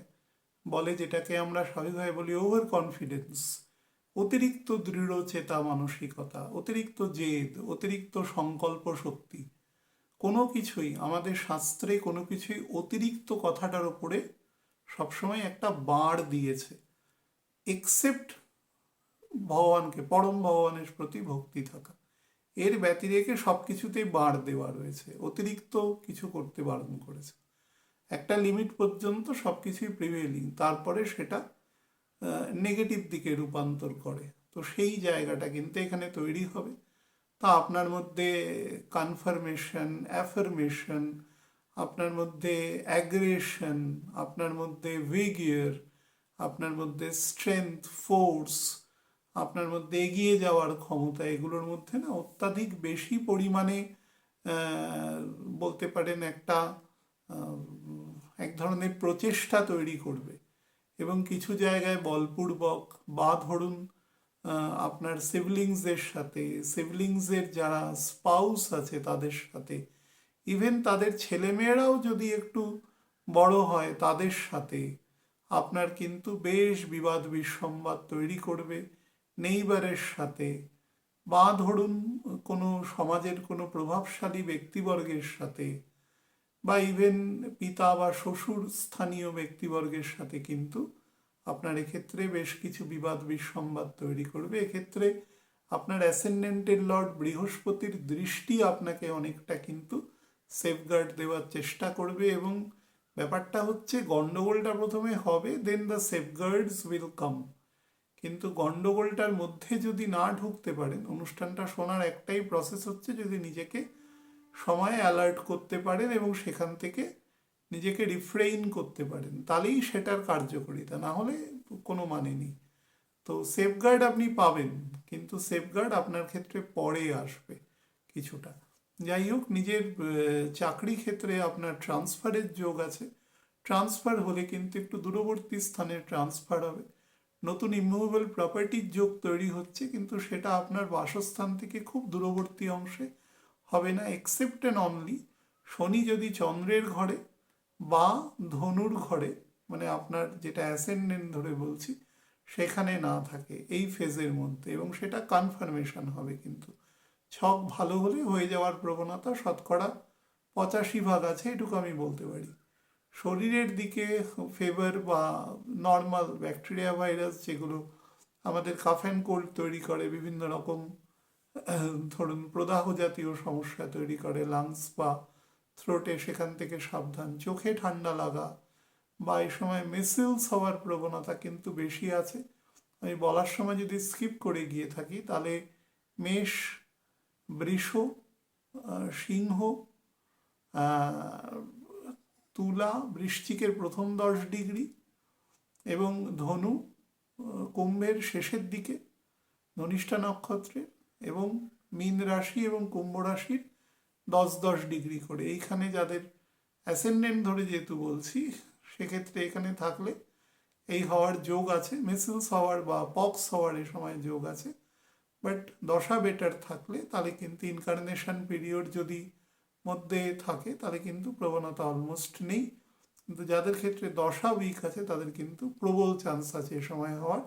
বলে, যেটাকে আমরা স্বাভাবিকভাবে বলি ওভার কনফিডেন্স, অতিরিক্ত দৃঢ় চেতা মানসিকতা, অতিরিক্ত জেদ, অতিরিক্ত সংকল্প শক্তি। কোনো কিছুই আমাদের শাস্ত্রে কোনো কিছুই অতিরিক্ত কথাটার ওপরে সবসময় একটা বাড় দিয়েছে, এক্সেপ্ট ভগবানকে, পরম ভগবানের প্রতি ভক্তি থাকা। এর ব্যতিরেকে সব কিছুতেই বাড় দেওয়া রয়েছে, অতিরিক্ত কিছু করতে বারণ করেছে। একটা লিমিট পর্যন্ত সব কিছুই প্রিভেলিং, তারপরে সেটা নেগেটিভ দিকে রূপান্তর করে। তো সেই জায়গাটা কিন্তু এখানে তৈরি হবে। তা আপনার মধ্যে কনফার্মেশন, অ্যাফার্মেশন, আপনার মধ্যে অ্যাগ্রেশন, আপনার মধ্যে ভিগিয়ার, আপনার মধ্যে স্ট্রেংথ, ফোর্স, আপনার মধ্যে এগিয়ে যাওয়ার ক্ষমতা, এগুলোর মধ্যে না অত্যাধিক বেশি পরিমাণে বলতে পারেন একটা এক ধরনের প্রচেষ্টা তৈরি করবে। এবং কিছু জায়গায় বলপূর্বক বা ধরুন আপনার সিবলিংসের সাথে, সিবলিংসের যারা স্পাউস আছে তাদের সাথে, ইভেন তাদের ছেলেমেয়েরাও যদি একটু বড় হয় তাদের সাথে আপনার কিন্তু বেশ বিবাদ বিসম্বাদ তৈরি করবে। নেইবারের সাথে বা ধরুন কোনো সমাজের কোনো প্রভাবশালী ব্যক্তিবর্গের সাথে বা ইভেন পিতা বা শ্বশুর স্থানীয় ব্যক্তিবর্গের সাথে কিন্তু আপনার এক্ষেত্রে বেশ কিছু বিবাদ বিসম্বাদ তৈরি করবে। এক্ষেত্রে আপনার অ্যাসেন্ডেন্টের লর্ড বৃহস্পতির দৃষ্টি আপনাকে অনেকটা কিন্তু সেফগার্ড দেওয়ার চেষ্টা করবে। এবং ব্যাপারটা হচ্ছে গন্ডগোলটা প্রথমে হবে, দেন দ্য সেফগার্ডস উইল কাম। কিন্তু গন্ডগোলটার মধ্যে যদি না ঢুকতে পারেন, অনুষ্ঠানটা শোনার একটাই প্রসেস হচ্ছে যদি নিজেকে সময়ে অ্যালার্ট করতে পারেন এবং সেখান থেকে নিজেকে রিফ্রেইন করতে পারেন, তাহলেই সেটার কার্যকারিতা, না হলে কোনো মানে নেই। তো সেফগার্ড আপনি পাবেন, কিন্তু সেফগার্ড আপনার ক্ষেত্রে পরে আসবে কিছুটা। যাই হোক, নিজের চাকরি ক্ষেত্রে আপনার ট্রান্সফারের যোগ আছে। ট্রান্সফার হলে কিন্তু একটু দূরবর্তী স্থানে ট্রান্সফার হবে। নতুন ইমুভেবল প্রপার্টির যোগ তৈরি হচ্ছে, কিন্তু সেটা আপনার বাসস্থান থেকে খুব দূরবর্তী অংশে হবে না, এক্সেপ্ট অ্যান্ড অনলি শনি যদি চন্দ্রের ঘরে বা ধনুর ঘরে, মানে আপনার যেটা অ্যাসেন্ডেন্ট ধরে বলছি, সেখানে না থাকে এই ফেজের মধ্যে, এবং সেটা কনফার্মেশন হবে। কিন্তু ছক ভালো হলে হয়ে যাওয়ার প্রবণতা 85% আছে, এটুকু আমি বলতে পারি। শরীরের দিকে ফেভার বা নর্মাল ব্যাকটেরিয়া ভাইরাস যেগুলো আমাদের কাফ অ্যান্ড কোল্ড তৈরি করে, বিভিন্ন রকম ধরুন প্রদাহ জাতীয় সমস্যা তৈরি করে লাংস বা থ্রোটে, সেখান থেকে সাবধান। চোখে ঠান্ডা লাগা বা এই সময় মেসেলস হওয়ার প্রবণতা কিন্তু বেশি আছে। আমি বলার সময় যদি স্কিপ করে গিয়ে থাকি তাহলে মেষ, বৃষ, সিংহ, তুলা, বৃশ্চিকের প্রথম 10 ডিগ্রি এবং ধনু, কুম্ভের শেষের দিকে ধনিষ্ঠা নক্ষত্রে, এবং মীন রাশি এবং কুম্ভ রাশির 10-10 ডিগ্রি করে। এইখানে যাদের অ্যাসেন্ডেন্ট ধরে যেহেতু বলছি, সেক্ষেত্রে এখানে থাকলে এই হওয়ার যোগ আছে, মেসেলস হওয়ার বা পক্স হওয়ার এই সময় যোগ আছে। বাট দশা বেটার থাকলে তাহলে কিন্তু ইনকার্নেশন পিরিয়ড যদি মধ্যে থাকে তাহলে কিন্তু প্রবণতা অলমোস্ট নেই। কিন্তু যাদের ক্ষেত্রে দশা উইক আছে তাদের কিন্তু প্রবল চান্স আছে এ সময় হওয়ার।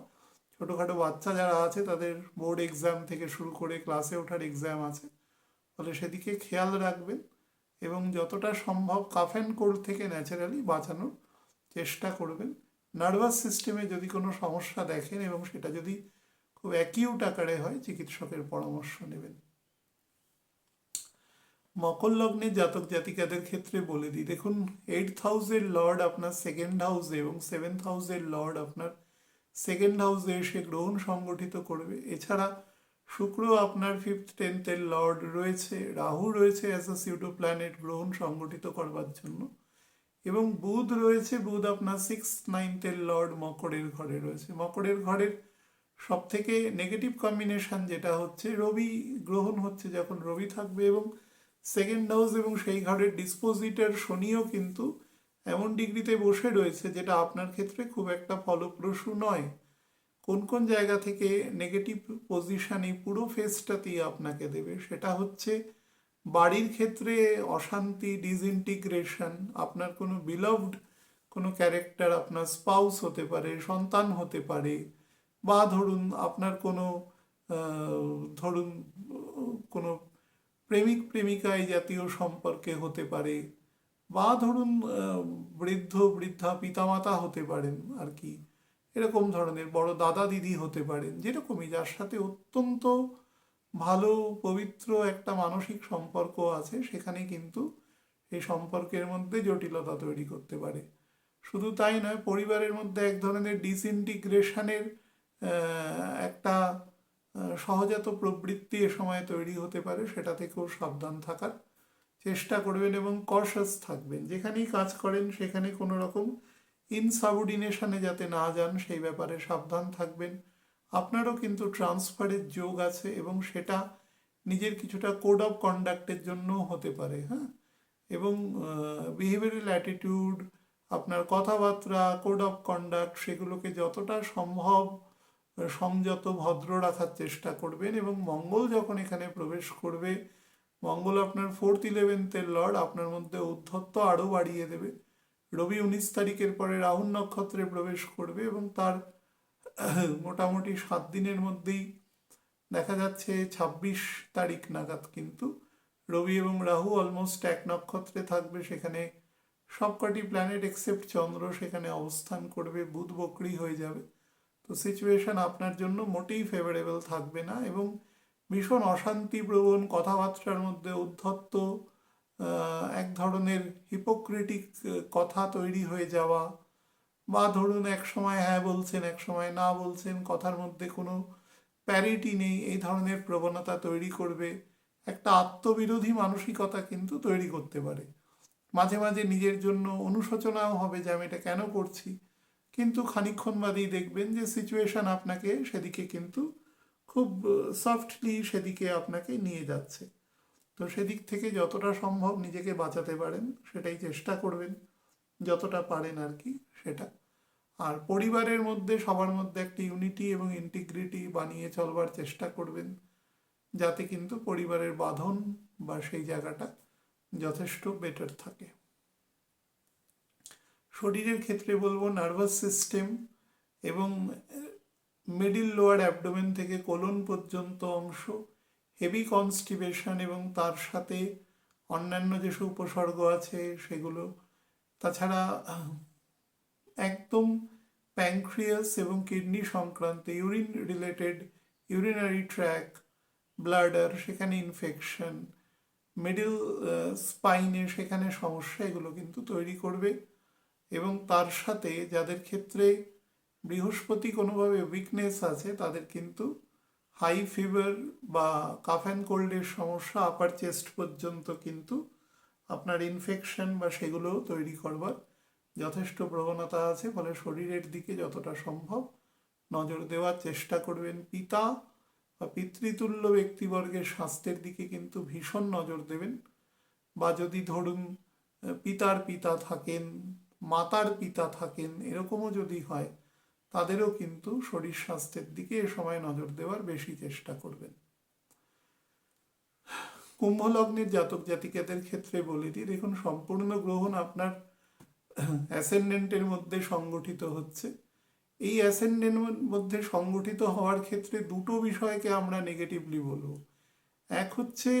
ছোটোখাটো বাচ্চা যারা আছে তাদের বোর্ড এক্সাম থেকে শুরু করে ক্লাসে ওঠার এক্সাম আছে, ফলে সেদিকে খেয়াল রাখবেন এবং যতটা সম্ভব কাফ অ্যান্ড কোল্ড থেকে ন্যাচারালি বাঁচানোর চেষ্টা করবেন। নার্ভাস সিস্টেমে যদি কোনো সমস্যা দেখেন এবং সেটা যদি খুব অ্যাকিউট আকারে হয়, চিকিৎসকের পরামর্শ নেবেন। মকর লগ্নের জাতক জাতিকাদের ক্ষেত্রে বলে দিই, দেখুন 8th হাউসের লর্ড আপনার 2nd হাউসে এবং 7th হাউসের লর্ড আপনার 2nd হাউসে এসে গ্রহণ সংগঠিত করবে। এছাড়া শুক্র আপনার 5th 10th-এর লর্ড রয়েছে, রাহু রয়েছে অ্যাজ আ সিউডো প্ল্যানেট গ্রহণ সংগঠিত করবার জন্য, এবং বুধ রয়েছে, বুধ আপনার 6th 9th-এর লর্ড মকরের ঘরে রয়েছে। মকরের ঘরের সব থেকে নেগেটিভ কম্বিনেশন যেটা হচ্ছে রবি গ্রহণ হচ্ছে, যখন রবি থাকবে এবং 2nd হাউস এবং সেই ঘরের ডিসপোজিটর শনিও কিন্তু এমন ডিগ্রিতে বসে রয়েছে যেটা আপনার ক্ষেত্রে খুব একটা ফলপ্রসূ নয়। কোন কোন জায়গা থেকে নেগেটিভ পজিশানে পুরো ফেসটাতেই আপনাকে দেবে, সেটা হচ্ছে বাড়ির ক্ষেত্রে অশান্তি, ডিসইন্টিগ্রেশন, আপনার কোনো বিলভড কোনো ক্যারেক্টার, আপনার স্পাউস হতে পারে, সন্তান হতে পারে, বা ধরুন আপনার কোনো ধরুন কোনো প্রেমিক প্রেমিকা এই জাতীয় সম্পর্কে হতে পারে, বা ধরুন বৃদ্ধ বৃদ্ধা পিতামাতা হতে পারেন আর কি, এরকম ধরনের বড় দাদা দিদি হতে পারেন, যেরকমই যার সাথে অত্যন্ত ভালো পবিত্র একটা মানসিক সম্পর্ক আছে, সেখানে কিন্তু এই সম্পর্কের মধ্যে জটিলতা তৈরি করতে পারে। শুধু তাই নয়, পরিবারের মধ্যে এক ধরনের ডিসইন্টিগ্রেশনের একটা সহজাত প্রবৃত্তি এ সময় তৈরি হতে পারে, সেটা থেকেও সাবধান থাকার চেষ্টা করবেন এবং কশাস থাকবেন। যেখানেই কাজ করেন সেখানে কোনো রকম ইনসাবঅর্ডিনেশনে যাতে না যান সেই ব্যাপারে সাবধান থাকবেন। আপনারও কিন্তু ট্রান্সফারের যোগ আছে এবং সেটা নিজের কিছুটা কোড অফ কন্ডাক্টের জন্যও হতে পারে, হ্যাঁ। এবং বিহেভিয়ারাল অ্যাটিটিউড, আপনার কথাবার্তা, কোড অফ কন্ডাক্ট, সেগুলোকে যতটা সম্ভব সংযত ভদ্র রাখার চেষ্টা করবেন। এবং মঙ্গল যখন এখানে প্রবেশ করবে, মঙ্গল আপনার 4th 11th-এর লর্ড, আপনার মধ্যে উদ্ধত্ত আরও বাড়িয়ে দেবে। রবি 19 তারিখের পরে রাহু নক্ষত্রে প্রবেশ করবে এবং তার মোটামুটি 7 দিনের মধ্যেই দেখা যাচ্ছে 26 তারিখ নাগাদ কিন্তু রবি এবং রাহু অলমোস্ট এক নক্ষত্রে থাকবে। সেখানে সবকটি প্ল্যানেট এক্সেপ্ট চন্দ্র সেখানে অবস্থান করবে, বুধ বক্রী হয়ে যাবে। তো সিচুয়েশন আপনার জন্য মোটেই ফেভারেবল থাকবে না এবং ভীষণ অশান্তিপ্রবণ, কথাবার্তার মধ্যে উদ্ধত্ত এক ধরনের হিপোক্রেটিক কথা তৈরি হয়ে যাওয়া, বা ধরুন এক সময় হ্যাঁ বলছেন এক সময় না বলছেন, কথার মধ্যে কোনো প্যারিটি নেই, এই ধরনের প্রবণতা তৈরি করবে। একটা আত্মবিরোধী মানসিকতা কিন্তু তৈরি করতে পারে। মাঝে মাঝে নিজের জন্য অনুশোচনাও হবে যে আমি এটা কেন করছি, কিন্তু খানিকক্ষণ বাদেই দেখবেন যে সিচুয়েশন আপনাকে সেদিকে কিন্তু খুব সফটলি সেদিকে আপনাকে নিয়ে যাচ্ছে। তো সেদিক থেকে যতটা সম্ভব নিজেকে বাঁচাতে পারেন সেটাই চেষ্টা করবেন, যতটা পারেন আর কি সেটা। আর পরিবারের মধ্যে সবার মধ্যে একটা ইউনিটি এবং ইন্টিগ্রিটি বানিয়ে চলবার চেষ্টা করবেন, যাতে কিন্তু পরিবারের বাঁধন বা সেই জায়গাটা যথেষ্ট বেটার থাকে। শরীরের ক্ষেত্রে বলবো নার্ভাস সিস্টেম এবং মিডিল লোয়ার অ্যাবডোমেন থেকে কোলন পর্যন্ত অংশ হেভি কনস্টিপেশন এবং তার সাথে অন্যান্য যেসব উপসর্গ আছে সেগুলো, তাছাড়া একদম প্যানক্রিয়াস এবং কিডনি সংক্রান্ত urine related, urinary track bladder সেখানে ইনফেকশন, মিডল স্পাইনে সেখানে সমস্যা, এগুলো কিন্তু তৈরি করবে। এবং তার সাথে যাদের ক্ষেত্রে বৃহস্পতি কোনোভাবে উইকনেস আছে তাদের কিন্তু হাই ফিভার বা কাফ অ্যান্ড কোল্ডের সমস্যা আপার চেস্ট পর্যন্ত কিন্তু আপনার ইনফেকশন বা সেগুলো তৈরি করবার যথেষ্ট প্রবণতা আছে। ফলে শরীরের দিকে যতটা সম্ভব নজর দেওয়ার চেষ্টা করবেন। পিতা বা পিতৃতুল্য ব্যক্তিবর্গের স্বাস্থ্যের দিকে কিন্তু ভীষণ নজর দেবেন। বা যদি ধরুন পিতার পিতা থাকেন, মাতার পিতা থাকেন, এরকমও যদি হয় তাদেরও কিন্তু শরীর স্বাস্থ্যের দিকে এ সময় নজর দেওয়ার বেশি চেষ্টা করবেন। কুম্ভ লগ্নের জাতক জাতিকাদের ক্ষেত্রে বলে দিই, দেখুন সম্পূর্ণ গ্রহণ আপনার অ্যাসেন্ডেন্টের মধ্যে সংগঠিত হচ্ছে। এই অ্যাসেন্ডেন্টের মধ্যে সংগঠিত হওয়ার ক্ষেত্রে দুটো বিষয়কে আমরা নেগেটিভলি বলবো। এক হচ্ছে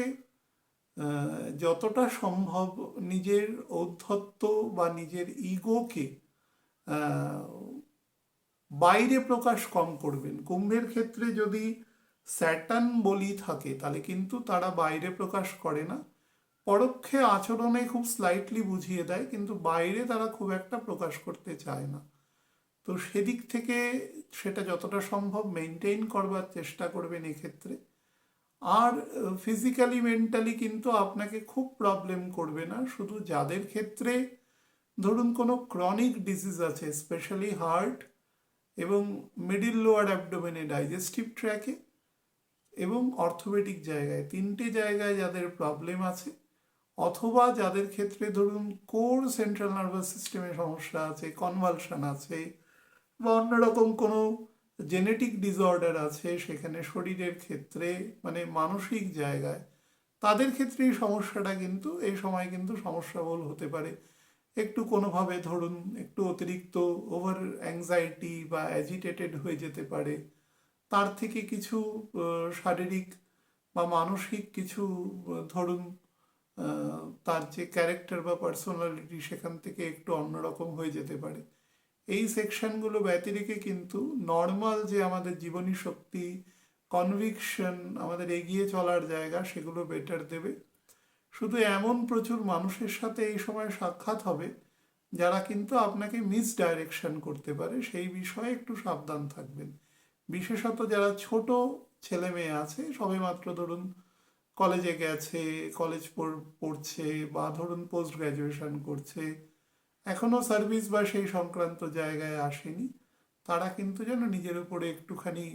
যতটা সম্ভব নিজের ঔদ্ধত্য বা নিজের ইগোকে বাইরে প্রকাশ কম করবেন। কুম্ভের ক্ষেত্রে যদি স্যাটার্ন বলি থাকে তাহলে কিন্তু তারা বাইরে প্রকাশ করে না, পরোক্ষে আচরণে খুব স্লাইটলি বুঝিয়ে দেয়, কিন্তু বাইরে তারা খুব একটা প্রকাশ করতে চায় না। তো সেদিক থেকে সেটা যতটা সম্ভব মেনটেন করবার চেষ্টা করবেন এক্ষেত্রে। আর ফিজিক্যালি মেন্টালি কিন্তু আপনাকে খুব প্রবলেম করবে না। শুধু যাদের ক্ষেত্রে ধরুন কোনো ক্রনিক ডিজিজ আছে, স্পেশালি হার্ট এবং মিডিল লোয়ার অ্যাবডোমেনে, ডাইজেস্টিভ ট্র্যাকে এবং অর্থোপেডিক জায়গায়, তিনটে জায়গায় যাদের প্রবলেম আছে, অথবা যাদের ক্ষেত্রে ধরুন কোর সেন্ট্রাল নার্ভাস সিস্টেমে সমস্যা আছে, কনভালশন আছে, বা অন্যরকম কোনো জেনেটিক ডিসঅর্ডার আছে সেখানে শরীরের ক্ষেত্রে মানে মানসিক জায়গায়, তাদের ক্ষেত্রে এই সমস্যাটা কিন্তু এই সময় কিন্তু সমস্যাবহুল হতে পারে। একটু কোনোভাবে ধরুন একটু অতিরিক্ত ওভার অ্যাংজাইটি বা অ্যাজিটেটেড হয়ে যেতে পারে, তার থেকে কিছু শারীরিক বা মানসিক কিছু ধরুন তার যে ক্যারেক্টার বা পার্সোনালিটি সেখান থেকে একটু অন্যরকম হয়ে যেতে পারে। এই সেকশনগুলো ব্যতিরেকে কিন্তু নর্মাল যে আমাদের জীবনী শক্তি, কনভিকশন, আমাদের এগিয়ে চলার জায়গা, সেগুলো বেটার দেবে। শুধু এমন প্রচুর মানুষের সাথে এই সময় সাক্ষাৎ হবে যারা কিন্তু আপনাকে মিসডাইরেকশন করতে পারে, সেই বিষয়ে একটু সাবধান থাকবেন। বিশেষত যারা ছোট ছেলে মেয়ে আছে, সবেমাত্র ধরুন কলেজে গেছে, কলেজ পড়ছে, বা ধরুন পোস্ট গ্র্যাজুয়েশন করছে, এখনো সার্ভিস বা সেই সংক্রান্ত জায়গায় আসেনি, তারা কিন্তু যেন নিজের উপরে একটুখানি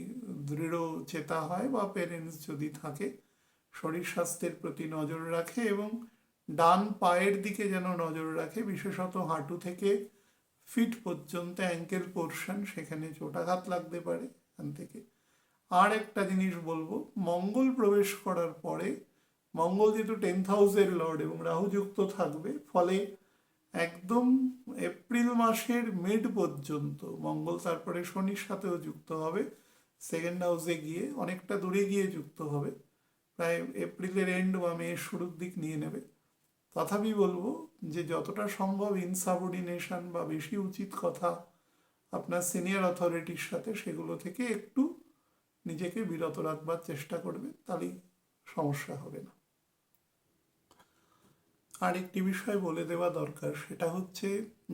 দৃঢ় চেতা হয়, বা পেরেন্টস যদি থাকে শরীর স্বাস্থ্যের প্রতি নজর রাখে এবং ডান পায়ের দিকে যেন নজর রাখে, বিশেষত হাঁটু থেকে ফিট পর্যন্ত অ্যাঙ্কেল পোর্শন, সেখানে চোটাঘাত লাগতে পারে এখান থেকে। আর একটা জিনিস বলবো, মঙ্গল প্রবেশ করার পরে, মঙ্গল যেহেতু 10th হাউসের লর্ড এবং রাহু যুক্ত থাকবে, ফলে একদম এপ্রিল মাসের মিড পর্যন্ত মঙ্গল তারপরে শনির সাথেও যুক্ত হবে, সেকেন্ড হাউসে গিয়ে অনেকটা দূরে গিয়ে যুক্ত হবে, প্রায় এপ্রিলের এন্ড বা মে শুরুর দিক নিয়ে নেবে। তথাপি বলবো যে যতটা সম্ভব ইনসাবঅর্ডিনেশন বা বেশি উচিত কথা আপনার সিনিয়র অথরিটির সাথে, সেগুলো থেকে একটু নিজেকে বিরত রাখবার চেষ্টা করবে, তাহলেই সমস্যা হবে না। আর একটি বিষয় বলে দেওয়া দরকার, সেটা হচ্ছে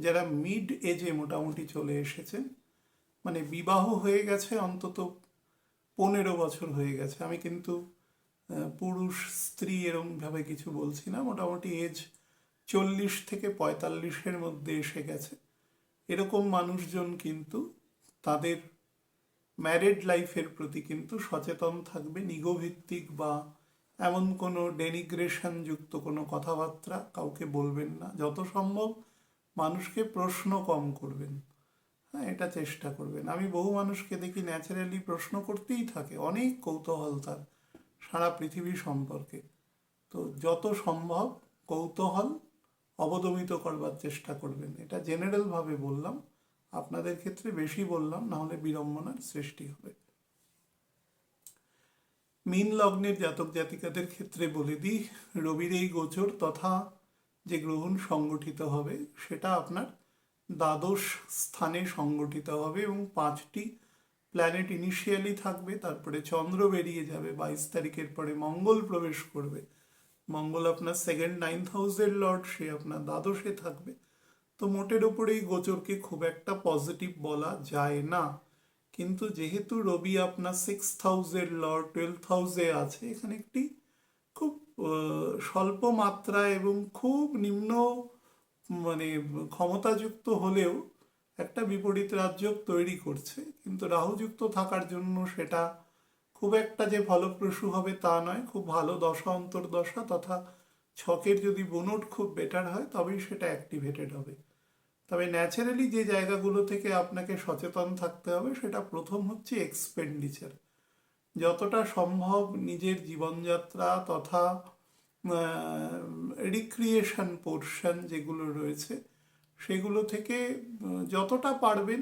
যারা মিড এজে মোটামুটি চলে এসেছেন, মানে বিবাহ হয়ে গেছে অন্তত 15 বছর হয়ে গেছে, আমি কিন্তু পুরুষ স্ত্রী এরমভাবে কিছু বলছি না, মোটামুটি এজ 40 থেকে 45-এর মধ্যে এসে গেছে, এরকম মানুষজন কিন্তু তাদের ম্যারিড লাইফের প্রতি কিন্তু সচেতন থাকবে। ইগোভিত্তিক বা এমন কোনো ডেনিগ্রেশন যুক্ত কোনো কথাবার্তা কাউকে বলবেন না, যত সম্ভব মানুষকে প্রশ্ন কম করবেন, হ্যাঁ এটা চেষ্টা করবেন। আমি বহু মানুষকে দেখি ন্যাচারালি প্রশ্ন করতেই থাকে, অনেক কৌতূহল তার সারা পৃথিবী সম্পর্কে, তো যত সম্ভব কৌতূহল অবদমিত করবার চেষ্টা করবেন। এটা জেনারেলভাবে বললাম, আপনাদের ক্ষেত্রে বেশি বললাম, নাহলে বিড়ম্বনার সৃষ্টি হবে। মীন লগ্নের জাতক জাতিকাদের ক্ষেত্রে বলে দিই, রবির এই গোচর তথা যে গ্রহণ সংগঠিত হবে সেটা আপনার দ্বাদশ স্থানে সংগঠিত হবে এবং 5টি প্ল্যানেট ইনিশিয়ালি থাকবে, তারপরে চন্দ্র বেরিয়ে যাবে, 22 তারিখের পরে মঙ্গল প্রবেশ করবে। মঙ্গল আপনার সেকেন্ড 9th হাউসের লর্ড, সে আপনার দ্বাদশে থাকবে। তো মোটের ওপরেই গোচরকে খুব একটা পজিটিভ বলা যায় না। কিন্তু যেহেতু রবি আপনার 6th হাউসের লর্ড 12th হাউসে আছে, এখানে একটি খুব স্বল্প মাত্রা এবং খুব নিম্ন মানে ক্ষমতাযুক্ত হলেও একটা বিপরীত রাজযোগ তৈরি করছে। কিন্তু রাহুযুক্ত থাকার জন্য সেটা খুব একটা যে ফলপ্রসূ হবে তা নয়। খুব ভালো দশা অন্তর্দশা তথা ছকের যদি বুনট খুব বেটার হয় তবেই সেটা অ্যাক্টিভেটেড হবে। তবে ন্যাচারালি যে জায়গাগুলো থেকে আপনাকে সচেতন থাকতে হবে, সেটা প্রথম হচ্ছে এক্সপেন্ডিচার। যতটা সম্ভব নিজের জীবনযাত্রা তথা রিক্রিয়েশন পোর্শন যেগুলো রয়েছে সেগুলো থেকে যতটা পারবেন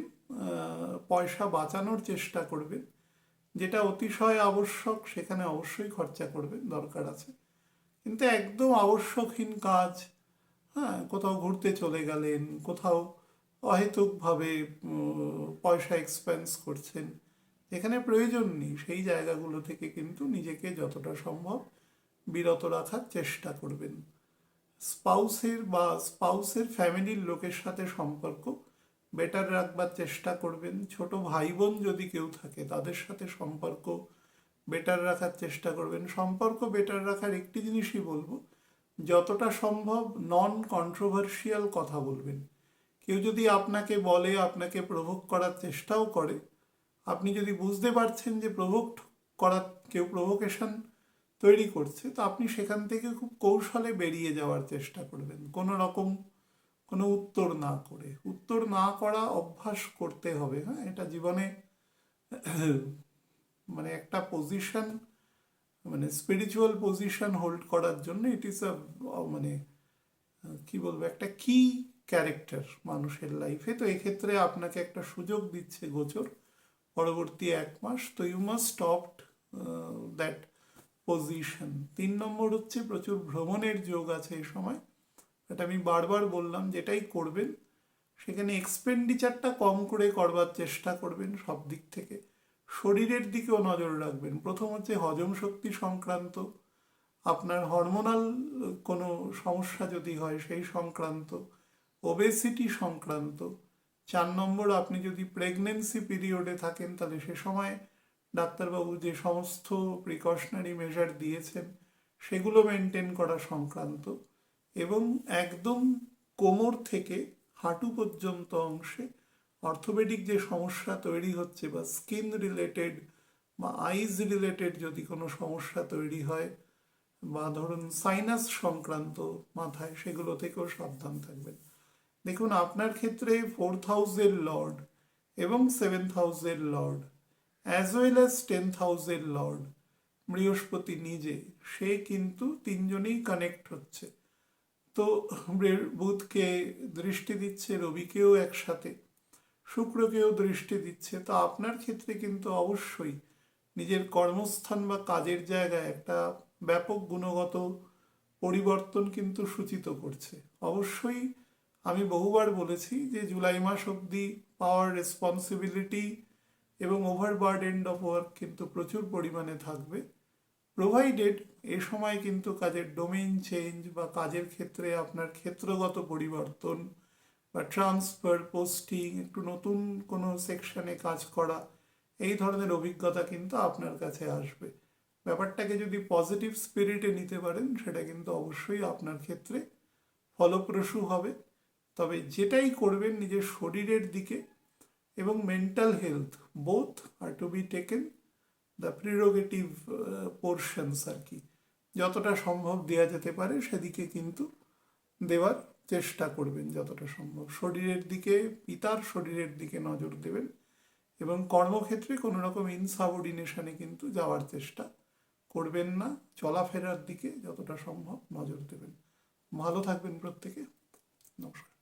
পয়সা বাঁচানোর চেষ্টা করবেন। যেটা অতিশয় আবশ্যক সেখানে অবশ্যই খরচা করবেন, দরকার আছে। কিন্তু একদম আবশ্যকহীন কাজ, হ্যাঁ, কোথাও ঘুরতে চলে গেলেন, কোথাও অহেতুকভাবে পয়সা এক্সপেন্স করছেন, এখানে প্রয়োজন নেই, সেই জায়গাগুলো থেকে কিন্তু নিজেকে যতটা সম্ভব বিরত রাখার চেষ্টা করবেন। স্পাউসের ফ্যামিলির লোকের সাথে সম্পর্ক বেটার রাখবার চেষ্টা করবেন। ছোট ভাই বোন যদি কেউ থাকে তাদের সাথে সম্পর্ক বেটার রাখার চেষ্টা করবেন। সম্পর্ক বেটার রাখার একটি জিনিসই বলবো, যতটা সম্ভব নন কন্ট্রোভার্সিয়াল কথা বলবেন। কেউ যদি আপনাকে বলে, আপনাকে প্রভোক করার চেষ্টাও করে, আপনি যদি বুঝতে পারছেন যে কেউ প্রভোকেশন তৈরি করছে, তো আপনি সেখান থেকে খুব কৌশলে বেরিয়ে যাওয়ার চেষ্টা করবেন, কোনো উত্তর না করে। উত্তর না করা অভ্যাস করতে হবে। হ্যাঁ, এটা জীবনে মানে একটা পজিশন, মানে স্পিরিচুয়াল পজিশন হোল্ড করার জন্য ইট ইজ মানে কি বলবো, একটা কি ক্যারেক্টার মানুষের লাইফে। তো এক্ষেত্রে আপনাকে একটা সুযোগ দিচ্ছে গোচর পরবর্তী 1 মাস। তো you must stop that position. 3 নম্বর হচ্ছে প্রচুর ভ্রমণের যোগ আছে এই সময়। এটা আমি বারবার বললাম, যেটাই করবেন সেখানে এক্সপেন্ডিচারটা কম করে করবার চেষ্টা করবেন সব দিক থেকে। শরীরের দিকেও নজর রাখবেন। প্রথম হচ্ছে হজম শক্তি সংক্রান্ত, আপনার হরমোনাল কোনো সমস্যা যদি হয় সেই সংক্রান্ত, ওবেসিটি সংক্রান্ত। 4 নম্বর, আপনি যদি প্রেগনেন্সি পিরিয়ডে থাকেন তাহলে সে সময় ডাক্তারবাবু যে সমস্ত প্রিকশনারি মেজার দিয়েছেন সেগুলো মেনটেন করা সংক্রান্ত। এবং একদম কোমর থেকে হাঁটু পর্যন্ত অংশে অর্থোপেডিক যে সমস্যা তৈরি হচ্ছে বা স্কিন রিলেটেড বা আইজ রিলেটেড যদি কোনো সমস্যা তৈরি হয় বা ধরুন সাইনাস সংক্রান্ত মাথায়, সেগুলো থেকেও সাবধান থাকবেন। দেখুন, আপনার ক্ষেত্রে 4th হাউসের লর্ড এবং 7th হাউসের Lord as well as 10th হাউসের লর্ড বৃহস্পতি নিজে, সে কিন্তু তিনজনেই কানেক্ট হচ্ছে। তো বুধকে দৃষ্টি দিচ্ছে, রবিকেও একসাথে, শুক্রকেও দৃষ্টি দিচ্ছে। তো আপনার ক্ষেত্রে কিন্তু অবশ্যই নিজের কর্মস্থান বা কাজের জায়গায় একটা ব্যাপক গুণগত পরিবর্তন কিন্তু সূচিত করছে। অবশ্যই আমি বহুবার বলেছি যে জুলাই মাস অবধি পাওয়ার রেসপন্সিবিলিটি এবং ওভারবার্ডেন্ড অফ ওয়ার্ক কিন্তু প্রচুর পরিমাণে থাকবে, প্রোভাইডেড এ সময় কিন্তু কাজের ডোমেইন চেঞ্জ বা কাজের ক্ষেত্রে আপনার ক্ষেত্রগত পরিবর্তন বা ট্রান্সফার, পোস্টিং, একটু নতুন কোনো সেকশনে কাজ করা, এই ধরনের অভিজ্ঞতা কিন্তু আপনার কাছে আসবে। ব্যাপারটাকে যদি পজিটিভ স্পিরিটে নিতে পারেন সেটা কিন্তু অবশ্যই আপনার ক্ষেত্রে ফলপ্রসূ হবে। তবে যেটাই করবেন নিজের শরীরের দিকে এবং mental health both are to be taken the prerogative portions আর কি, যতটা সম্ভব দেওয়া যেতে পারে সেদিকে কিন্তু দেওয়ার চেষ্টা করবেন যতটা সম্ভব। শরীরের দিকে, পিতার শরীরের দিকে নজর দেবেন এবং কর্মক্ষেত্রে কোনো রকম ইনসাবঅর্ডিনেশনে কিন্তু যাওয়ার চেষ্টা করবেন না। চলাফেরার দিকে যতটা সম্ভব নজর দেবেন। ভালো থাকবেন প্রত্যেকে। নমস্কার।